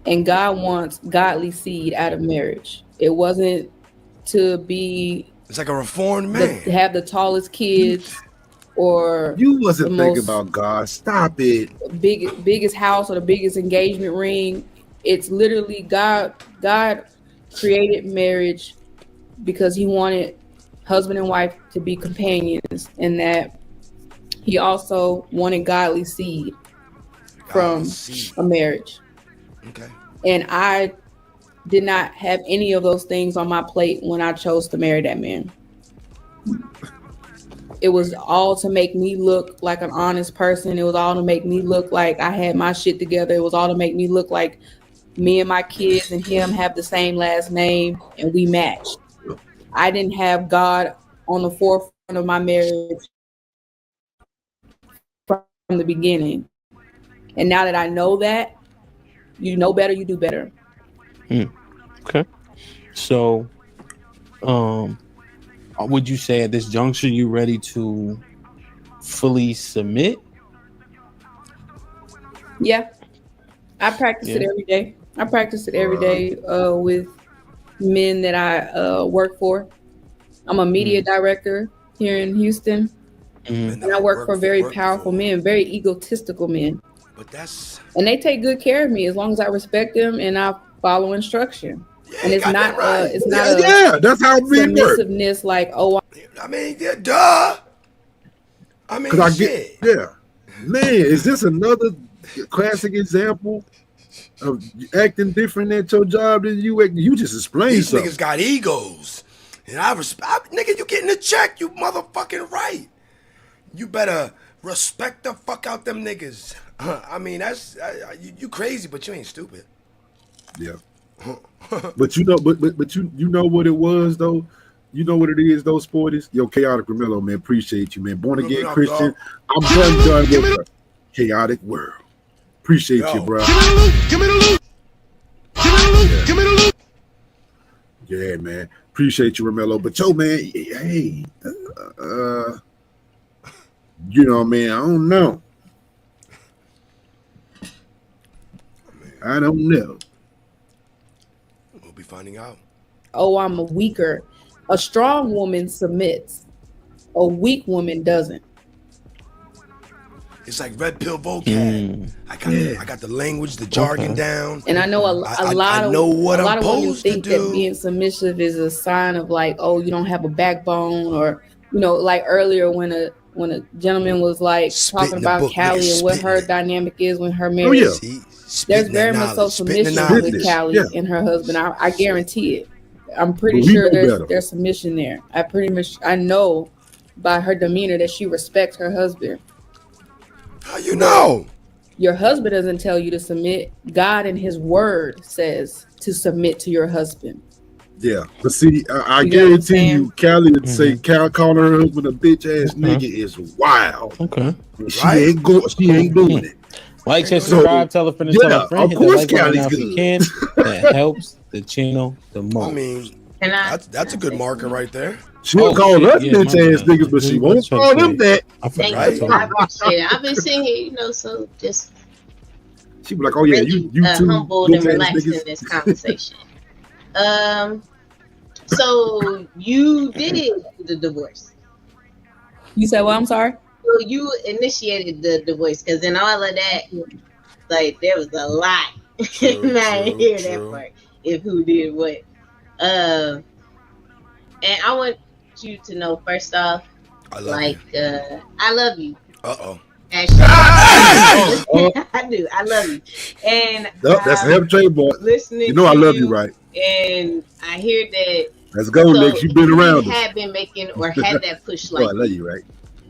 And God wants godly seed out of marriage. It wasn't to be It's like a reformed to man. have the tallest kids or You wasn't the thinking most about God. Stop it. biggest house or the biggest engagement ring. It's literally God created marriage because he wanted husband and wife to be companions, and that he also wanted godly seed from Godly seed. a marriage. Okay. And I did not have any of those things on my plate when I chose to marry that man. It was all to make me look like an honest person. It was all to make me look like I had my shit together. It was all to make me look like me and my kids and him have the same last name and we matched. I didn't have God on the forefront of my marriage from the beginning. And now that I know that, you know better, you do better. Okay. So, would you say at this juncture you ready to fully submit? Yeah. I practice it Yeah. every day. I practice it every day with men that I work for. I'm a media director here in Houston, Mhm. and I work for very powerful men, very egotistical men. But that's And they take good care of me as long as I respect them and I follow instruction. And it's not it's not Yeah, that's how men work. submissiveness like, oh, I mean, yeah, duh. I mean, Because I shit. get, yeah. Man, is this another classic example of acting different at your job than you act? You just explained These something. niggas got egos. And I respect, nigga, you getting a check, you motherfucking right. You better respect the fuck out them niggas. I mean, that's, you crazy, but you ain't stupid. Yeah. But you know, but you know what it was though. You know what it is, those sporties. Yo, Chaotic Romello, man, appreciate you, man. Born again What up, Christian. dog? I'm done with the chaotic world. Appreciate you, bro. Give me the loot. Give me the loot. Give me the loot. Give me the loot. Yeah, man. Appreciate you, Romello. But yo, man, hey, you know, man, I don't know. I don't know. We'll be finding out. oh, I'm a weaker. A strong woman submits. A weak woman doesn't. It's like red pill vocab. I got the language, the jargon down. And I know a lot I of know what a lot I'm of women supposed to think do. that being submissive is a sign of like, oh, you don't have a backbone, or you know, like earlier when a gentleman was like talking the about book, Callie nigga, and what spitting her it. dynamic is when her marriage. Oh, yeah. See, There's spitting very that much so knowledge, spitting the submission with knowledge. Callie Yeah. and her husband. I guarantee it. I'm pretty But we sure know there's better. there's submission there. I know by her demeanor that she respects her husband. How you know? Your husband doesn't tell you to submit. God in His Word says to submit to your husband. Yeah, but see, I You get what I'm guarantee saying? you, Callie would say calling her husband a bitch ass nigga is wild. Okay. And she ain't doing it. Like, share, So, subscribe, tell a friend, and tell yeah, a friend. of Hit the course like button Callie's now if you good. can. That helps the channel the most. I mean, And that's a good marker right there. She'll Oh, call shit, us yeah, bitch my ass bad. niggas, but she won't call them that. I thank forgot. you. I appreciate it. I've been sitting here, you know, so just She be like, oh yeah, really you two humbled and bitch ass relaxed in niggas. this conversation. So you did the divorce. You said, well, I'm sorry? So you initiated the divorce, because in all of that, like, there was a lot. And I didn't hear that part. If who did what. And I want you to know, first off, I love you. Uh-oh. Actually, I do. I love you. And That's a heavy trade boy. listening You know to I love you, right? And I hear that. Let's go, Lex. You've been around If he us. had been making or had that push Oh, I like love you, right?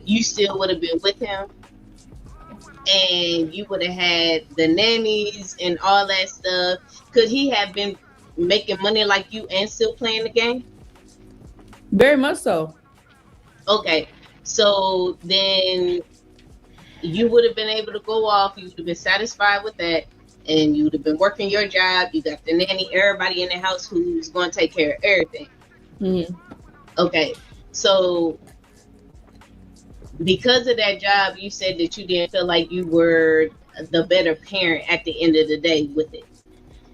you still would have been with him, and you would have had the nannies and all that stuff. Could he have been making money like you and still playing the game? Very much so. Okay, so then you would have been able to go off. You would have been satisfied with that, and you would have been working your job. You got the nanny, everybody in the house who's going to take care of everything. Mm-hmm. Okay, so because of that job, you said that you didn't feel like you were the better parent at the end of the day with it.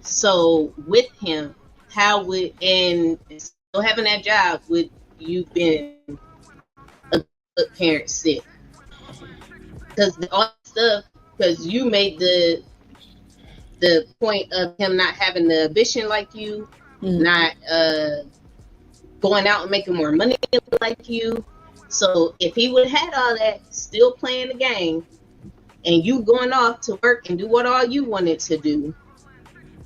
So with him, how would, and still having that job, would you been a good parent still? Because all that stuff, because you made the point of him not having the ambition like you, not going out and making more money like you. So if he would have had all that, still playing the game, and you going off to work and do what all you wanted to do,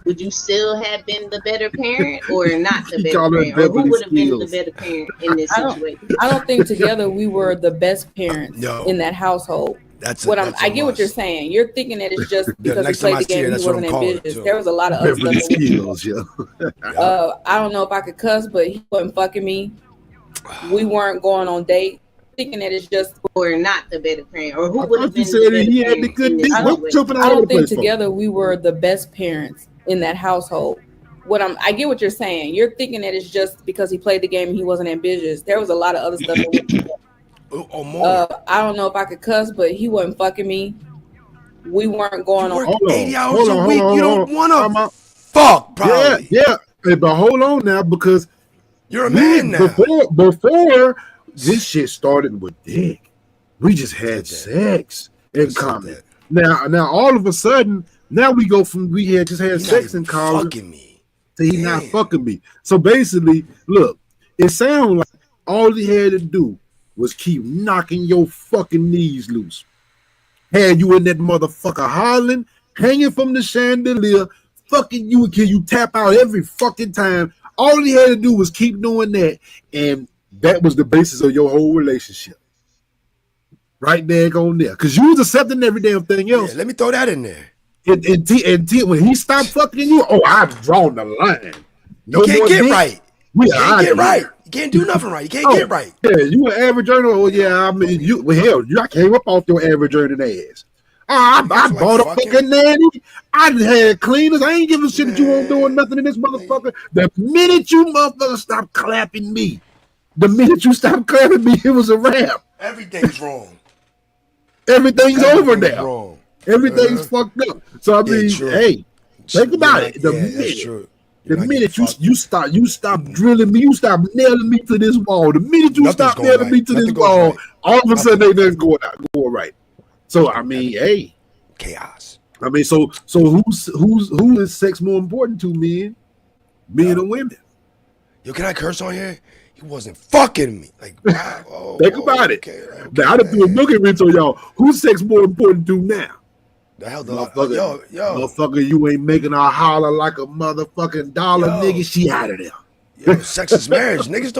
would you still have been the better parent or not the better parent? Or who would have been the better parent in this situation? I don't think together we were the best parents in that household. I get what you're saying. You're thinking that it's just because he played the game, he wasn't ambitious. There was a lot of other stuff. I don't know if I could cuss, but he wasn't fucking me. We weren't going on dates. Thinking that it's just or not the better parent, or who would have been said the better he had the parent good in this dick. situation? I don't think together we were the best parents in that household. I get what you're saying. You're thinking that it's just because he played the game and he wasn't ambitious. There was a lot of other stuff. I don't know if I could cuss, but he wasn't fucking me. We weren't going on 80 hours a week. You don't want to fuck, probably. Yeah. Hey, but hold on now, because you're a man now. Before this shit started with dick, we just had sex in common. Now all of a sudden, now we go from we had just had sex in college fucking me to he not fucking me. So basically, look, it sounds like all he had to do was keep knocking your fucking knees loose. Had you in that motherfucker hollering, hanging from the chandelier, fucking you until you tap out every fucking time. All he had to do was keep doing that, and that was the basis of your whole relationship. Right there, on there. Because you was accepting every damn thing else. Yeah, let me throw that in there. And when he stopped fucking you, I've drawn the line. No you can't more get dick. right. You can't get right. You can't do nothing right. You can't get right. Yeah, you an average earner. Oh yeah, I mean I came up off your average earning ass. I bought a fucking nanny. I had cleaners. I ain't giving a shit that you won't doing nothing in this motherfucker. The minute you motherfucker stop clapping me, it was a wrap. Everything's wrong. Everything's over now. Wrong. Everything's fucked up. So I mean, hey, think about it. The minute you stop drilling me, you stop nailing me to this wall. The minute you stop nailing me to this wall, all of a sudden everything's going right. So I mean, hey, chaos. I mean, so who is sex more important to, men or women? Yo, can I curse on here? He wasn't fucking me. Like, wow. Think about it. Now I done threw a book at on y'all. Who's sex more important to now? The hell, motherfucker, motherfucker, you ain't making her holler like a motherfucking dollar, nigga. She out of there. Yo, sex is marriage. Niggas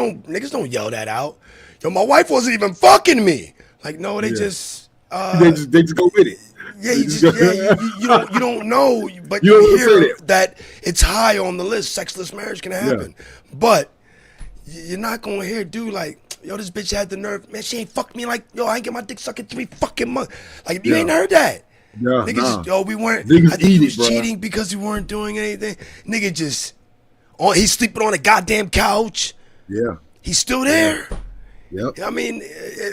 don't yell that out. Yo, my wife wasn't even fucking me. Like, no, they just go with it. Yeah, you don't know, but You don't you wanna say hear that it's high on the list. Sexless marriage can happen, but you're not gonna hear dude like, yo, this bitch had the nerve, man. She ain't fucked me like, yo, I ain't get my dick sucked in 3 fucking months. Like, you ain't heard that. Yeah, Niggas nah. just, yo, we weren't. Niggas I think eat he it, was bruh. cheating because we weren't doing anything. Nigga just, he's sleeping on a goddamn couch. Yeah. He's still there. Yep. I mean,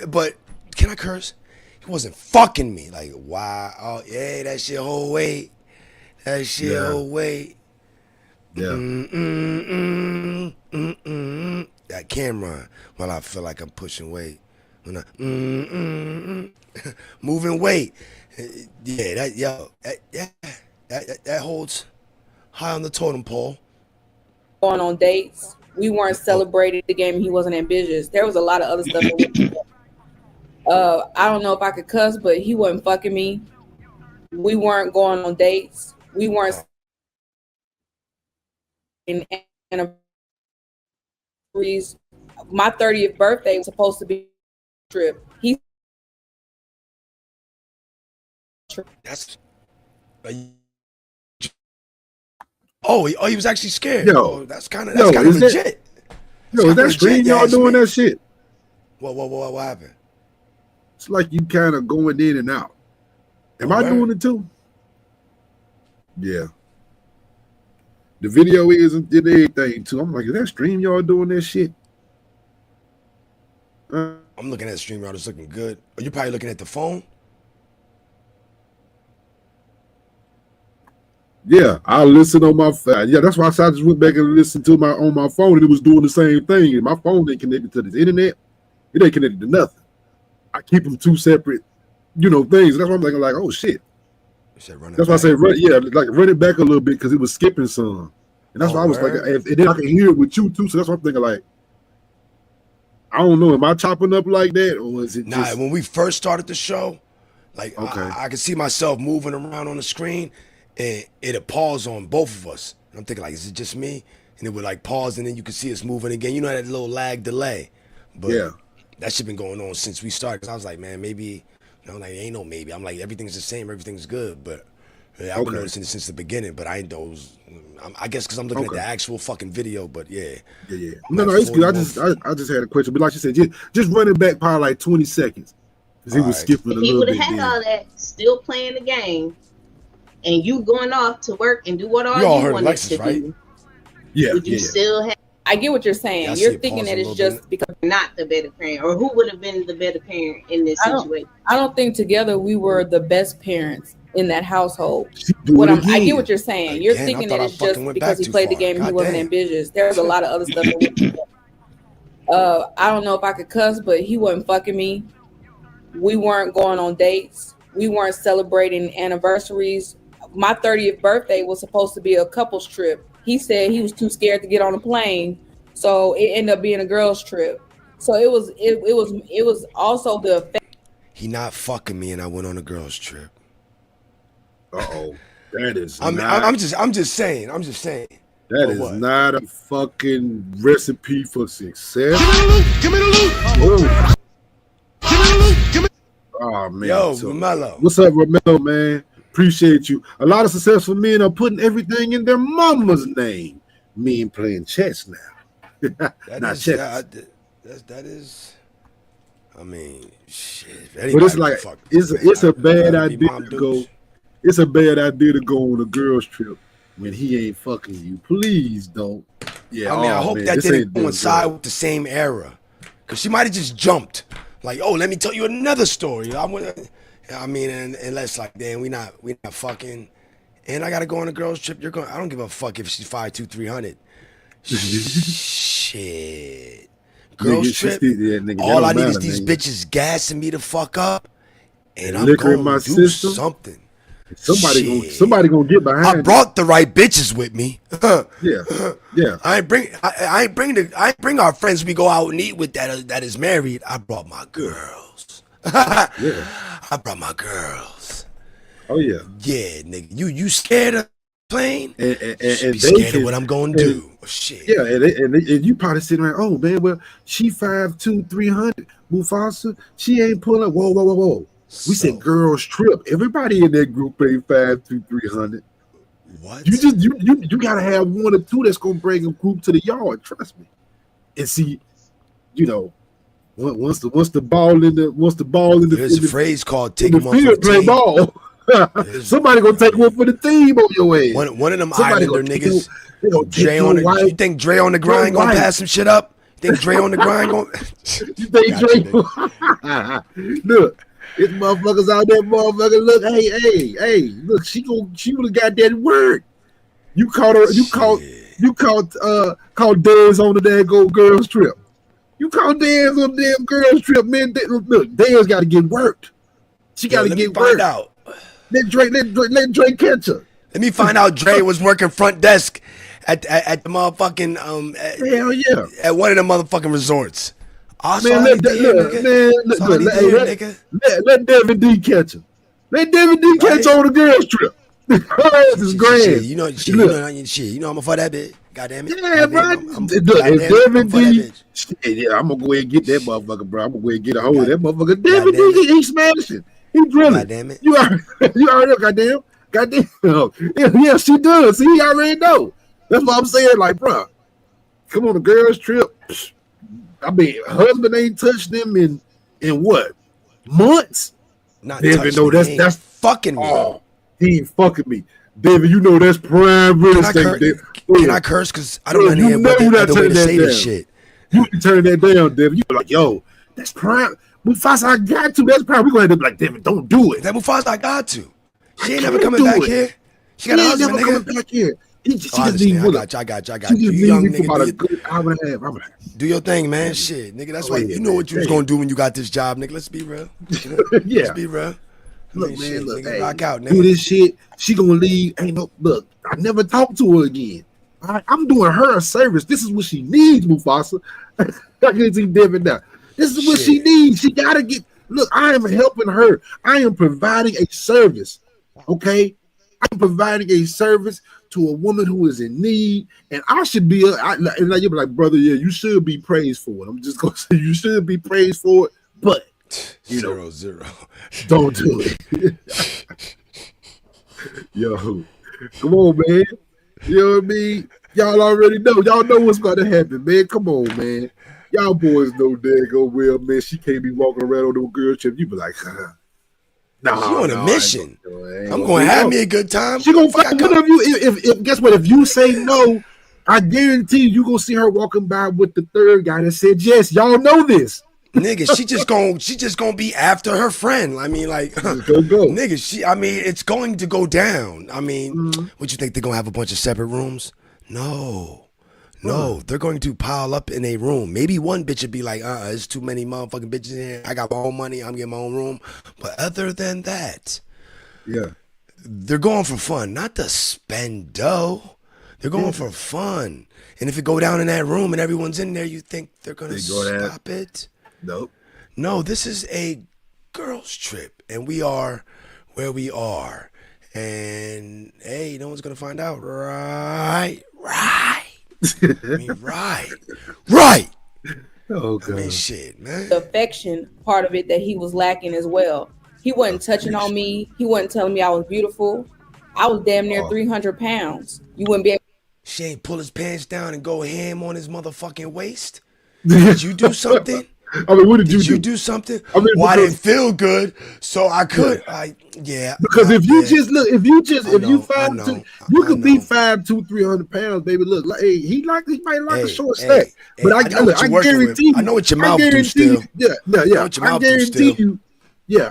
but can I curse? He wasn't fucking me. Like, wow. Oh, yeah, that shit whole weight. That shit whole weight. Yeah. That camera when I feel like I'm pushing weight. When I moving weight. Yeah, that holds high on the totem pole. Going on dates. We weren't celebrating the game. He wasn't ambitious. There was a lot of other stuff. I don't know if I could cuss, but he wasn't fucking me. We weren't going on dates. We weren't in anniversaries. My 30th birthday was supposed to be a trip. That's. Oh, he was actually scared. Yo, that's kind of legit. Is that stream y'all doing that shit? What happened? It's like you kind of going in and out. Am I doing it too? Yeah. The video is and everything too. I'm like, is that stream y'all doing that shit? I'm looking at StreamYard. It's looking good. Are you probably looking at the phone? Yeah, I listen on my phone. Yeah, that's why I just went back and listened to on my phone, and it was doing the same thing. And my phone ain't connected to the internet. It ain't connected to nothing. I keep them two separate, things. That's why I'm thinking like, oh shit. That's why I say run it back a little bit because it was skipping some. And that's why I was like, and then I can hear it with you too. So that's what I'm thinking like, I don't know, am I chopping up like that or is it just... when we first started the show, like I could see myself moving around on the screen and it'd pause on both of us. And I'm thinking like, is it just me? And it would like pause and then you could see us moving again. You know that little lag delay. But that shit been going on since we started. Cause I was like, man, maybe, ain't no maybe. I'm like, everything's the same, everything's good. But I've been noticing it since the beginning. But I ain't those. I guess because I'm looking at the actual fucking video. But yeah. No, it's good. I just had a question. But like you said, just run it back probably like 20 seconds. Because he was skipping a little bit. He would have had all that, still playing the game, and you going off to work and do what all you wanted to do. Yeah. Would you still have? I get what you're saying. Yeah, you're thinking that it's just because not the better parent, or who would have been the better parent in this situation? I don't think together we were the best parents in that household. I get what you're saying. You're thinking that it's just because he played the game and he wasn't ambitious. There's a lot of other stuff. I don't know if I could cuss, but he wasn't fucking me. We weren't going on dates. We weren't celebrating anniversaries. My 30th birthday was supposed to be a couple's trip. He said he was too scared to get on a plane, so it ended up being a girls' trip. So it was also the effect. He not fucking me, and I went on a girls' trip. That is. I'm just saying. That is not a fucking recipe for success. Give me the loot. Oh man. Yo, Romello. What's up, Romello, man? Appreciate you. A lot of successful men are putting everything in their mama's name. Men playing chess now. Not chess. That is. I mean, shit. But it's like it's a bad idea to go. It's a bad idea to go on a girls' trip when he ain't fucking you. Please don't. Yeah. I hope that didn't coincide with the same era, because she might have just jumped. Like, oh, let me tell you another story. Unless like, damn, we not fucking, and I gotta go on a girls' trip. I don't give a fuck if she's 5'2", 300. Shit. Girls' trip. All I need is these bitches gassing me the fuck up, and I'm gonna do something. Somebody gonna get behind. I brought the right bitches with me. Yeah. I ain't bring our friends we go out and eat with that is married. I brought my girls. I brought my girls. Oh yeah. Yeah, nigga. You scared of plane? And be scared of what I'm gonna do. Shit. Yeah, and you probably sitting around, oh man, well, she 5'2", 300. Mufasa, she ain't pulling. Whoa. We said girls trip. Everybody in that group paid 500-300. What? You gotta have one or two that's gonna bring a group to the yard. Trust me. And see, you know, once the ball in the There's a phrase called "take them off field, the play team." ball. Somebody gonna take one for the team on your ass. One of them Somebody Islander gonna niggas. Dre on You think Dre on the grind gonna pass some shit up? You think Dre on the grind gonna? You think Dre? Look, it's motherfuckers out there, motherfucker. Look, hey, look, she would have got that word. You caught her. You caught Dez on the daggone girls trip. You caught Dez on the damn girls trip, man. Look, Dez got to get worked. She got to get worked. Out. Let Dre catch her. Let me find out Dre was working front desk at the motherfucking hell yeah, at one of the motherfucking resorts. Man, let Devin D catch her. Let Devin D catch her on the girls trip. Her ass is grand. Shit, you know I'm gonna fuck that bitch. Goddamn it. Yeah, bro. Devin D. Yeah, I'm gonna go ahead and get that motherfucker, bro. I'm gonna go ahead and get a hold of that motherfucker. Devin D. He smashing. He drilling. Goddamn it. You already know, goddamn. Yeah, she does. See, he already know. That's what I'm saying. Like, bro, come on, the girls trip. I mean, husband ain't touched them in what months? Not David, no, that's fucking me. Oh, he ain't fucking me, David. You know that's prime real estate. Can I curse? Because I don't know any other way to say this shit. You can turn that down, David. You be like, yo, that's prime. Mufasa, I got to. That's prime. We gonna have to be like, David, don't do it. That Mufasa, I got to. She ain't never coming back here. She got a husband, nigga. Coming back here. I got you. You young nigga. Do your thing, man. Shit, nigga. That's why you know what you was gonna do when you got this job, nigga. Let's be real. Yeah. Let's be real. Look, man, shit, look, nigga, hey, rock out, nigga. do this shit. She gonna leave. Ain't no look. I never talked to her again. I'm doing her a service. This is what she needs, Mufasa. I can see Devin now. This is what she needs. She gotta get. Look, I am helping her. I am providing a service. Okay, I'm providing a service to a woman who is in need, and I should be. And you'll be like, brother, yeah, you should be praised for it. I'm just gonna say you should be praised for it, but you know, 0-0. Don't do it. Yo, come on, man. You know what I mean? Y'all already know. Y'all know what's about to happen, man. Come on, man. Y'all boys know daggone well, man. She can't be walking around on no girl trip. You be like, nah, she on a mission. I'm gonna have me a good time. She gonna fuck whatever you. If guess what? If you say no, I guarantee you gonna see her walking by with the third guy that said yes. Y'all know this. Nigga, she just gonna be after her friend. I mean, like, nigga, I mean, it's going to go down. I mean, what you think they're gonna have a bunch of separate rooms? No, they're going to pile up in a room. Maybe one bitch would be like, there's too many motherfucking bitches in here. I got my own money. I'm getting my own room. But other than that, yeah, they're going for fun, not to spend dough. They're going for fun. And if it go down in that room and everyone's in there, you think they're gonna stop it? Nope. No, this is a girls' trip, and we are where we are. And hey, no one's gonna find out, right? I mean, right. Oh God. I mean, shit, man. The affection part of it that he was lacking as well. He wasn't touching on me. He wasn't telling me I was beautiful. I was damn near 300 pounds. You wouldn't be able. She ain't pull his pants down and go ham on his motherfucking waist. Did you do something? I mean, what did you do something? I mean, well, I didn't feel good, so I could. Because if you just look, if you 5'2", you could be 5'2", 300 pounds, baby. Look, like, hey, he might like a short stack, but I guarantee you, I know what your mouth do still. Yeah.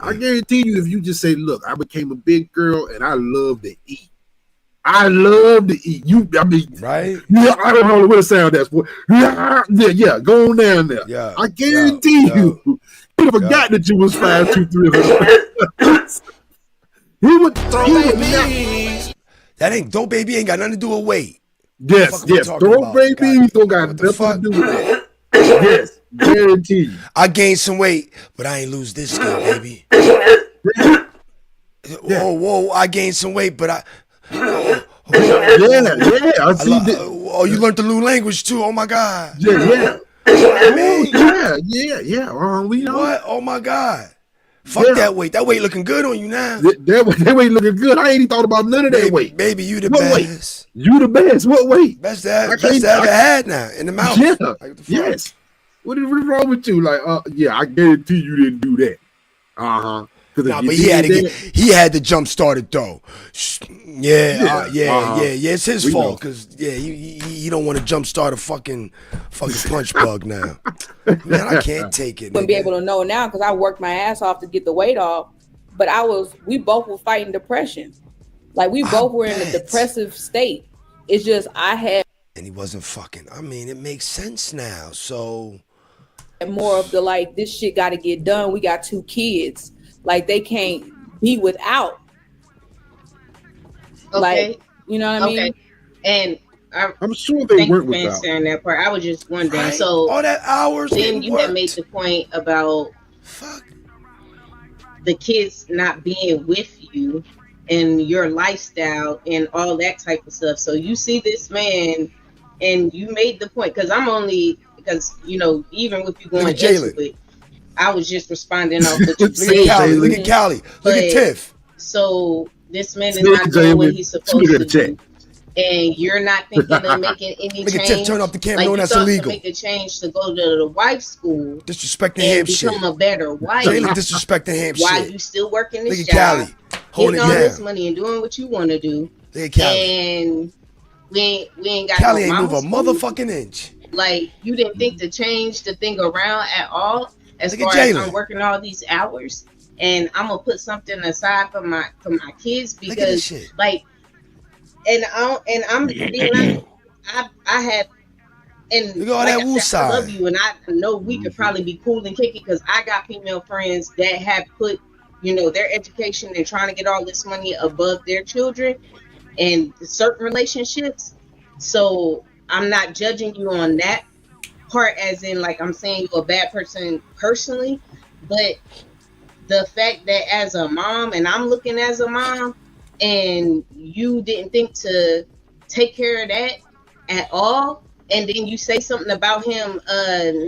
I guarantee you, if you just say, look, I became a big girl and I love to eat. I love to eat. Right? Yeah, I don't know what the sound that's for. Yeah, go on down there. Yeah, I guarantee you forgot that you was 5'2", 300. He would throw babies. Throw baby ain't got nothing to do with weight. Yes. Throw babies don't got nothing to do with it. Yes, guarantee you. I gained some weight, but I ain't lose this good, baby. Whoa, I gained some weight, but I. Yeah. I see that. Oh, you learned the new language too. Oh my God. Yeah. I mean, yeah. We know. What? Oh my God. Fuck Yeah. that weight. That weight looking good on you now. That weight looking good. I ain't even thought about none of that weight. Baby, you the What best. weight? You the best. What weight? Best to I can't- ever had now in the mouth. Yeah. Like, what the fuck? Yes. What is wrong with you? Like, yeah, I guarantee you didn't do that. Nah, but he had to jump start it though. Yeah. It's his We fault know. because he don't want to jump start a fucking punch bug now. Man, I can't take it. Wouldn't be nigga. able to know now because I worked my ass off to get the weight off. But we both were fighting depression. Like we both were in a depressive state. It's just I had And he wasn't fucking. I mean, it makes sense now. So more of the like, this shit got to get done. We got 2 kids. Like they can't be without. Okay. Like, you know what I mean? Okay. And I'm sure they thank you weren't for without. answering that part. I was just wondering. Right. So all that hours. then they you had worked. made the point about Fuck. the kids not being with you and your lifestyle and all that type of stuff. So you see this man and you made the point because even with you going Look at Jalen. into it, I was just responding off what you Look said. at Callie. Look at Callie. Look But- at Tiff. So this man is Look not at doing what Jalen. he's Look supposed at to the check. do. And you're not thinking of making any Look at change. Tiff. Turn off the camera. Like knowing you that's thought illegal. to make a change to go to the wife school Disrespecting and him shit. become a better wife. Jalen disrespecting him while shit. you still working Look this at job, Callie. Holding getting it all this down. money and doing what you want to do. Look at Callie. And we ain't got Callie no ain't move a mama school. motherfucking inch. Like you didn't think to change the thing around at all. As Look at far as Jalen. I'm working all these hours and I'm gonna put something aside for my kids Look at this because shit. like I'm being honest, I have and Look at all like that I woo said, I love side. you and I know we could probably be cool and kick it because I got female friends that have put their education and trying to get all this money above their children and certain relationships. So I'm not judging you on that part as in like I'm saying you're a bad person personally, but the fact that as a mom and I'm looking as a mom and you didn't think to take care of that at all, and then you say something about him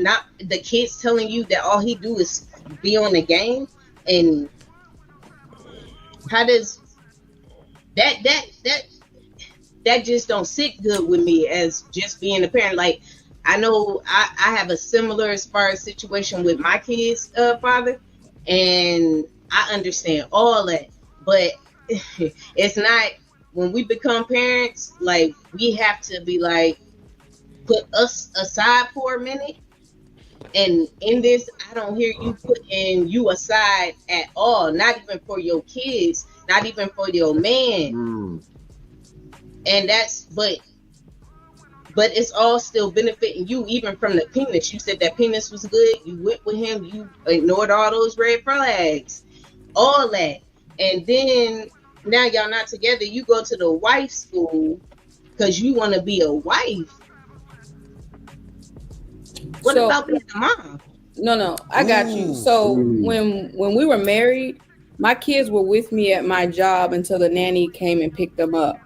not the kids telling you that all he do is be on the game, and how does that just don't sit good with me as just being a parent. Like I know I have a similar as far as situation with my kids father, and I understand all that, but it's not when we become parents, like we have to be like put us aside for a minute. And in this, I don't hear you putting you aside at all, not even for your kids, not even for your man. And that's but it's all still benefiting you, even from the penis. You said that penis was good. You went with him. You ignored all those red flags, all that. And then now y'all not together. You go to the wife school because you want to be a wife. What So- about being a mom? No, I got you. So when we were married, my kids were with me at my job until the nanny came and picked them up.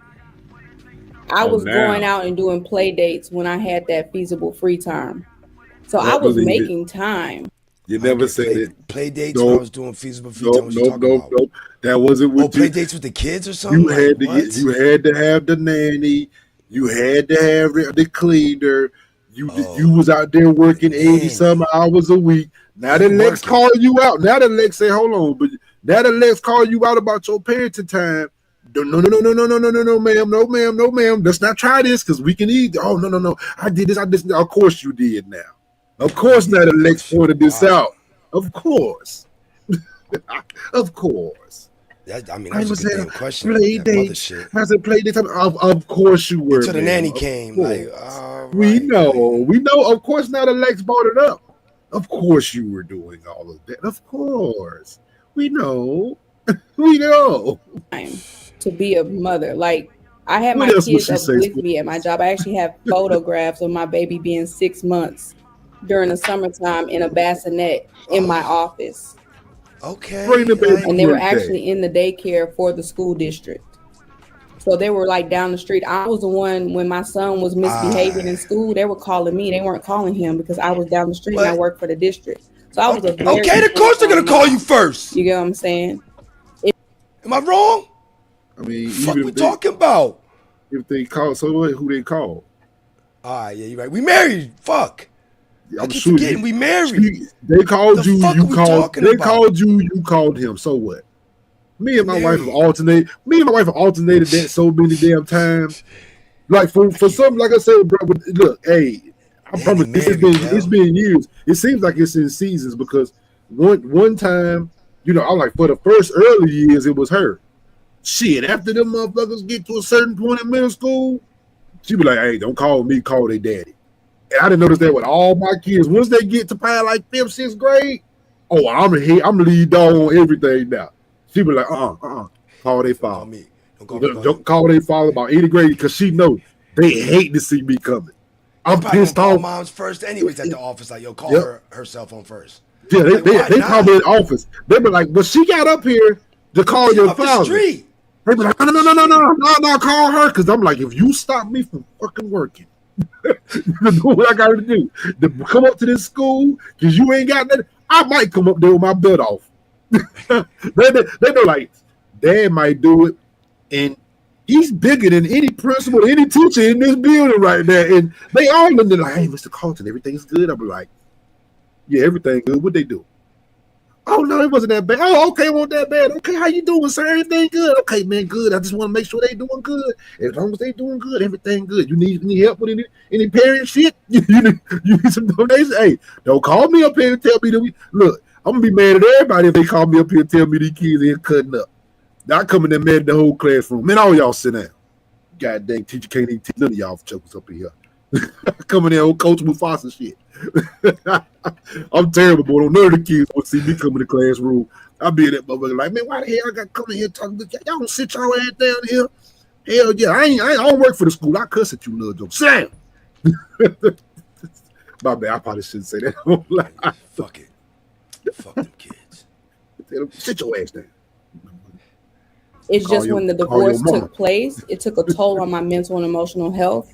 I was going out and doing play dates when I had that feasible free time. So I was believe it. making time. You never said it. Play dates when I was doing feasible free time. What you talking about? Nope. That wasn't with play you. dates with the kids or something? You had Like, to you had to have the nanny. You had to have the cleaner. You was out there working 80 some hours a week. Now that Lex call you out. Now that Lex say, hold on, but now that Lex call you out about your parenting time. No, ma'am. Let's not try this because we can eat. Oh, no. I did this. Of course you did now. Of course now that Lex pointed this out. Of course. Of course. That, I mean, I that was was a good at damn question. play That mother date. shit. I said play date. Of course you were. Until the man. nanny Of came. course. Like, we know. Of course, now that Lex brought it up. Of course, you were doing all of that. Of course, we know. We know. To be a mother. Like I had What my else would kids she up say? with me at my job. I actually have photographs of my baby being 6 months during the summertime in a bassinet in my office. Okay. Bring the baby And they were birthday. actually in the daycare for the school district. So they were like down the street. I was the one when my son was misbehaving in school. They were calling me. They weren't calling him because I was down the street and I worked for the district. So I was a very Okay, of course they're gonna call you first. You get what I'm saying? Am I wrong? I mean, Fuck even we if they, talking about? if they call, so what? Who they call? All right, yeah, you're right. We married. Fuck. I I'm keep sure forgetting we married. They called The you. fuck You are we called. talking They about? called you. You called him. So what? Me and my wife have Married. alternated. Me and my wife have alternated that so many damn times. Like for something, like I said, bro. But look, hey, I Man, promise they this married, it's yo. been years. It seems like it's in seasons because one time, you know, I'm like for the first early years it was her. Shit, after them motherfuckers get to a certain point in middle school, she be like, "Hey, don't call me, call their daddy." And I didn't notice that with all my kids. Once they get to probably like 5th, 6th grade, oh, I'm lead dog on everything now. She be like, call their Don't call father. me. Don't call me. Don't call their father about 80th grade because she know they hate to see me coming. I'm Probably pissed gonna call off. moms first, anyways, at the office. Like, yo, call Yep. her cell phone first. Yeah, Like, why they not? call me in the office. They be like, but she got up here to call your Up the father. street. They be like, no, call her. Because I'm like, if you stop me from fucking working, you know what I got to do? To come up to this school, because you ain't got nothing, I might come up there with my butt off. they know, like, Dad might do it, and he's bigger than any principal, any teacher in this building right now. And they all in there like, hey, Mr. Carlton, everything's good. I'll be like, yeah, everything good. What they do? Oh, no, it wasn't that bad. Oh, okay, it wasn't that bad. Okay, how you doing, sir? Everything good? Okay, man, good. I just want to make sure they doing good. As long as they doing good, everything good. You need any help with any parent shit? You need some donations? Hey, don't call me up here and tell me that look, I'm going to be mad at everybody if they call me up here and tell me these kids ain't cutting up. Now I come in there mad at the whole classroom. Man, all y'all sit down. God dang, teacher can't even teach none of y'all jokers up in here. Coming there, old Coach Mufasa shit. I'm terrible, boy. None of the kids want to see me come in the classroom. I'll be in that motherfucker like, man, why the hell I got to come in here talking to y'all? Don't sit y'all ass down here. Hell yeah, I don't work for the school. I cuss at you, little joke. Sit down. My bad, I probably shouldn't say that. Fuck it. Fuck them kids. Sit your ass down. It's Call just your- when the call your divorce mama. took place, it took a toll on my mental and emotional health.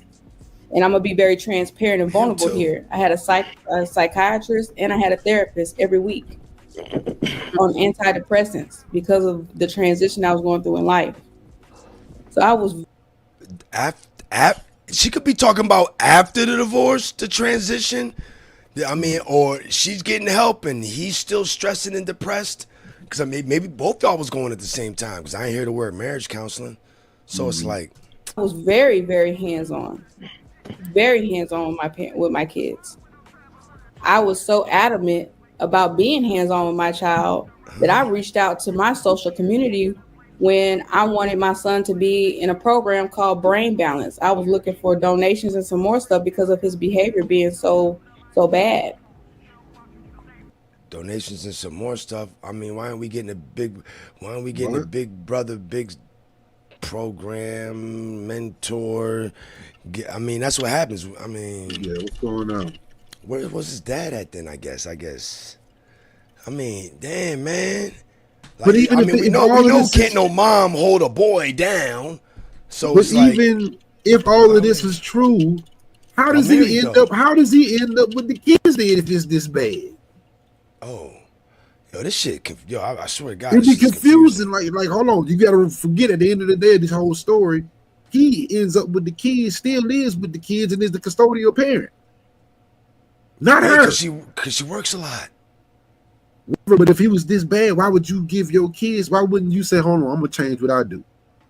And I'm gonna be very transparent and vulnerable too. here. I had a psychiatrist and I had a therapist every week on antidepressants because of the transition I was going through in life. So I was She could be talking about after the divorce, the transition. I mean, or she's getting help and he's still stressing and depressed. Because I mean, maybe both y'all was going at the same time. Because I ain't hear the word marriage counseling. So it's like, I was very, very hands-on with my kids. I was so adamant about being hands-on with my child that I reached out to my social community when I wanted my son to be in a program called Brain Balance. I was looking for donations and some more stuff because of his behavior being so bad. donations and some more stuff. I mean, why aren't we getting a big brother, big program, mentor? I mean, that's what happens. I mean, Yeah, what's going on? where was his dad at then? I guess. I mean, damn, man. Like, But even I if mean, it- we if know all of this can't is- no mom hold a boy down. So But it's like, even if all of this is true, how does married, he end though. up? How does he end up with the kids then if it's this bad? oh, yo, this shit. Yo, I swear to God, It'd be this shit's confusing. Like, hold on, you gotta forget at the end of the day, this whole story, he ends up with the kids, still lives with the kids, and is the custodial parent, not her. Because she works a lot. But if he was this bad, why would you give your kids? Why wouldn't you say, "Hold on, I'm gonna change what I do.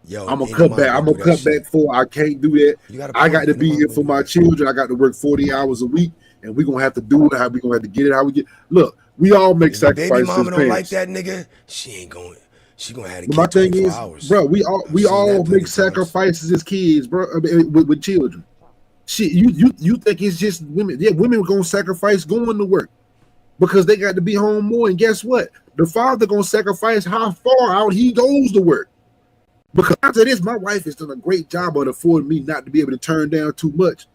Yo, I'm gonna ain't cut no back. mom I'm gonna gonna do that cut back for. I can't do that. You got a I got point. to Ain't be no here mom for gonna my do children. I got to work 40 hours a week, and we're gonna have to do it. How we gonna have to get it? How we get? Look, we all make If the baby sacrifices. mama as don't like parents. that nigga, she ain't going. She gonna have to But my get thing 24 is, hours. bro, we I've all seen that make plenty times. sacrifices as kids, bro. I mean, with children. Shit, you think it's just women? Yeah, women are gonna sacrifice going to work because they got to be home more. And guess what? The father gonna sacrifice how far out he goes to work. Because after this, my wife has done a great job of affording me not to be able to turn down too much.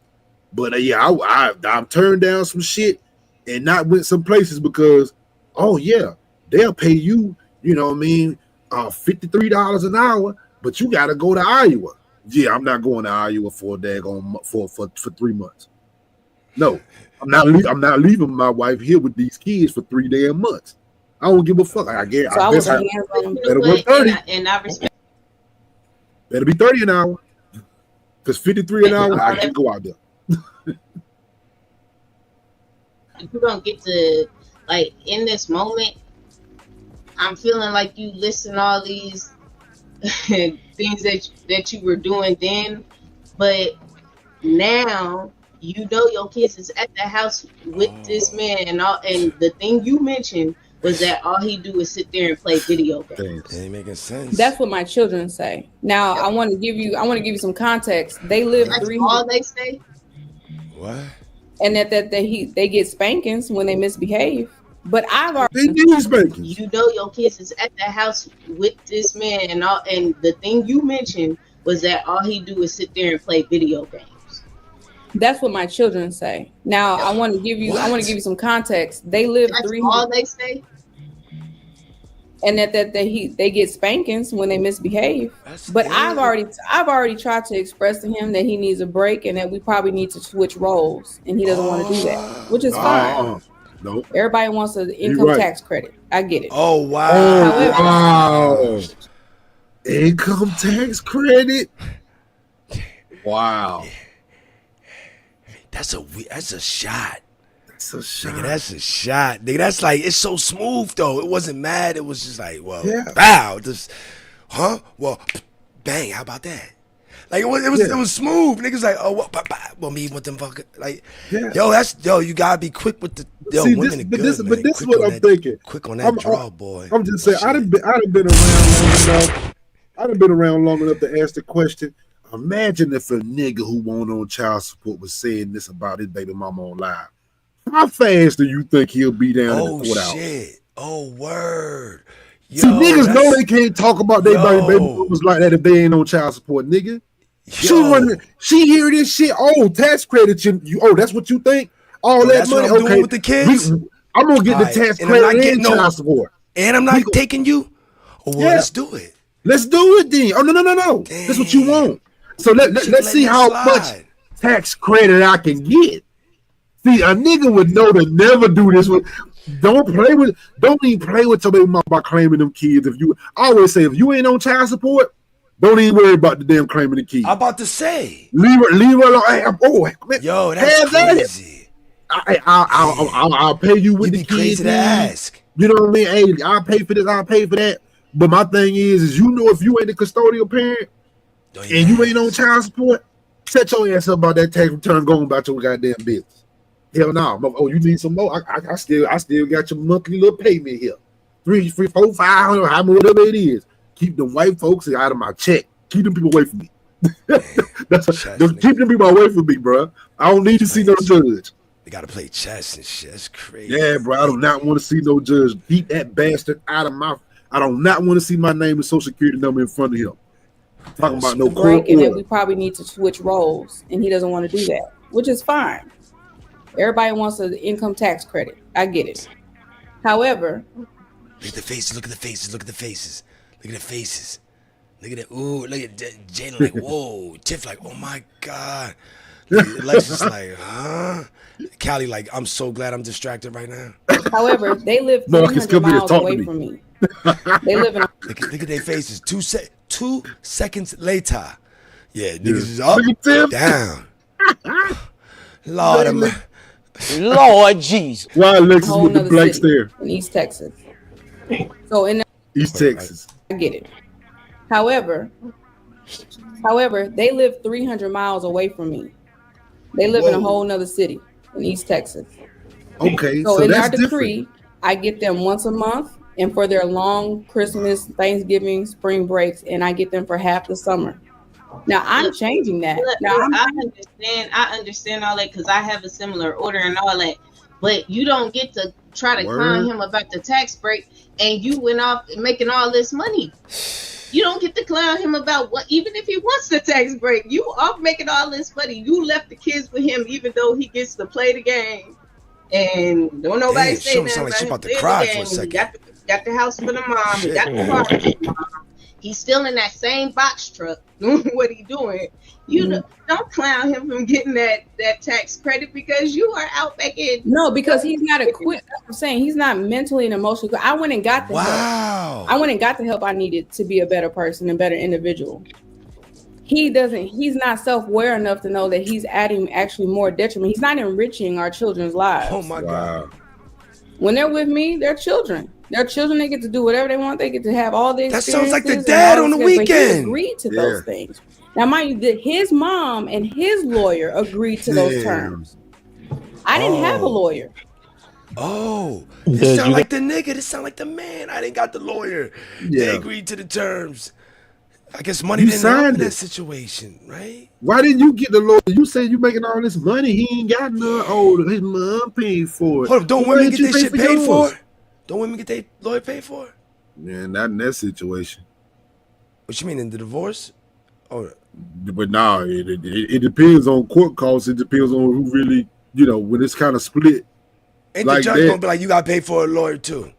But yeah, I've turned down some shit and not went some places because, oh yeah, they'll pay you, you know what I mean, $53 an hour, but you got to go to Iowa. Yeah, I'm not going to Iowa for a daggone for 3 months. No, I'm not leaving my wife here with these kids for 3 damn months. I don't give a fuck. I guess So I I was guess I hands on. better work 30. And I respect. Better be 30 an hour. Because 53 an hour, I can't go out there. You don't get to, like, in this moment, I'm feeling like you listen to all these things that you were doing then, but now you know your kids is at the house with this man, and the thing you mentioned was that all he do is sit there and play video games. That ain't making sense. That's what my children say. Now I want to give you some context. They live That's 300. all they say. What? And that they get spankings when they misbehave. But I've already They need spankings. You know your kids is at the house with this man, and the thing you mentioned was that all he do is sit there and play video games. That's what my children say. Now I want to give you some context. They live That's 300. all they say. And that they get spankings when they misbehave. But I've already tried to express to him that he needs a break and that we probably need to switch roles, and he doesn't want to do that, which is fine. No. Everybody wants an income tax credit. I get it. Oh wow! Oh, wow! Income tax credit. Wow. That's a shot. That's a shot. Nigga, that's a shot. Nigga, that's like, it's so smooth though. It wasn't mad. It was just like, well, Yeah. wow, just, huh? Well, bang. How about that? Like it was smooth. Niggas like, oh, what? Well, me with them fucking like, Yeah. yo, you gotta be quick with the See, women. but This this is what I'm thinking. Quick on that draw, boy. I'm just saying, I'd have been around long enough. I'd have been around long enough to ask the question. Imagine if a nigga who won't on child support was saying this about his baby mama on live. How fast do you think he'll be down in Oh the courthouse? shit! Oh word! Yo, See, niggas know that's- they can't talk about their baby mamas like that if they ain't on child support, nigga. She hear this shit. Oh, tax credit. Oh, that's what you think? All that that's what money. I'm doing Okay, with the kids? I'm gonna get Alright, the tax and I'm not credit getting and no- child support. And I'm not taking you. Oh, well, Yeah. let's do it. Let's do it then. Oh no. That's what you want. So let's see how much tax credit I can get. See, a nigga would know to never do this. Don't even play with your baby mama by claiming them kids. I always say, if you ain't on child support, don't even worry about the damn claiming the kids. I'm about to say. Leave her alone. Hey, man, Yo, that's crazy. I'll pay you with the be crazy kids. to ask. You know what I mean? Hey, I'll pay for this. I'll pay for that. But my thing is you know, if you ain't the custodial parent and you ain't on child support, set your ass up about that tax return, going about your goddamn business. Hell no. Oh, you need some more? I still got your monthly little payment here. 3, 4, 500, how much, whatever it is. Keep them white folks out of my check. Keep them people away from me. Keep them people away from me, bro. I don't need to see no judge. They gotta play chess and shit. That's crazy. Yeah, bro. I do not want to see no judge. Keep that bastard out of my. I do not want to see my name and social security number in front of him. Talking about no court break, and that order. we probably need to switch roles, and he doesn't want to do that, which is fine. Everybody wants an income tax credit. I get it. However, Look at the faces. Look at the faces. Look at the faces. Look at the faces. Look at that. Ooh, look at Jalen like, whoa. Tiff like, oh my God. Alexis like, huh? Callie like, I'm so glad I'm distracted right now. however, they live Marcus, 300 come here, miles talk to away me. from me. They live in. Look at their faces. 2 seconds later. Yeah, niggas is up, Look at Tiff. down. Lord, Lord Jesus. Why Alexis whole with the nother black city stare? in East Texas. So in East Texas. I get it. However, they live 300 miles away from me. They live in a Whoa. whole nother city in East Texas. Okay, So so in that's our different. decree, I get them once a month, and for their long Christmas, Thanksgiving, spring breaks, and I get them for half the summer. Now I'm changing that. Look, Now I understand all that because I have a similar order and all that. But you don't get to try to clown him about the tax break, and you went off making all this money. You don't get to clown him about what, even if he wants the tax break. You off making all this money. You left the kids with him, even though he gets to play the game. And don't nobody Damn, say she nothing sound like she him about to playing cry the for a game. second. Got the house for the mom. Shit. Got the car for the mom. He's still in that same box truck doing what he doing. Don't clown him from getting that tax credit because you are out back in. No, because he's not equipped. That's what I'm saying. He's not mentally and emotionally. I went and got the help. I went and got the help I needed to be a better person and better individual. He's not self-aware enough to know that he's adding actually more detriment. He's not enriching our children's lives. Oh my God. When they're with me, they're children. They're children. They get to do whatever they want. They get to have all the experiences. That sounds like the dad on the weekend. But he agreed to those things. Now, mind you, his mom and his lawyer agreed to those terms. I didn't have a lawyer. Oh, this sound like the nigga. This sound like the man. I didn't got the lawyer. They agreed to the terms. I guess money didn't help in that situation, right? Why didn't you get the lawyer? You said you making all this money. He ain't got none. Oh, his mom paid for it. Hold up, don't women get their shit paid for? Don't women get their lawyer paid for? Man, not in that situation. What you mean, in the divorce? Oh, but nah, it depends on court costs. It depends on who really, when it's kind of split. Ain't like the judge gonna be like, you got to pay for a lawyer too?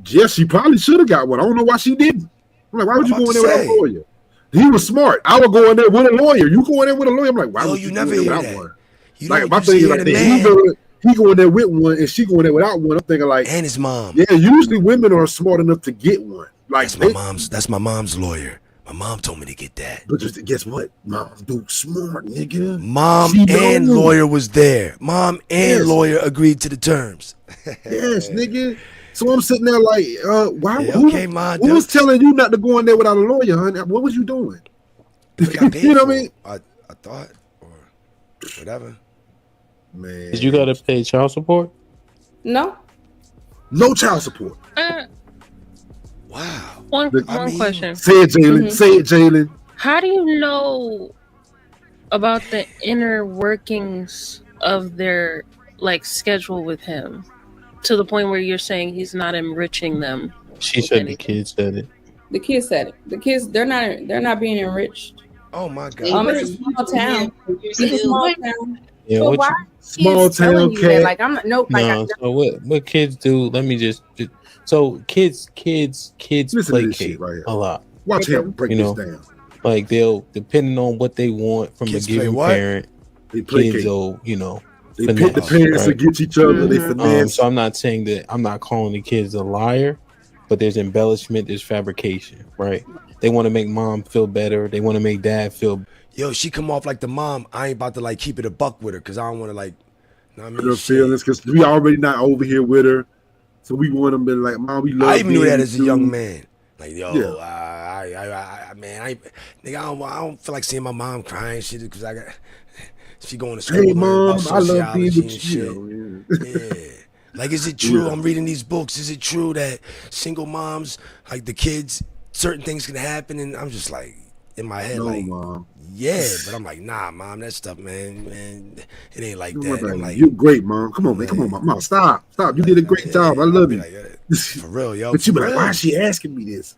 Yes, she probably should have got one. I don't know why she didn't. I'm like, why would you go in there without a lawyer? He was smart. I would go in there with a lawyer. You go in there with a lawyer. I'm like, why would you never hear that? One? Like my thing is like he go in there with one and she go in there without one. I'm thinking like, and his mom. Yeah, usually women are smart enough to get one. Like that's my mom's lawyer. My mom told me to get that. But just guess what? Mom's dude smart, nigga. Mom and lawyer was there. Mom and lawyer agreed to the terms. Yes, nigga. So I'm sitting there like, why? Yeah, who was telling you not to go in there without a lawyer, honey? What was you doing? You know what I mean? I thought, or whatever. Man, did you gotta pay child support? No. No child support. Wow. One question. Say it, Jalen. Say it, Jalen. How do you know about the inner workings of their schedule with him to the point where you're saying he's not enriching them? She said the kids said it. The kids said it. The kids, they're not being enriched. Oh my God. It's a small town. It's a small town. Yeah, so why small town cat. Like I'm nope. No, so what kids do? Let me just so kids placate right a lot. Watch him break this down. Like they'll, depending on what they want from the given parent, kids will, they pit the parents against each other. They finesse. So I'm not saying that, I'm not calling the kids a liar, but there's embellishment, there's fabrication, right? They want to make mom feel better. They want to make dad feel. Yo, she come off like the mom. I ain't about to keep it a buck with her because I don't want to her feelings because we already not over here with her. So we want them to be like, Mom, we love you. I even knew that as a young man. Like, yo, man, I don't feel like seeing my mom crying shit because she going to school. Hey, Mom, I love being with you. Yeah. Like, is it true? I'm reading these books. Is it true that single moms, like the kids, certain things can happen? And I'm just like, in my head, Mom. Yeah, but I'm like, nah, Mom, that stuff, man, it ain't like that. I'm like, you're great, Mom. Come on, man. Come on, Mom. Stop. You did a great job. I love you. For real, yo. But you be like, why is she asking me this?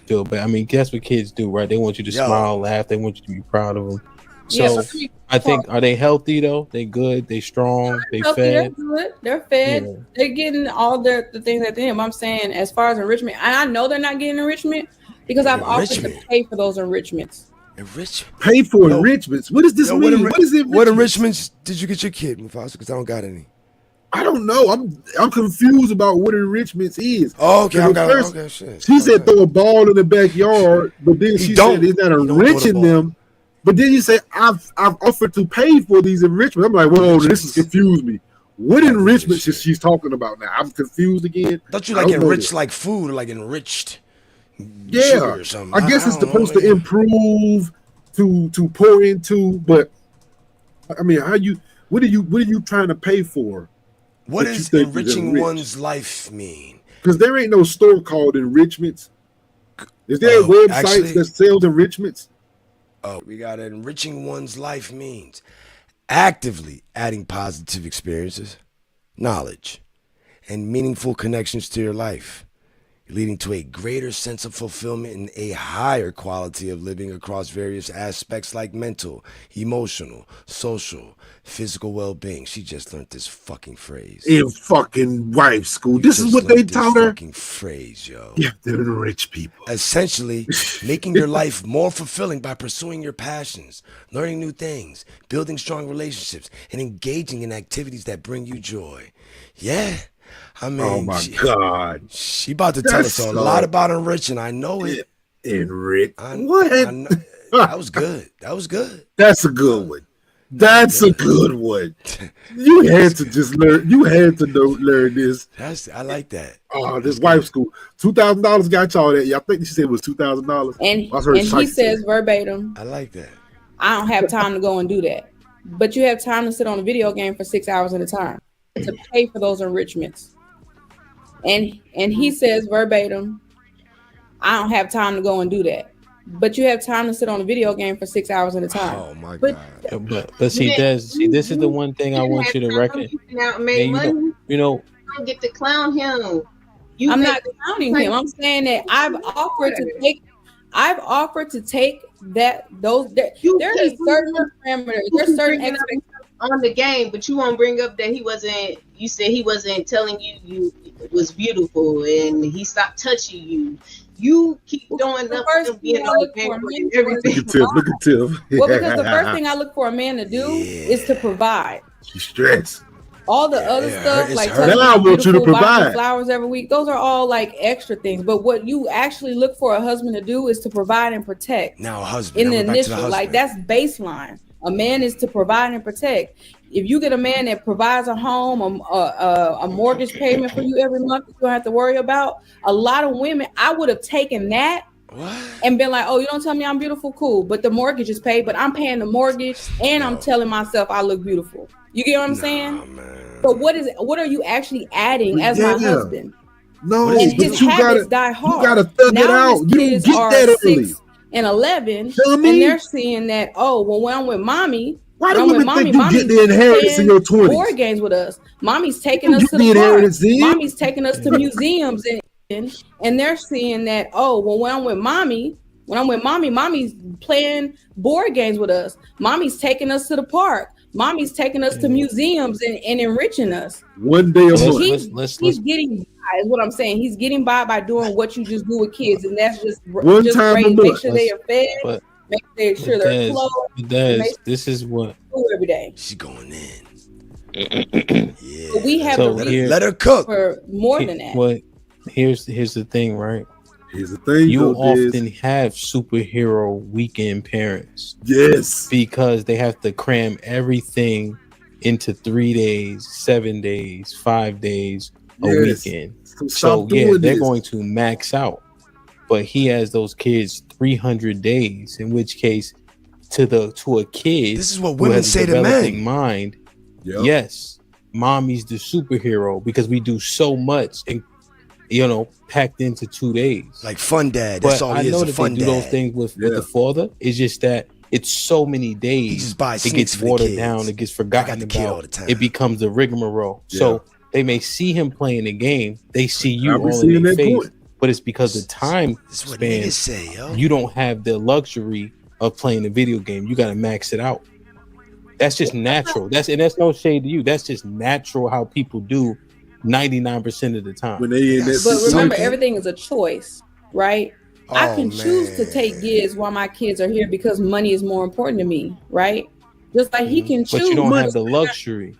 But I mean, that's what kids do, right? They want you to smile, laugh. They want you to be proud of them. So I think, are they healthy though? They good? They strong? They fed? They're good. They're fed. Yeah. They're getting all the things at the end. I'm saying, as far as enrichment, I know they're not getting enrichment because I've offered to pay for those enrichments. Pay for enrichments? What does this mean? What is it? What enrichments did you get your kid, Mufasa? Because I don't got any. I don't know. I'm confused about what enrichments is. Oh, okay. She said throw a ball in the backyard, but then she said it's not enriching them. But then you say I've offered to pay for these enrichments. I'm like, whoa, this has confused me. What enrichment is she's talking about now? I'm confused again. Don't you enriched like food or like enriched? Yeah, I guess it's supposed to improve, to pour into, but I mean, what are you trying to pay for? What does enriching one's life mean? Because there ain't no store called Enrichments. Is there a website that sells enrichments? Oh, we got enriching one's life means actively adding positive experiences, knowledge, and meaningful connections to your life. leading to a greater sense of fulfillment and a higher quality of living across various aspects like mental, emotional, social, physical well-being. She just learned this fucking phrase. In fucking wife school. You This is just what they learned this taught her. fucking phrase, yo. Yeah, they're the rich people. Essentially, making your life more fulfilling by pursuing your passions, learning new things, building strong relationships, and engaging in activities that bring you joy. Yeah. I mean, Oh my God. She about to tell That's us a so- lot about Enrich, and I know it. Enrich. What? That was good. That was good. That's a good one. That's a good one. You had to just learn. You had to learn this. I like that. Oh, this wife school. $2,000 got y'all that. I think she said it was $2,000. And he says verbatim, I like that. I don't have time to go and do that. But you have time to sit on a video game for 6 hours at a time to pay for those enrichments. And he says verbatim, I don't have time to go and do that. But you have time to sit on a video game for 6 hours at a time. Oh my God. But see, Des, this is the one thing I want you to reckon. You know, don't get to clown him. I'm not clowning him. I'm saying that I've offered to take there are certain parameters. There's certain expectations on the game, but you won't bring up that he wasn't. You said he wasn't telling you it was beautiful, and he stopped touching you. You keep doing up and being on the game and everything. Look at Tiff. Well, because the first thing I look for a man to do is to provide. She's stressed. All the other stuff, like Now I want you to beautiful, buying provide. flowers every week, those are all like extra things. But what you actually look for a husband to do is to provide and protect. Now, a husband. In the Now we're back to the initial, like husband. that's baseline. A man is to provide and protect. If you get a man that provides a home, a mortgage payment for you every month, you don't have to worry about. A lot of women, I would have taken that and been like, "Oh, you don't tell me I'm beautiful, cool, but the mortgage is paid, but I'm paying the mortgage and I'm telling myself I look beautiful." You get what I'm saying? But what are you actually adding as my Yeah. husband? No, and but his you habits gotta, die hard. You gotta thug it Now out. his You kids get are that early. 6 and 11, Feel and me? they're seeing that. Oh, well, when I'm with mommy, Why when do I'm with women think you get the inheritance in your 20s? board games with us. Mommy's taking You us get to the the park. inheritance then? Mommy's taking us to museums, and they're seeing that. Oh, well, when I'm with mommy, mommy's playing board games with us. Mommy's taking us to the park. Mommy's taking us to museums and enriching us. One day a month. He's getting by, is what I'm saying. He's getting by doing what you just do with kids, and that's just One just time a great. Make month. sure they are fed. But- Make sure they're clothed. This is what Food every day. She's going in. But we have So to here- Let her cook. for more than that. What? Here's the thing, right? Here's the thing. You though, often have superhero weekend parents. Yes. Because they have to cram everything into 3 days, 7 days, 5 days a Yes. weekend. So So stop yeah, doing they're this. going to max out. But he has those kids 300 days, in which case to a kid, This is what who women has a say to developing men. mind, Yep. yes, mommy's the superhero because we do so much and packed into 2 days. Like fun dad. That's But all I he is. know A that fun they do dad. those things with Yeah. the father. It's just that it's so many days. He just buys it sneaks gets for the watered kids. down. It gets I forgotten got the kid all about. the time. It becomes a rigmarole. Yeah. So they may see him playing the game. They see you I be all seeing in their that face. point. But it's because the time That's what span. niggas say, yo. You don't have the luxury of playing the video game. You got to max it out. That's just natural. That's no shade to you. That's just natural how people do 99% of the time. When they in that But remember, Something- everything is a choice, right? I Oh, can choose to man. take gigs while my kids are here because money is more important to me, right? Just like he can choose. But you don't money. have the luxury.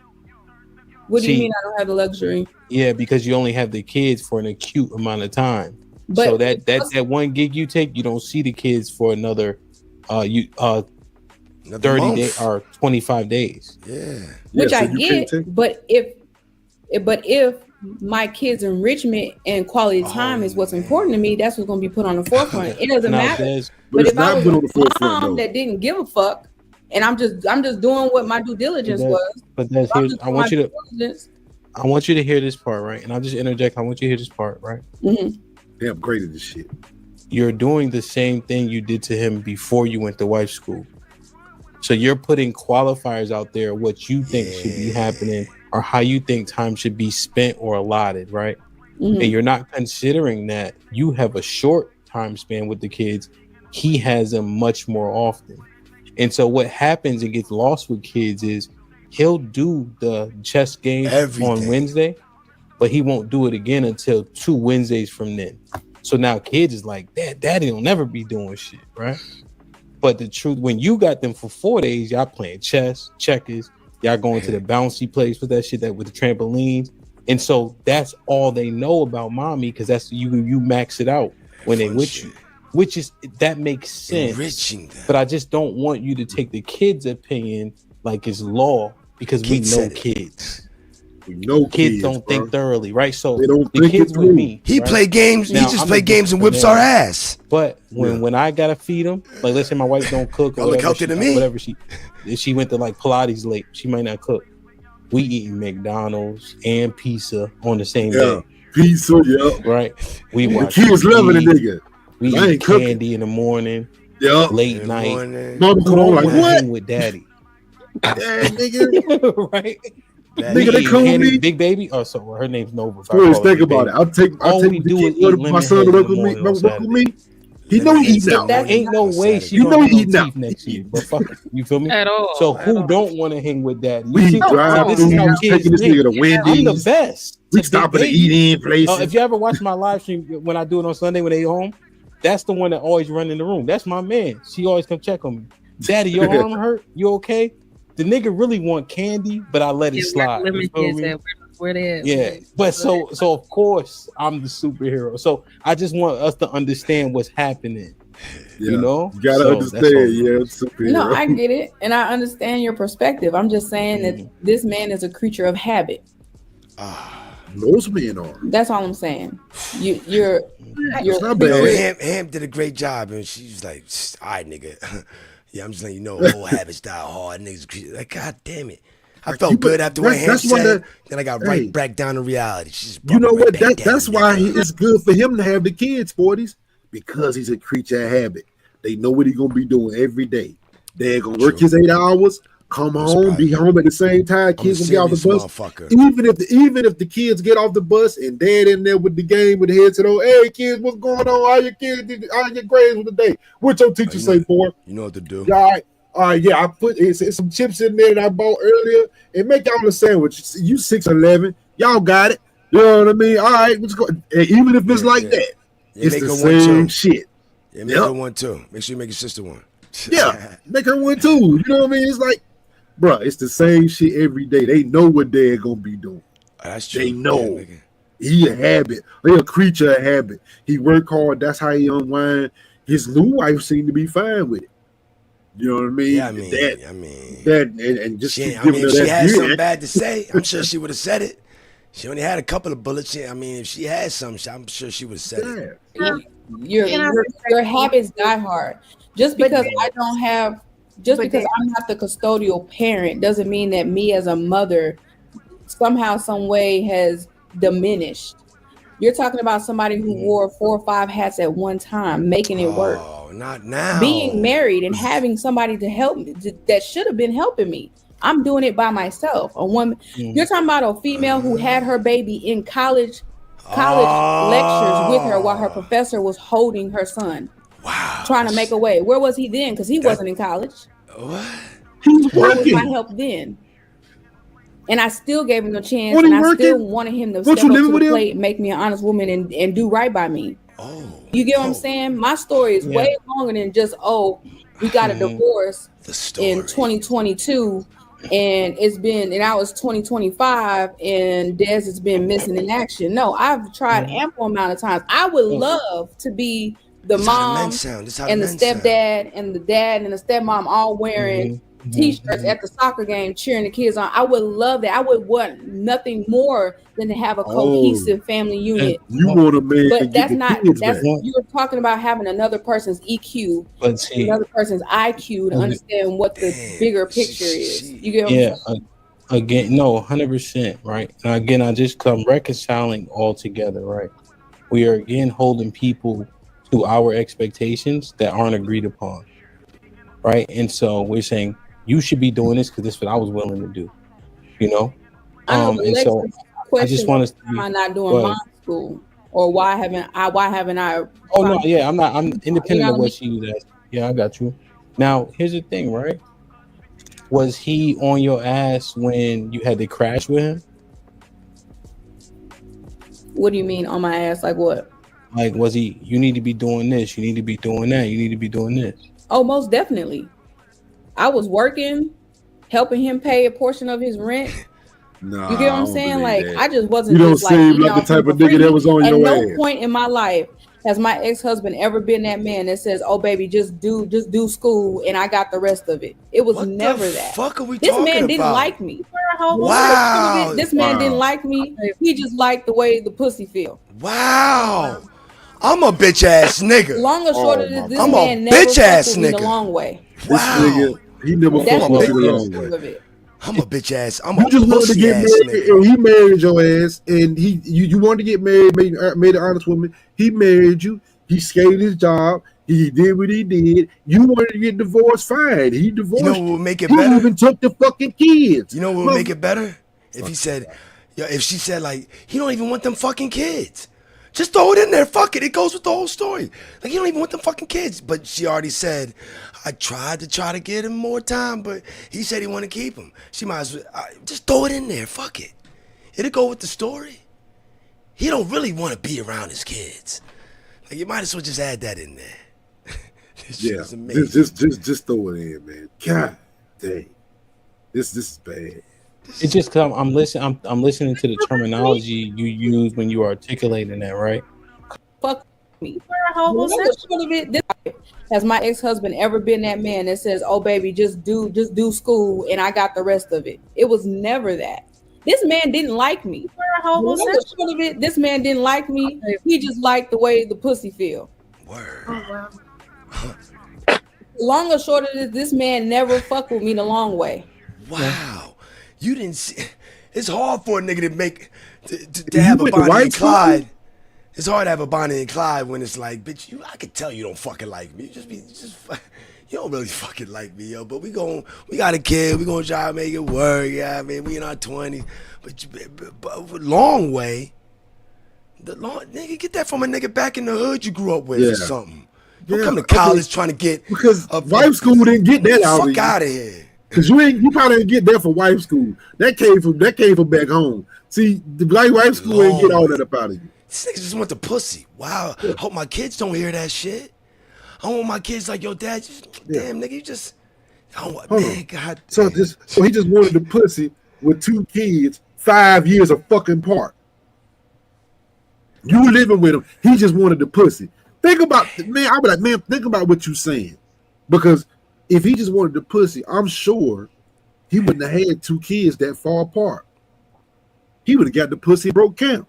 What do you See- mean I don't have the luxury? Yeah, because you only have the kids for an acute amount of time. But So that one gig you take, you don't see the kids for another Another 30 month. days or 25 days. Yeah. which Yeah, so I you get, can't take- but if my kids' enrichment and quality time is what's important to me, that's what's going to be put on the forefront. It doesn't Now, matter. Des, But But it's if I not was put on a the forefront mom though. that didn't give a fuck, and I'm just doing what my due diligence But was. but Des, I'm here's, just I doing want my you to due diligence. I want you to hear this part, right? And I'll just interject. I want you to hear this part, right? Mhm. They upgraded this shit. You're doing the same thing you did to him before you went to wife school. So you're putting qualifiers out there, what you think should be happening or how you think time should be spent or allotted, right? Mhm. and you're not considering that you have a short time span with the kids, he has them much more often. And so what happens and gets lost with kids is he'll do the chess game on Wednesday, but he won't do it again until 2 Wednesdays from then. So now kids is like, daddy will never be doing shit, right? But the truth, when you got them for 4 days, y'all playing chess, checkers, y'all going to the bouncy place with that shit, that with the trampolines. And so that's all they know about mommy, because that's you max it out when they with you, which is, that makes sense. Enriching them. But I just don't want you to take the kids' opinion like it's law, because we know kids. We know kids don't think thoroughly, right? So They don't the think kids it with through. me, He right? play games. Now, He just I'm play a games and whips banana. our ass. But when I gotta feed them, like let's say my wife don't cook, or Y'all look whatever, healthy to me. whatever if she went to like Pilates late, she might not cook. We eating McDonald's and pizza on the same day. Pizza, yeah. Right. We The watch kids loving TV. the nigga. We I eat ain't cooking. candy in the morning. Yeah. Late night. Mama Who come on don't like, wanna what? hang with daddy? Yeah, nigga. Right. Nigga, they eat call candy, me. Big Baby. Oh, so her name's Nova. So I Boys, call her think Big about Baby. it. I'll All take we the do is kid, eat my lemon son heads to in work the with me. morning on Work with Saturday. me. He know he eating out. Ain't no way she You gonna know have he no eating out. teeth next year. But fuck it. You feel me? At all. So who don't want to hang with daddy? We You see, drive this is through, how kids taking this think. nigga to Wendy's. I'm the best. We to Big stopping to Baby. eat in places. If you ever watch my live stream when I do it on Sunday when they home, that's the one that always run in the room. That's my man. She always come check on me. Daddy, your arm hurt? You okay? The nigga really want candy, but I let it slide. You Lemon feel heads me? at where they at? Yeah, but so of course I'm the superhero. So I just want us to understand what's happening. You know, You gotta So understand, that's all. yeah, it's superhero. No, I get it, and I understand your perspective. I'm just saying that this man is a creature of habit. Most men are. That's all I'm saying. You're not Yo, bad. Ham did a great job, and she was like, "All right, nigga, yeah, I'm just letting you know, whole habits die hard, niggas." Like, God damn it, I felt good after what Ham that's one said. that- Then I got hey. right back down to reality. She just You brought know me right what? back down, That's why it's good for him to have the kids, 40s, because he's a creature of habit. They know what he's gonna be doing every day. They're gonna work his 8 hours, come home, be home at the same time. Kids I'm a gonna get off the serious bus. motherfucker. Even if the kids get off the bus and dad in there with the game with the headset on, hey kids, what's going on? How your kids? How your grades for the day? What your teacher say, boy? You know what to do. Yeah, all right, yeah. I put it's some chips in there that I bought earlier, and make y'all a sandwich. You 6'11", y'all got it. You know what I mean? All right, let's go. And even if it's like that, Yeah, it's make the her one same too. shit. Yeah, make Yep. her one too. Make sure you make your sister one. Yeah, make her one too. You know what I mean? It's like, bruh, it's the same shit every day. They know what they're gonna be doing. That's true. They know. Yeah, nigga. He a habit. He a creature of habit. He work hard. That's how he unwind. His new wife seemed to be fine with it. You know what I mean? Yeah, I mean, that and just she, keep I mean, giving if her she that had gear. something bad to say, I'm sure she would have said it. She only had a couple of bullets. I mean, if she had some, I'm sure she would have said it. Your habits die hard. Just because I don't have, just because I'm not the custodial parent, doesn't mean that me as a mother somehow, some way has diminished. You're talking about somebody who wore 4 or 5 hats at one time, making it work. Oh, not now. Being married and having somebody to help me that should have been helping me. I'm doing it by myself. A woman, you're talking about a female who had her baby in college lectures with her while her professor was holding her son. Wow. Trying to make a way. Where was he then? Because he wasn't in college. What? Where was my help then? And I still gave him a chance, What, and he I still working? wanted him to What, step you up living to with the him? plate and make me an honest woman and do right by me. You get what I'm saying? My story is way longer than just, we got a divorce in 2022, and I was 2025, and Des has been missing in action. No, I've tried ample amount of times. I would love to be the This how the mom men sound. This how and the men sound. stepdad and the dad and the stepmom all wearing t-shirts at the soccer game cheering the kids on. I would love that. I would want nothing more than to have a cohesive family unit. You want a man to But get that's the not kids that's back. you're talking about having another person's EQ, But see, another person's IQ to understand what the bigger picture is. You get what I'm saying? Again, no, 100%, right? And again, I just come reconciling all together, right? We are again holding people to our expectations that aren't agreed upon, right? And so we're saying you should be doing this because this is what I was willing to do, you know. I know, And so I just want us to am be, I not go doing ahead. mom's school, or why haven't I? Oh no, yeah, I'm not. I'm independent You know of what I what she was asking. Yeah, I got you. Now, here's the thing, right? Was he on your ass when you had to crash with him? What do you mean on my ass? Like what? Like, was he? You need to be doing this. You need to be doing that. You need to be doing this. Oh, most definitely. I was working, helping him pay a portion of his rent. Nah, You get what I I'm don't saying? believe Like, that. I just wasn't You don't just like seem eating like the off type him of for nigga that free. was on At your no ass. point in my life has my ex-husband ever been that man that says, "Oh, baby, just do school, and I got the rest of it." It was What never the that. fuck are we This talking man didn't about? like me. Wow. This man didn't Wow. like me. He just liked the way the pussy feel. Wow. I'm a bitch ass nigga. Long or short of Oh, this, my this I'm a man never bitch fucked ass with me the nigga. long way. This Wow. nigga, he never That's fucked the with you the yeah. long truth way. of it. I'm a bitch ass. I'm You a just wanted to pussy get ass married, nigga. and he married your ass, and you wanted to get married, made an honest woman. He married you. He skated his job. He did what he did. You wanted to get divorced, fine. He divorced You know what would make it He better? even took the fucking kids. You know what would make it better? If he said, yo, if she said like, he don't even want them fucking kids. Just throw it in there. Fuck it. It goes with the whole story. Like, he don't even want them fucking kids. But she already said, I tried to get him more time, but he said he want to keep him. She might as well, just throw it in there. Fuck it. It'll go with the story. He don't really want to be around his kids. Like, you might as well just add that in there. This shit Yeah, is amazing. just throw it in, man. God dang, this is bad. It's just because I'm listening. I'm listening to the terminology you use when you are articulating that, right? Fuck me. Long or short of it, has my ex-husband ever been that man that says, "Oh, baby, just do school, and I got the rest of it"? It was never that. This man didn't like me. Long or short of it, this man didn't like me. He just liked the way the pussy feel. Word. Long or short of this man never fucked with me the long way. Wow. You didn't see. It's hard for a nigga to make to You have a went to Bonnie white and school? Clyde. It's hard to have a Bonnie and Clyde when it's like, bitch, I can tell you don't fucking like me. You don't really fucking like me, yo. But we got a kid. We gonna try to make it work. Yeah, I mean, we in our 20s. But long way. Nigga, get that from a nigga back in the hood you grew up with or Yeah. something. Don't Yeah, come to okay. college trying to get Because wife school didn't get that out of fuck you. out of here. Cause you probably didn't get that for wife school. That came from back home. See, the black wife school ain't get all that up out of you. This nigga just want the pussy. Wow. I hope my kids don't hear that shit. I want my kids like, yo, dad, damn, nigga, you just, Hold man, on. God. So he just wanted the pussy with 2 kids, 5 years of fucking part. You living with him. He just wanted the pussy. Think about, man, I'll be like, man, think about what you're saying. Because if he just wanted the pussy, I'm sure he wouldn't have had 2 kids that far apart. He would have got the pussy broke camp.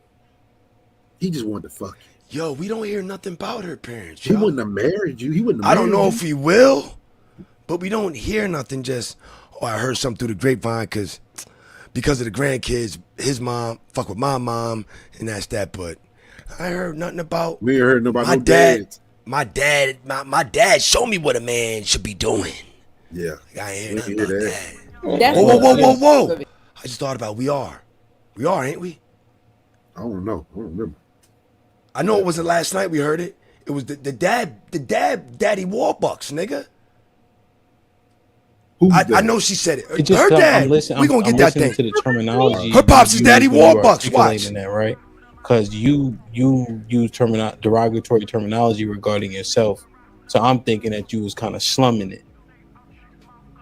He just wanted to fuck you. Yo, we don't hear nothing about her parents, He yo. wouldn't have married you. He wouldn't have I don't know married if he will, but we don't hear nothing just, oh, I heard something through the grapevine because of the grandkids, his mom, fuck with my mom, and that's that, but I heard nothing about We ain't heard nobody. my No dad. dads. My dad showed me what a man should be doing. Yeah. I ain't hear We nothing hear about that. that. That's Whoa. I just thought about we are, ain't we? I don't know. I don't remember. I know it wasn't last night we heard it. It was the daddy Warbucks, nigga. I know she said it. It just Her dad. We gonna get that listening thing. to the terminology. Her pops is you Daddy use when you are Warbucks. Watch. articulating that, right? Because you use derogatory terminology regarding yourself. So I'm thinking that you was kind of slumming it.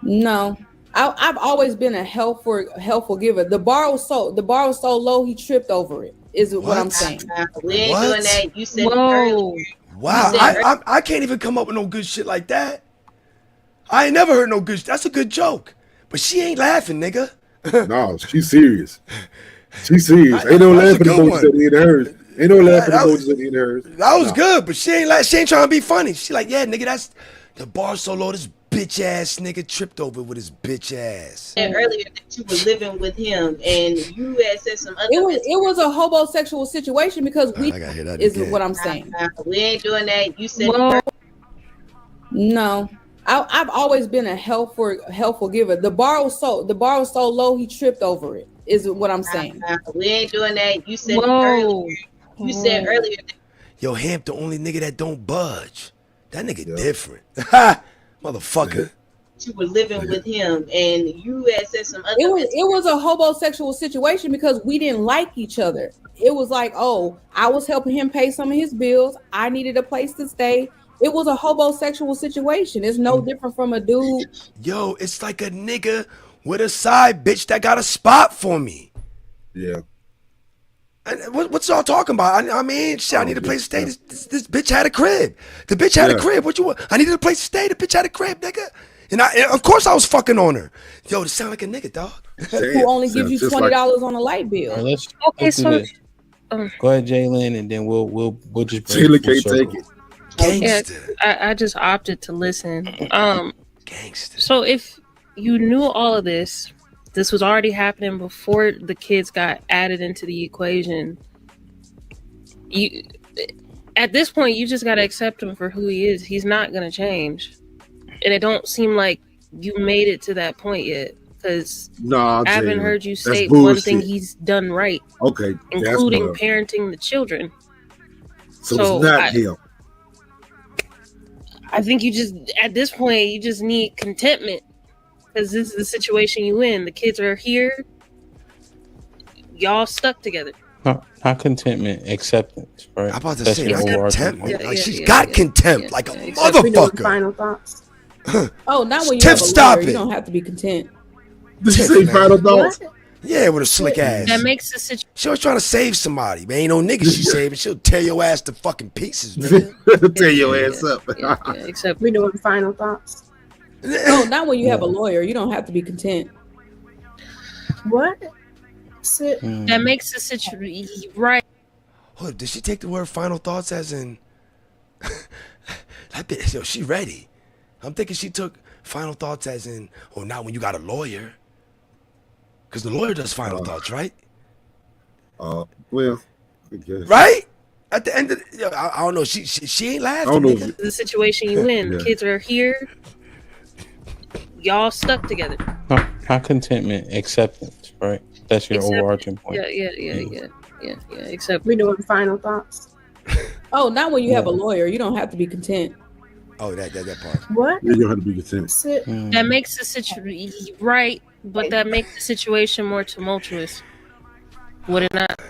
No, I've always been a helpful giver. The bar was so low he tripped over it. Is what I'm saying. We ain't doing that. You said it Whoa. earlier. Wow, You said I can't even come up with no good shit like that. I ain't never heard no good. That's a good joke, but she ain't laughing, nigga. No, she's serious. She's serious. Ain't no That's a laughing good emojis one. at the end of hers. Ain't no laughing That was- emojis at the end of hers. That was No. good, but she ain't trying to be funny. She like, yeah, nigga, that's the bar so low. This bitch ass nigga tripped over with his bitch ass. said earlier that you were living with him, and you had said some other. It was a homosexual situation because we I gotta hear that is again. what I'm saying. We ain't doing that. You said Whoa. it No, I've always been a helpful giver. The bar was so low he tripped over it. Is what I'm saying. We ain't doing that. You said it Whoa. earlier. You said earlier that Yo, Hamp, the only nigga that don't budge. That nigga Yeah. different. Motherfucker. you were living with him, and you had said some other. It was a homosexual situation because we didn't like each other. It was like, oh, I was helping him pay some of his bills. I needed a place to stay. It was a homosexual situation. It's no different from a dude. Yo, it's like a nigga with a side bitch that got a spot for me. Yeah. And what's y'all talking about? I mean, shit, I need a place to stay. This bitch had a crib. The bitch had a crib. What you want? I needed a place to stay. The bitch had a crib, nigga. And of course I was fucking on her. Yo, this sound like a nigga, dog. Who only gives you $20 on a light bill. All right, let's Okay, do so this. Go ahead, Jalen, and then we'll just bring Taylor it full can't circle. take it. Gangster. I just opted to listen. Gangster. So if you knew all of this was already happening before the kids got added into the equation. You, at this point, you just gotta accept him for who he is. He's not gonna change, and it don't seem like you made it to that point yet. Because I haven't heard you say one thing he's done right. Okay, including parenting the children. So it's not him. I think you just, at this point, you just need contentment because this is the situation you in. The kids are here. Y'all stuck together. Not contentment, acceptance, right? I'm about to That's say, your like overarching contempt. point. She's got contempt, like a motherfucker. Final thoughts. Oh, not when you Tiff, have a stop lawyer. it. You don't have to be content. Did you say final thoughts? Yeah, with a slick ass. That makes the situation. She was trying to save somebody, man. Ain't no nigga she saving. She'll tear your ass to fucking pieces, man. Tear your ass up. Except we're doing final thoughts. No, not when you have a lawyer. You don't have to be content. What? That makes the situation right. Hold up, did she take the word final thoughts as in that bitch? Yo, she ready. I'm thinking she took final thoughts as in, oh, not when you got a lawyer. Because the lawyer does final thoughts, right? Well, I guess. Right? At the end of the, I don't know. She ain't laughing. I don't know. Nigga. The situation you in. Yeah. The kids are here. Y'all stuck together. Not contentment, acceptance, right? That's your overarching point. Yeah. Except we're doing final thoughts. Oh, not when you have a lawyer. You don't have to be content. Oh, that part. What? Yeah, you have to be content. that makes the situation right, but that makes the situation more tumultuous. Would it not?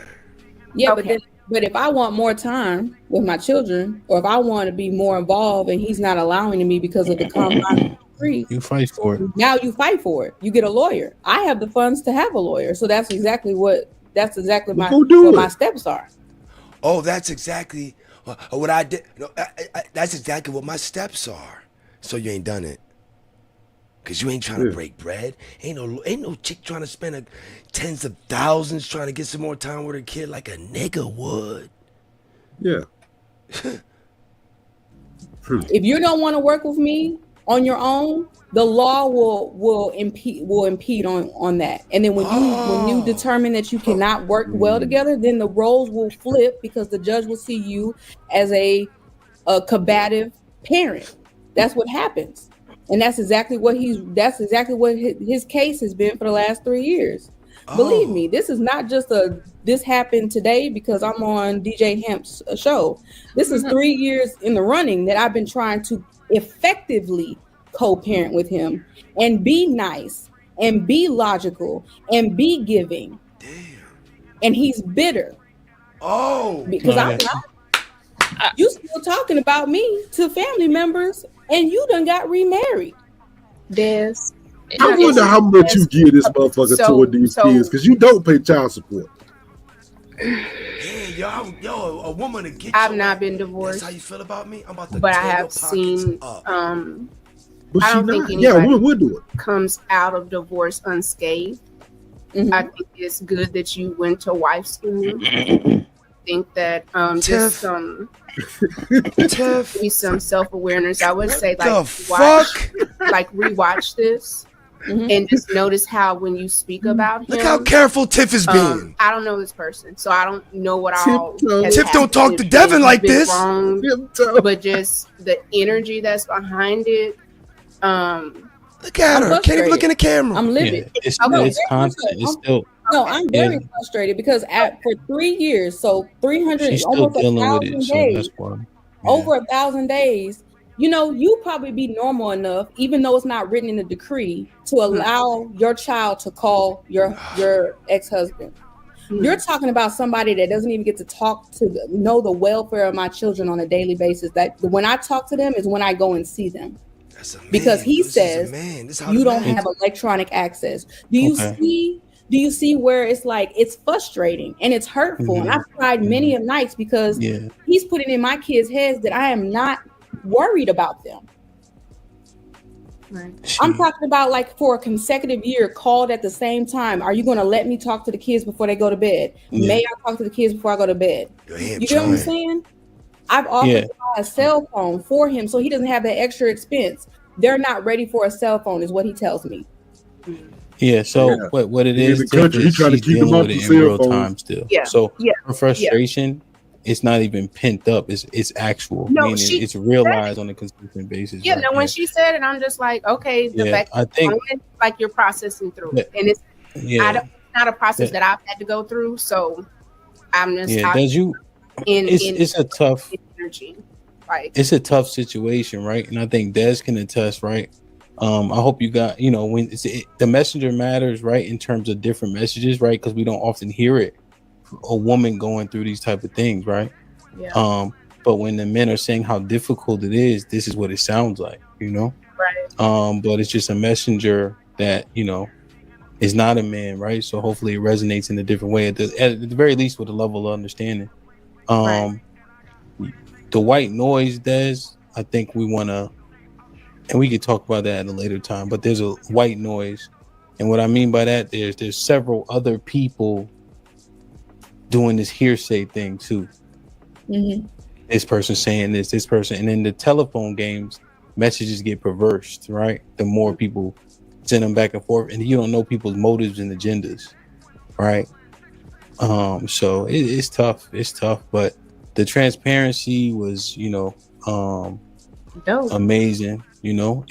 Yeah, Okay. but if I want more time with my children, or if I want to be more involved, and he's not allowing me because of the confines free, You fight for it. now you fight for it. You get a lawyer. I have the funds to have a lawyer, so that's exactly what my steps are. Oh, that's exactly what I did. No, that's exactly what my steps are. So you ain't done it. Cause you ain't trying to break bread. Ain't no chick trying to spend tens of thousands trying to get some more time with her kid like a nigga would. Yeah. If you don't want to work with me on your own, the law will impede on that. And then when you determine that you cannot work well together, then the roles will flip because the judge will see you as a combative parent. That's what happens. And that's exactly what his case has been for the last 3 years. Believe me, this is not just this happened today because I'm on DJ Hamp's show. This is 3 years in the running that I've been trying to effectively co-parent with him and be nice and be logical and be giving. Damn. And he's bitter. Oh, because I'm not. You still talking about me to family members, and you done got remarried. Des. I wonder how much you give this motherfucker toward these kids because you don't pay child support. Yeah, yo, a woman to get. I've not been divorced. That's how you feel about me? I'm about to. But I tear your have pockets seen. up. But I don't she think not. Yeah, anybody we'll do it. comes out of divorce unscathed. I think it's good that you went to wife school. I think that just some self-awareness. I would say rewatch this and just notice how when you speak about him. Look how careful Tiff is being. I don't know this person, so I don't know what all. Tiff don't talk to Devin like this. Wrong, but just the energy that's behind it. Look at her. Can't even look in the camera. I'm livid. It's content. It's still No, I'm very frustrated because for 3 years, so 300, She's still almost dealing with 1,000 it, so days, that's why. over 1,000 days, you probably be normal enough, even though it's not written in the decree, to allow your child to call your ex-husband. You're talking about somebody that doesn't even get to know the welfare of my children on a daily basis. That when I talk to them is when I go and see them. Because he says you don't have electronic access. Do you see where it's like it's frustrating and it's hurtful? And I've cried many of nights because he's putting in my kids' heads that I am not worried about them. Right. I'm talking about like for a consecutive year called at the same time. Are you going to let me talk to the kids before they go to bed? May I talk to the kids before I go to bed? You get what I'm saying? I've offered to buy a cell phone for him so he doesn't have that extra expense. They're not ready for a cell phone is what he tells me. Yeah, so what it is, she's dealing with it in real time still. Yeah. So her frustration, it's not even pent up. It's actual. No, meaning it's realized on a consistent basis. Yeah, when she said it, I'm just like, okay, the fact I think like you're processing through it. And it's not a process that I've had to go through. So I'm just it's a tough energy. Like it's a tough situation, right? And I think Des can attest, right? I hope you got, when the messenger matters, right? In terms of different messages, right? Because we don't often hear it. A woman going through these type of things, right? Yeah. But when the men are saying how difficult it is, this is what it sounds like, right? But it's just a messenger that is not a man, right? So hopefully it resonates in a different way at the very least with a level of understanding. The white noise, Des, I think we want to, and we could talk about that at a later time. But there's a white noise, and what I mean by that, there's several other people doing this hearsay thing too. Mm-hmm. This person saying this person, and in the telephone games, messages get perversed, right? The more people send them back and forth, and you don't know people's motives and agendas, right? So it's tough. It's tough, but the transparency was, amazing,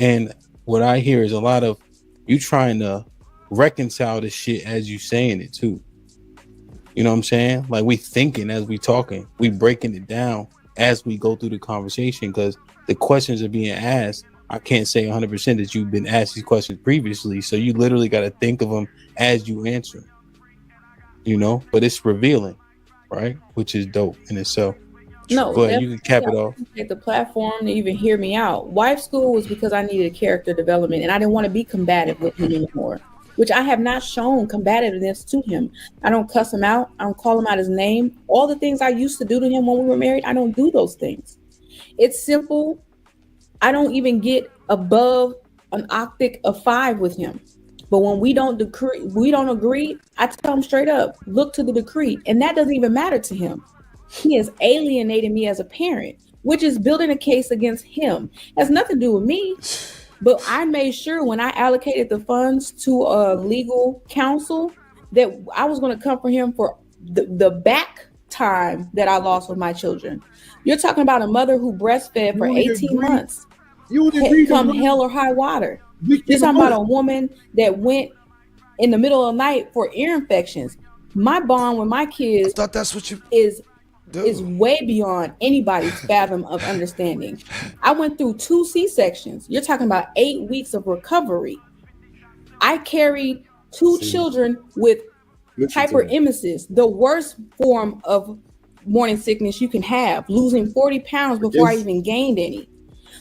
And what I hear is a lot of you trying to reconcile this shit as you saying it too. You know what I'm saying? Like we thinking as we talking, we breaking it down as we go through the conversation because the questions are being asked. I can't say 100% that you've been asked these questions previously. So you literally got to think of them as you answer, but it's revealing, right? Which is dope in itself. No, go ahead. You can cap it off. The platform to even hear me out. Wife school was because I needed character development and I didn't want to be combative with him anymore. Which I have not shown combativeness to him. I don't cuss him out. I don't call him out his name. All the things I used to do to him when we were married, I don't do those things. It's simple. I don't even get above an octave of 5 with him. But when we don't agree, I tell him straight up, look to the decree. And that doesn't even matter to him. He has alienated me as a parent, which is building a case against him. It has nothing to do with me. But I made sure when I allocated the funds to a legal counsel that I was going to come for him for the back time that I lost with my children. You're talking about a mother who breastfed for 18 months. You would agree come hell or high water. You're talking about a woman that went in the middle of the night for ear infections. My bond with my kids I thought that's what you is way beyond anybody's fathom of understanding. I went through 2 C-sections. You're talking about 8 weeks of recovery. I carried 2 children with hyperemesis, the worst form of morning sickness you can have, losing 40 pounds before I even gained any.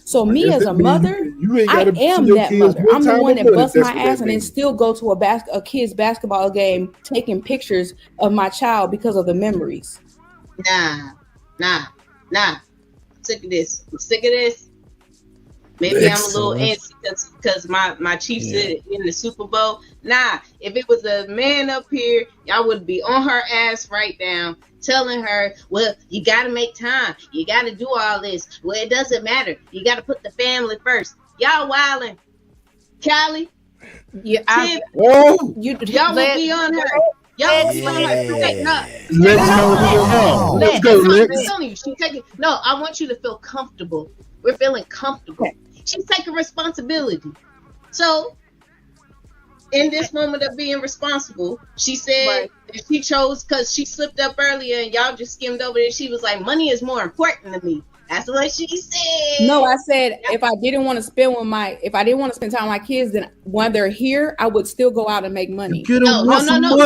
So me as a mother, I am that mother. I'm the one that busts my ass and then still go to a kid's basketball game taking pictures of my child because of the memories. Nah. Sick of this. Maybe I'm a little antsy because my Chiefs in the Super Bowl. Nah, if it was a man up here, y'all would be on her ass right now, telling her, well, you got to make time. You got to do all this. Well, it doesn't matter. You got to put the family first. Y'all wildin'. Callie. Yeah, y'all would be on her. Y'all be on her. Let's go, Lex. No, I want you to feel comfortable. We're feeling comfortable. She's taking responsibility. So in this moment of being responsible. She said that she chose because she slipped up earlier and y'all just skimmed over it. She was like, money is more important to me. That's what she said. No, I said if I didn't want to spend time with my kids, then when they're here, I would still go out and make money. No.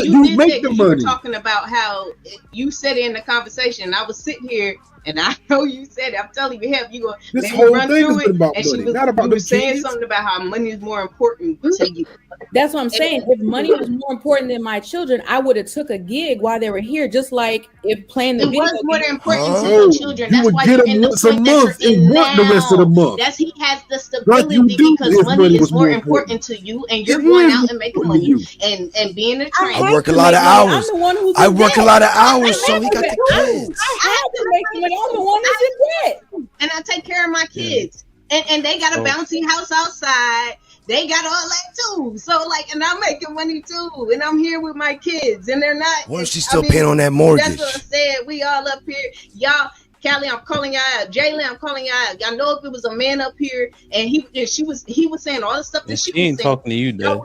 You make the money. You were talking about how you said it in the conversation. I was sitting here and I know you said it. I'm telling you, help you go. This whole thing has been about and money, she was, not about the saying kids. something about how money is more important to you. That's what I'm saying. If money was more important than my children, I would have took a gig while they were here. Just like if playing the it video was more game. important to your children. You That's would why get you're them in the once a point that month you're in and work the rest of the month. That's he has the Like stability you do, because if money was is more important to you, and you're It going is out and making important to money and being a trainer. I work a lot of hours. I work a lot of hours, so he got the kids. I have to make money. I'm the one that's in debt. And I take care of my kids. And they got a bouncy house outside. They got all that too. So like, and I'm making money too. And I'm here with my kids. And they're not. What if she's still paying on that mortgage? That's what I said. We all up here. Y'all, Callie, I'm calling y'all out. Jalen, I'm calling y'all out. Y'all know if it was a man up here and he was saying all the stuff that She she ain't was saying. talking to you, Dad.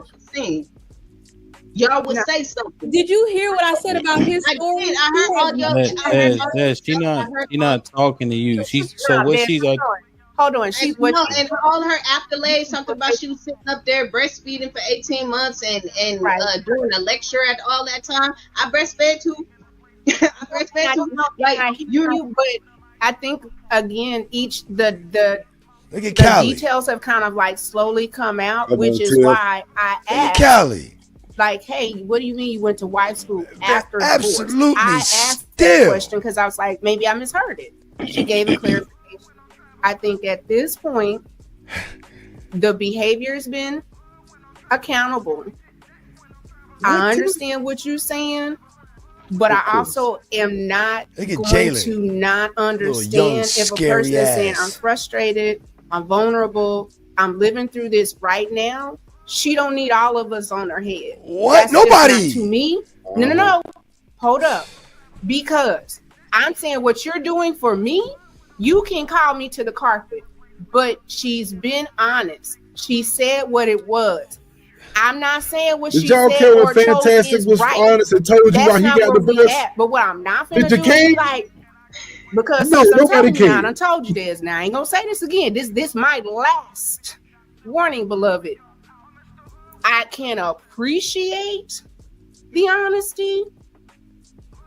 Y'all would say something. Did you hear what I said about his story? I heard all your. She not talking to you. She's so what she's like. Hold on. And all her accolades, something about she was sitting up there breastfeeding for 18 months and doing a lecture at all that time. I breastfed too. Like you, but I think again, the Look at Callie. details have kind of like slowly come out, Come which on, is Tiff. why I Look at asked. Callie. Like, hey, what do you mean you went to wife school after divorce? Absolutely. I asked that Still. question because I was like, maybe I misheard it. She gave a clarification. I think at this point, the behavior's been accountable. I understand what you're saying, but I also am not Look at going Jalen. to not young, understand if a scary person is saying, ass. I'm frustrated, I'm vulnerable, I'm living through this right now. She don't need all of us on her head. What? That's just Nobody. not to me. No. Hold up. Because I'm saying what you're doing for me, you can call me to the carpet. But she's been honest. She said what it was. I'm not saying what Did she y'all said care or when chose Fantastic is was right. honest and told you That's why he not got where the we breast? at. But what I'm not finna Did you do is care? like, because No, since I'm nobody telling you now, I cared. done told you this. Now I ain't gonna say this again. This might last. Warning, beloved. I can appreciate the honesty,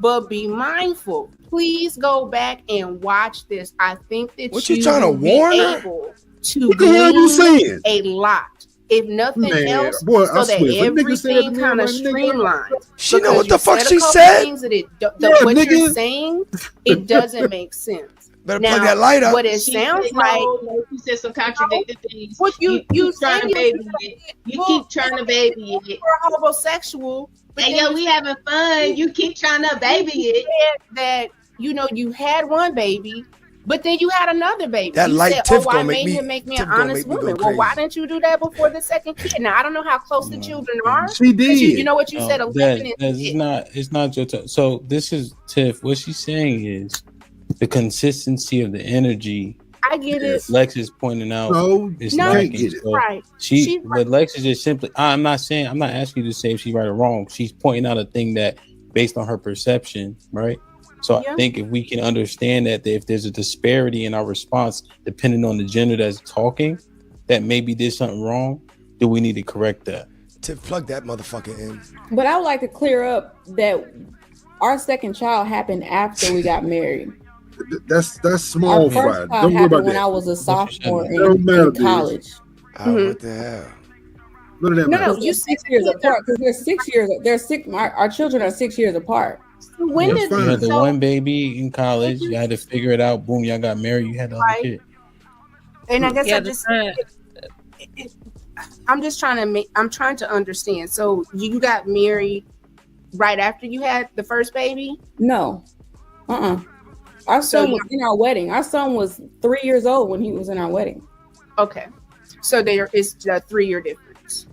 but be mindful. Please go back and watch this. I think that What you trying to will be warn her? able to What the hell you glean saying? a lot, if nothing Man, else, boy, so I that swear, if a nigga said that to everything me, kind of I'm like, nigga, streamlines. She know Because what the you fuck said a she couple said? things that Yeah, what nigga. you're saying, it doesn't make sense. Better Now, plug that light up. what it She sounds said, like, no, she said some contradicted things. what you keep trying to saying baby it. You keep trying to baby it. you're homosexual. But Hey, then yo, you we having fun. You keep trying to baby it. said that you had one baby, but then you had another baby. That you light said, Tiff I gonna made make me- him make me Tiff an gonna honest make me go woman. Well, why crazy. didn't you do that before the second kid? Now I don't know how close the children are. She did. You know what you said, 11 and It's not your turn. So this is Tiff. What she's saying is the consistency of the energy. I get it. Lex is pointing out No, is No, lacking. get it. So right. She, but Lex is just simply. I'm not asking you to say if she's right or wrong. She's pointing out a thing that, based on her perception, right? So Yeah. I think if we can understand that if there's a disparity in our response, depending on the gender that's talking, that maybe there's something wrong. Do we need to correct that? Tiff, plug that motherfucker in. But I would like to clear up that our second child happened after we got married. That's small Our fry. first child Don't worry happened about when that. I was a sophomore Don't matter, in dude. college. Oh, what the hell? None of that No, matters. you 6 years apart because they're 6 years. They're six. Our children are 6 years apart. When You did had the so- one baby in college. You had to figure it out. Boom, y'all got married. You had the other Right. kid. And I guess Yeah, I just I'm just trying to make I'm trying to understand. So you got married right after you had the first baby? No, Our son was in our wedding. Our son was 3 years old when he was in our wedding. Okay, so there is a 3-year difference.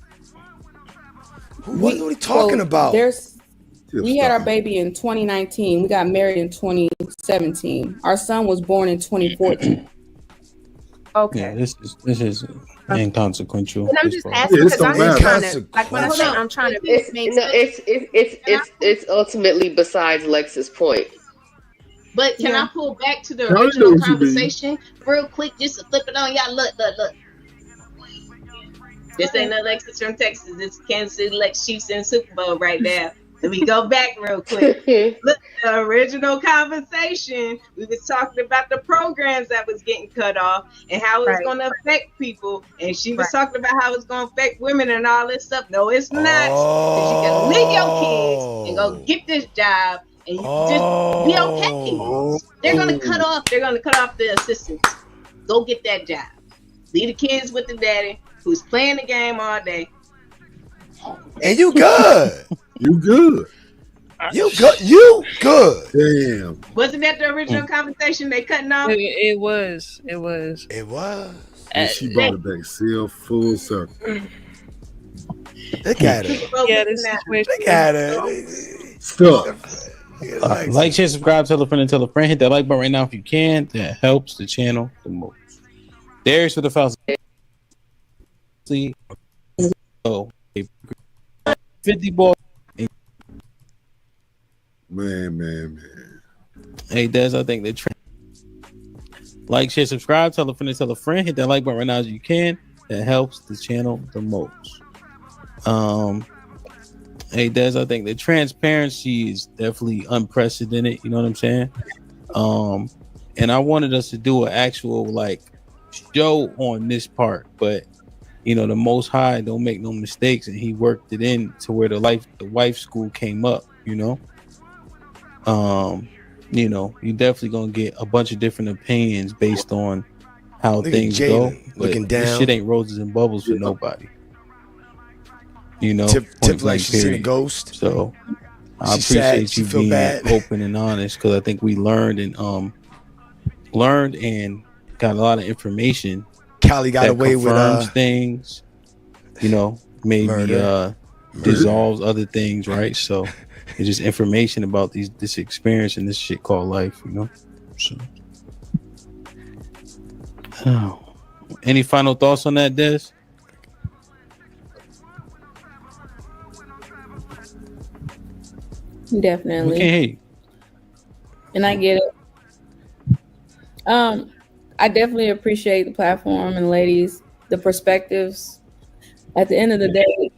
What are we talking about? We had our baby in 2019. We got married in 2017. Our son was born in 2014. Okay. Yeah, this is inconsequential. And I'm as just far- asking Yeah, this because I'm don't just matter. trying to, like when I Hold say on. I'm trying to It's make no, sense. it's ultimately besides Lex's point. But can Yeah. I pull back to the I know original what you mean. conversation real quick, just to flip it on y'all? Look. This ain't Alexis from Texas. This is Kansas City Lex Chiefs in Super Bowl right now. Let me go back real quick. Look, the original conversation, we was talking about the programs that was getting cut off and how it was Right. going to affect people. And she was Right. talking about how it's going to affect women and all this stuff. No, it's not. Because you can leave your kids and go get this job and you can just be okay. Oh, They're going to cut off the assistants. Go get that job. Leave the kids with the daddy who's playing the game all day. And you good. you good. You good. You good. Damn. Wasn't that the original conversation they cutting off? It was. It was. And she brought it back, still full circle. Look at her. Yeah, this situation. Look at her. Stop. Like, share, subscribe, tell a friend, and tell a friend. Hit that like button right now if you can. That helps the channel the most. There's for the files. Oh, 50 ball. Man. Hey, Des, I think they're like, share, subscribe, tell a friend, and tell a friend. Hit that like button right now as you can. That helps the channel the most. Hey, Des, I think the transparency is definitely unprecedented. You know what I'm saying? And I wanted us to do an actual like show on this part, but you know, the Most High don't make no mistakes, and He worked it in to where the wife school came up. You know, you definitely gonna get a bunch of different opinions based on how Look at things Jaden go. But looking this down. shit ain't roses and bubbles for nobody. You know, Tip point like blank, she seen a period. ghost. So I She sad. appreciate She you feel being bad. open and honest, because I think we learned and got a lot of information. Callie got that away with confirms things, you know, maybe Murder. dissolves other things, right? So it's just information about this experience and this shit called life, you know. So, any final thoughts on that, Des? Definitely. We can't hear you. And I get it. I definitely appreciate the platform and ladies, the perspectives. At the end of the day,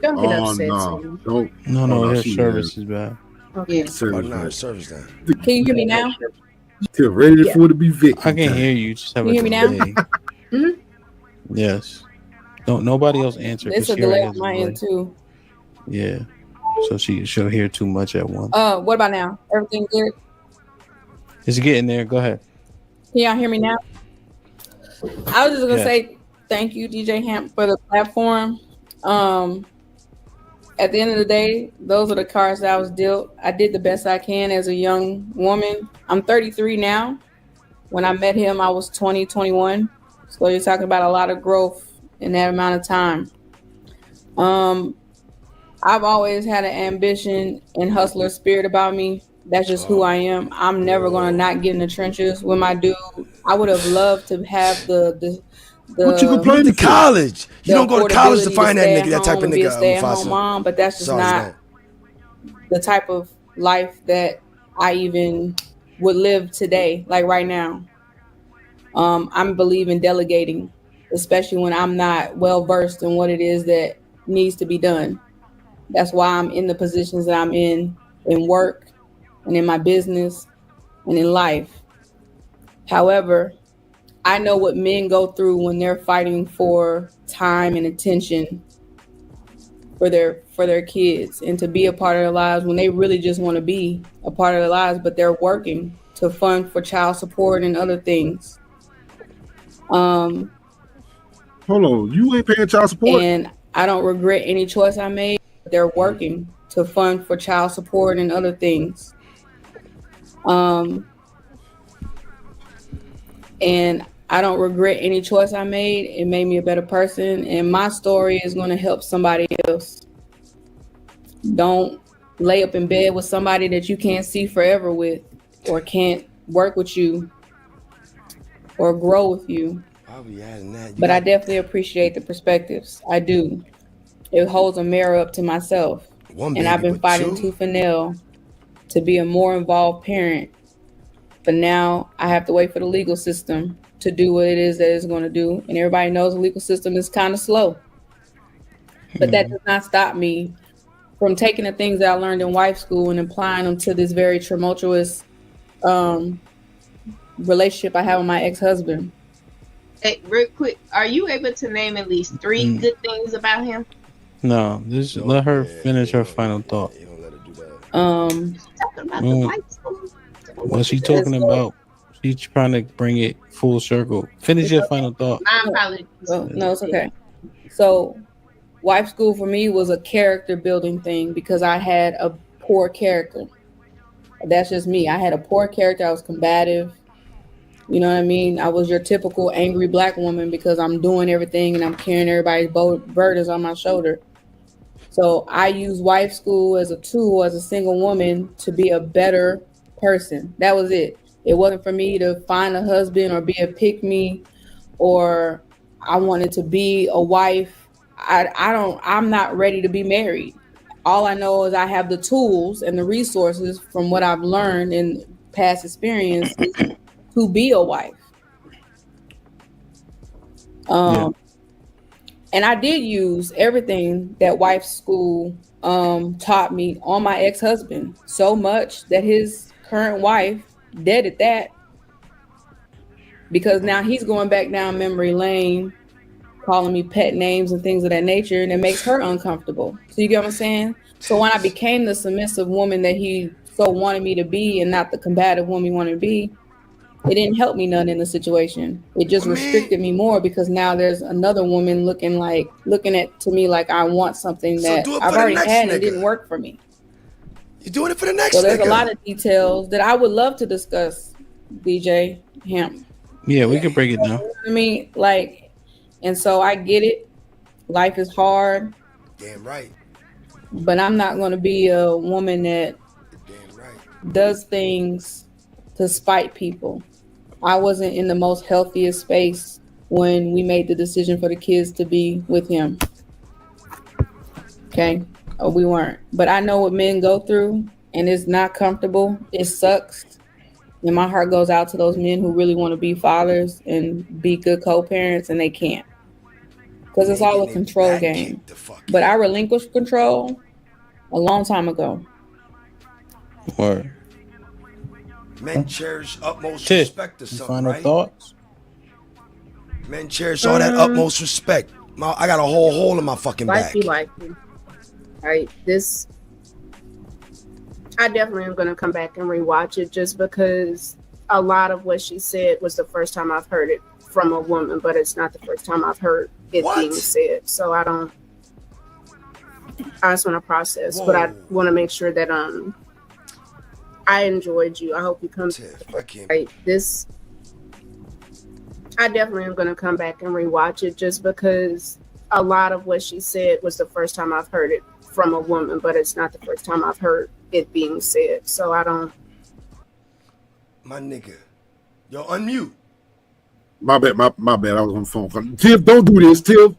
Don't get Oh upset. no. Sam. Don't. No, her she service is bad. Okay. Service Oh, no, bad. service down. can you hear me now? Still ready for it to be victim. I can hear you. Just have You a hear me now? delay. Mhm. Yes. Don't nobody else answer. It's 'cause a she already delay has on my end too. Yeah. So she'll hear too much at once. What about now? Everything good? It's getting there. Go ahead. Can y'all hear me now? I was just gonna Yes. say thank you, DJ Hamp, for the platform. At the end of the day, those are the cards that I was dealt. I did the best I can as a young woman. I'm 33 now. When I met him, I was 20, 21. So you're talking about a lot of growth in that amount of time. I've always had an ambition and hustler spirit about me. That's just who I am. I'm never gonna not get in the trenches with my dude. I would have loved to have the What you Went complaining to for? college. You the don't go to college to affordability find that stay nigga, at that type home of and be a nigga. stay-at-home Mufasa. mom, but that's just Sorry, not the type of life that I even would live today, like right now. I'm believing delegating, especially when I'm not well versed in what it is that needs to be done. That's why I'm in the positions that I'm in work and in my business and in life. However, I know what men go through when they're fighting for time and attention for their kids and to be a part of their lives when they really just want to be a part of their lives, but they're working to fund for child support and other things. Hold on, you ain't paying child support. And I don't regret any choice I made. They're working to fund for child support and other things. And I don't regret any choice I made. It made me a better person, and my story is going to help somebody else. Don't lay up in bed with somebody that you can't see forever with, or can't work with you, or grow with you. I'll be adding that. But I definitely appreciate the perspectives. I do. It holds a mirror up to myself. One And I've baby, been but fighting two? tooth and nail to be a more involved parent. But now I have to wait for the legal system to do what it is that it's going to do. And everybody knows the legal system is kind of slow. But that does not stop me from taking the things that I learned in wife school and applying them to this very tumultuous relationship I have with my ex-husband. Hey, real quick, are you able to name at least 3 good things about him? No, just let her finish her final thought. Um, Talking about the white school. What she talking about? She's trying to bring it full circle. Finish your final thought. My apologies. No, it's okay. So, wife school for me was a character building thing because I had a poor character. That's just me. I had a poor character. I was combative. You know what I mean? I was your typical angry black woman because I'm doing everything and I'm carrying everybody's burdens on my shoulder. So I use wife school as a tool as a single woman to be a better person. That was it. It wasn't for me to find a husband or be a pick-me, or I wanted to be a wife. I'm not ready to be married. All I know is I have the tools and the resources from what I've learned in past experience to be a wife. And I did use everything that wife school taught me on my ex-husband, so much that his current wife deaded that, because now he's going back down memory lane, calling me pet names and things of that nature, and it makes her uncomfortable. So you get what I'm saying? So when I became the submissive woman that he so wanted me to be and not the combative woman he wanted to be, it didn't help me none in the situation. It just restricted me more, because now there's another woman looking to me like I want something that I've already had and it didn't work for me. You're doing it for the next So there's nigga. a lot of details that I would love to discuss, DJ Hemp. Yeah, we can break it down. I mean, like, and so I get it. Life is hard. Damn right. But I'm not going to be a woman that does things to spite people. I wasn't in the most healthiest space when we made the decision for the kids to be with him. Okay? We weren't. But I know what men go through, and it's not comfortable. It sucks. And my heart goes out to those men who really want to be fathers and be good co-parents, and they can't. Because it's all a control game. But I relinquished control a long time ago. Word. Men cherish utmost Tiff, respect to something, final right? thoughts? Men cherish all that utmost respect. I got a whole hole in my fucking back. Wifey. Right. This, I definitely am going to come back and rewatch it, just because a lot of what she said was the first time I've heard it from a woman, but it's not the first time I've heard it being said. So I just want to process, but I want to make sure that I enjoyed you. I hope you come. Right. This, I definitely am going to come back and rewatch it, just because a lot of what she said was the first time I've heard it from a woman, but it's not the first time I've heard it being said. So I don't. My nigga, yo, unmute. My bad. My bad. I was on the phone. Tiff, don't do this, Tiff.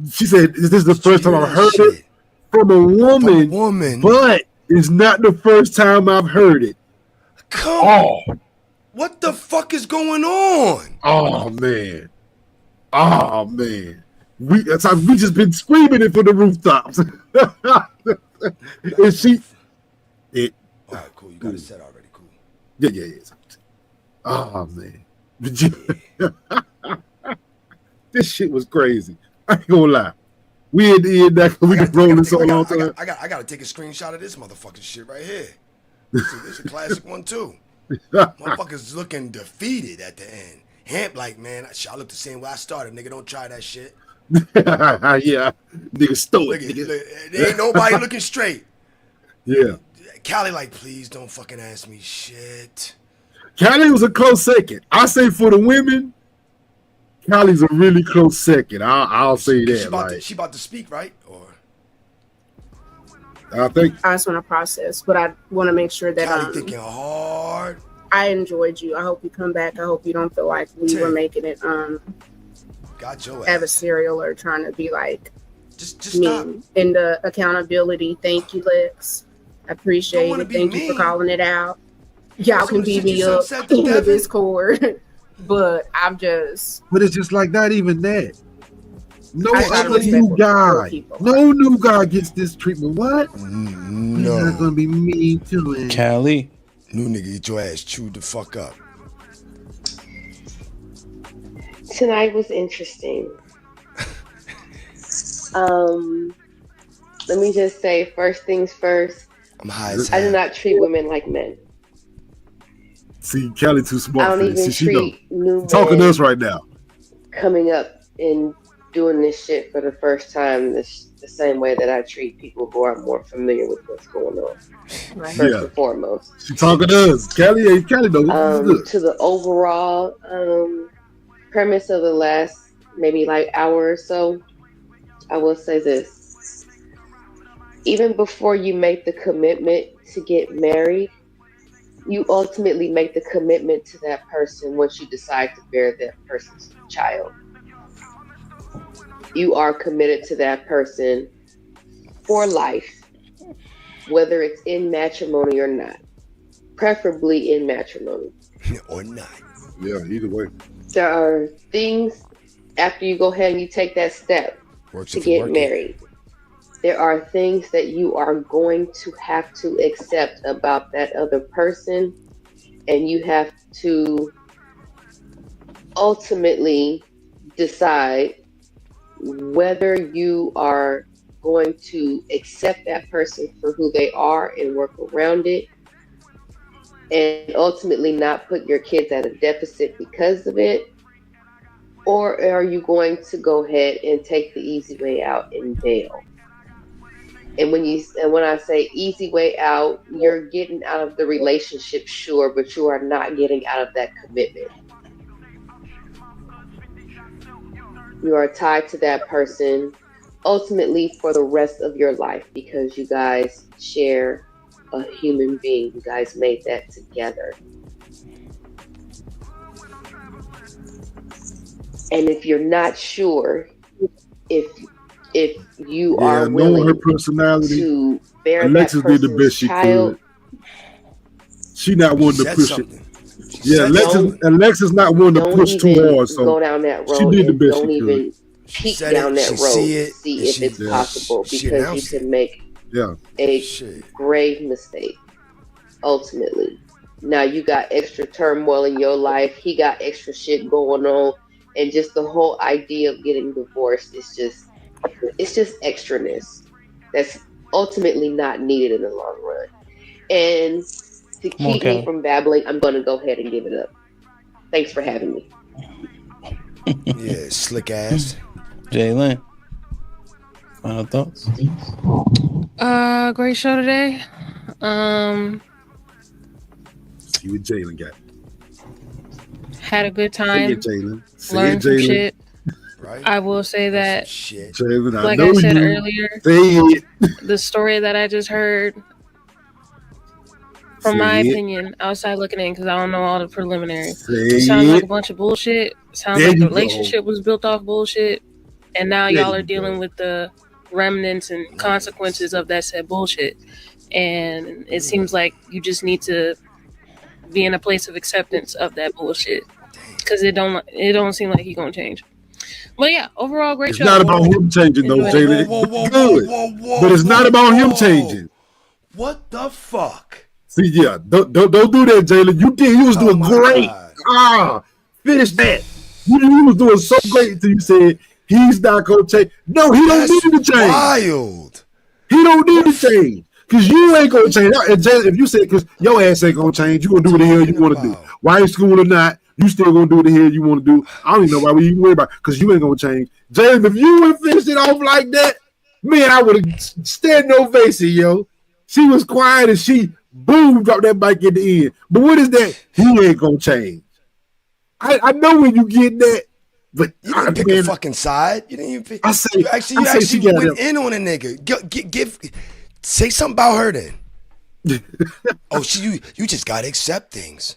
She said, "This is the first time I've heard it from a woman, but it's not the first time I've heard it." Come on. What the fuck is going on? Oh man. We just been screaming it from the rooftops. And she all right, cool. You got it set already. Cool. Yeah. Oh man. This shit was crazy. I ain't gonna lie. We had to end that, we could roll this all long time. I gotta take a screenshot of this motherfucking shit right here. This is a classic one too. Motherfuckers looking defeated at the end. Hamp like, man, I look the same way I started. Nigga, don't try that shit. Yeah, nigga stoic. There ain't nobody looking straight. Yeah. Callie like, please don't fucking ask me shit. Callie was a close second. I say for the women, Callie's a really close second. I'll say that. She about to speak, right? Or I think I just want to process, but I want to make sure that Cali thinking hard. I enjoyed you. I hope you come back. I hope you don't feel like we were making it Got your ass. adversarial or trying to be like Just stop. mean. And the accountability. Thank you, Lex. I appreciate wanna it. be Thank you for mean. calling it out. Y'all can Some beat shit me you up said to in the Devin. Discord, but I'm just. but it's just like not even that. No I try to other respect new what guy. people No new guy gets this treatment. What? You're No. not gonna be mean to him. Cali. New nigga, get your ass chewed the fuck up. Tonight was interesting. Let me just say, first things first, I'm high as I do hell. not treat women like men. See, Kelly too I smart for don't this. even See, she know. treat new Talking to men us right now. coming up and doing this shit for the first time the same way that I treat people who are more familiar with what's going on. Right. First Yeah. and foremost. She talking to us. Kelly ain't Kelly though. This is To the overall premise of the last maybe like hour or so, I will say this. Even before you make the commitment to get married, you ultimately make the commitment to that person once you decide to bear that person's child. You are committed to that person for life, whether it's in matrimony or not, preferably in matrimony. Or not. Yeah, either way. There are things after you go ahead and you take that step Works to if you get work it. married. There are things that you are going to have to accept about that other person, and you have to ultimately decide whether you are going to accept that person for who they are and work around it, and ultimately not put your kids at a deficit because of it, or are you going to go ahead and take the easy way out and bail? And when I say easy way out, you're getting out of the relationship, sure, but you are not getting out of that commitment. You are tied to that person ultimately for the rest of your life because you guys share a human being. You guys made that together. And if you're not sure if you are knowing willing her personality, to bear Alexis that did the person's best she child, could. She not one to Said push something. it. Yeah, Don't- Alexis not one to don't push too even hard. So go down that she road did the and best don't she even She peek said down it, that she road see to it, see and if she- it's possible she because you announced can it. make yeah. a Shit. grave mistake ultimately. Now you got extra turmoil in your life, he got extra shit going on, and just the whole idea of getting divorced is just extraness that's ultimately not needed in the long run. And to Come on, keep me Kelly. from babbling, I'm going to go ahead and give it up. Thanks for having me. Yeah, slick ass. Jalen. Final thoughts? Great show today. You and Jalen got it. Had a good Say time. it, Jalen. Say it, Learned some Jalen. shit. Right? I will say that, Shit. Jalen, I like know I said you. earlier, Say it. the story that I just heard, from Say my it. opinion, outside looking in, because I don't know all the preliminaries, Say sounds like a it. bunch of bullshit. Sounds There like the you go. relationship was built off bullshit, and now There y'all you are dealing go. with the remnants and consequences of that said bullshit. And it seems like you just need to be in a place of acceptance of that bullshit, because it don't seem like he gonna change. But yeah, overall great It's show. not about him changing, though, Enjoyed Jalen. it. It's good. But it's not about him changing. What the fuck? See, yeah, don't do that, Jalen. You was doing great. Finish that. You was doing so great until you said he's not gonna change. No, he don't need to change. Wild. He don't need to change. Cause you ain't gonna change. And Jalen, if you said cause your ass ain't gonna change, you gonna do what the hell you wanna do. Why in school or not, you still gonna do what the hell you wanna do. I don't even know why we even worry about it, cause you ain't gonna change. Jalen, if you would have finished it off like that, man, I would have stand no facing, yo. She was quiet and she boom dropped that mic at the end. But what is that? He ain't gonna change. I know when you get that, but You didn't pick a fucking side. You didn't even pick. I say You actually she got went it. in on a nigga. Say something about her then. Oh, you just gotta accept things.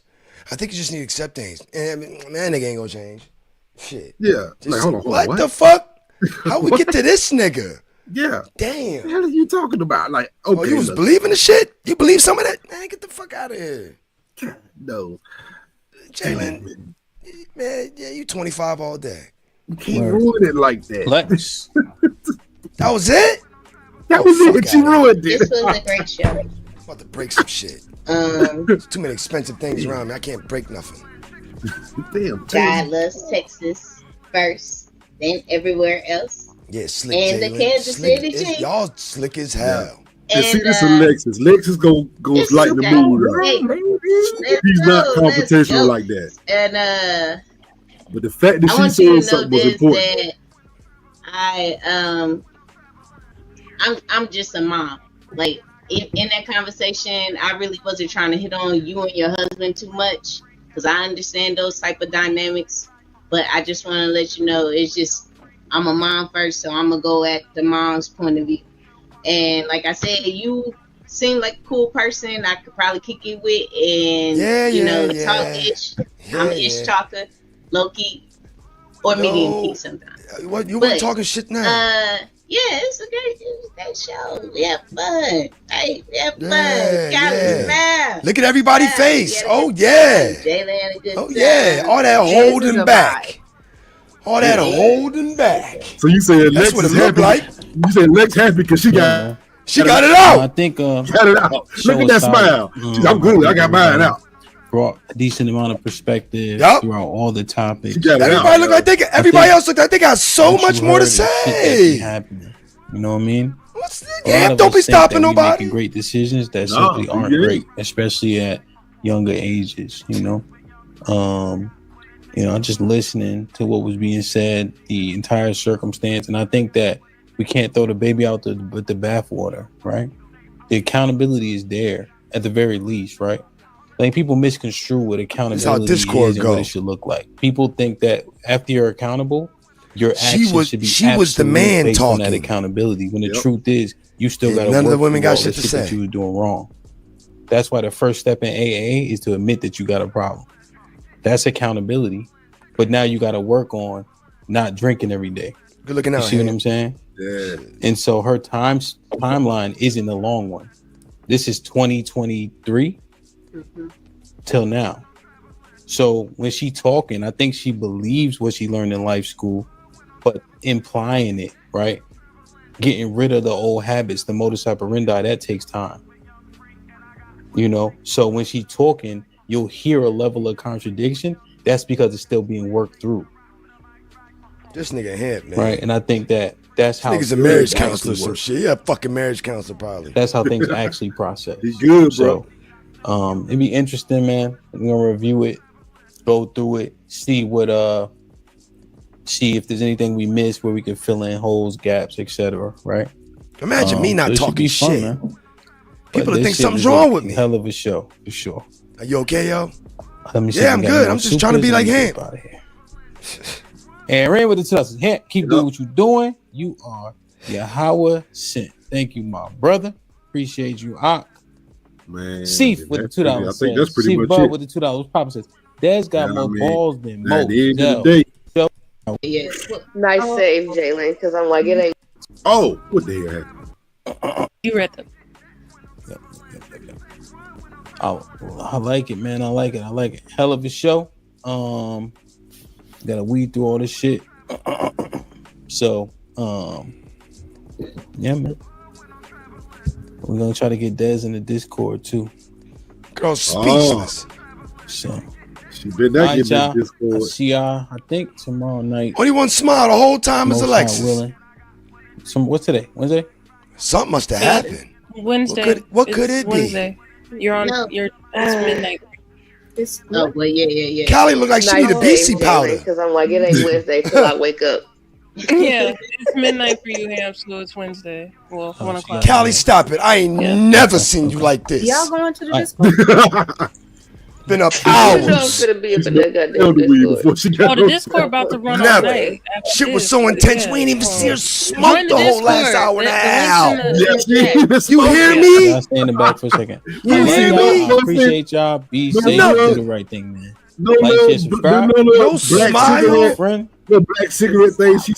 I think you just need to accept things. And man, nigga ain't gonna change. Shit. Yeah. Like, hold on, what the fuck? How we get to this nigga? Yeah. Damn. What the hell are you talking about? Like, okay. Oh, you was believing the shit? You believe some of that? Man, get the fuck out of here. No. Jalen, man, yeah, you 25 all day. You can't ruin it like that. Lex. That was it? That was it. You ruined it. This was a great show. I'm about to break some shit. There's too many expensive things around me. I can't break nothing. Damn. God loves Texas first, then everywhere else. Yeah, slick. And the Jalen. Kansas Slick. City Chiefs. Y'all slick as hell. And see, this is Lexus. Lexus goes lighten the mood up. He's not confrontational like that. And but the fact that I she want you said to know something was this, important. that I'm just a mom. Like in that conversation, I really wasn't trying to hit on you and your husband too much because I understand those type of dynamics. But I just want to let you know, it's just I'm a mom first, so I'm gonna go at the mom's point of view. And like I said, you seem like a cool person I could probably kick it with, and talk ish. I'm an ish talker, low key, or medium key sometimes. What you weren't talking shit now? Yeah, it's a great show. We have fun. Hey, we have fun. Gotta smile. Look at everybody's face. Oh yeah. Jalen had a good time. Yeah. All that holding back. All that holding back. So you saying That's Lex what it is looked happy? like. You saying Lex happy because she got it out. I think got it out. Look at that smile. She's, I'm good. I got mine out. Brought a decent amount of perspective throughout all the topics. Everybody look like everybody else look like they got so much more to say. You know what I mean? Don't be stopping nobody. Making great decisions that simply aren't great, especially at younger ages. Just listening to what was being said, the entire circumstance, and I think that we can't throw the baby out with the bathwater, right? The accountability is there at the very least, right? I think people misconstrue what accountability is and what it should look like. People think that after you're accountable, your actions should be the man based talking on that accountability. When the truth is, you still got to none work of the women through got all shit the to say that you were doing wrong. That's why the first step in AA is to admit that you got a problem. That's accountability. But now you got to work on not drinking every day. Good looking out. You see what I'm saying? Yeah. And so her timeline isn't a long one. This is 2023 till now. So when she talking, I think she believes what she learned in life school, but implying it, right? Getting rid of the old habits, the modus operandi, that takes time. So when she talking, you'll hear a level of contradiction. That's because it's still being worked through. This nigga hip, man. Right. And I think that's how nigga's a marriage counselor or some shit. Yeah, fucking marriage counselor probably. That's how things actually process. He's good, bro. So it'd be interesting, man. We're gonna review it, go through it, see if there's anything we missed where we can fill in holes, gaps, etc. Right? Imagine me not talking shit. Man. People think something's wrong with me. Hell of a show, for sure. Are you okay, yo? Let me see. Yeah, I'm good. I'm just trying to be like him. And Ran with the tussles. Keep doing what you're doing. You are Yahweh sent. Thank you, my brother. Appreciate you, Ak. Man, Seif with the $2. I think that's pretty much Bud it. with the $2. Papa says, Dad's got more balls than At most. the end of the day. Yeah. Nice save, Jalen, because I'm like, it ain't. Oh, what the hell happened? You read them. Yep. I like it, man. I like it. Hell of a show. Gotta weed through all this shit. So, yeah, man. We're gonna try to get Dez in the Discord too. Girl, speechless. So, she been that right, get in Discord. See y'all. I think tomorrow night. Only one smile the whole time is Alexis. What's today? Wednesday? Something must have happened. Wednesday. What could it Wednesday. be? You're on. It's midnight. Oh, well, yeah. Callie look like she need a BC powder. Because I'm like, it ain't Wednesday till I wake up. Yeah, it's midnight for you, Ham, so it's Wednesday. Well, 1 o'clock. Callie, stop it. I ain't never seen you like this. Y'all going to the Discord? Been up You know I'm hours. gonna be up in that goddamn Elderly Discord. before she got Oh, the no Discord about to run all Never. night. after Shit was this, so intense. yeah. We ain't even see her Run smoke the whole last Discord. hour and a The half. link's in Yes, the chat. You hear me? Y'all stay in the back for a second. You I love hear y'all. me? I appreciate y'all. Be No, safe. no. Do the right thing, man. No, Like, share, subscribe. No black smile. cigarette, Friend. the black cigarette thing. She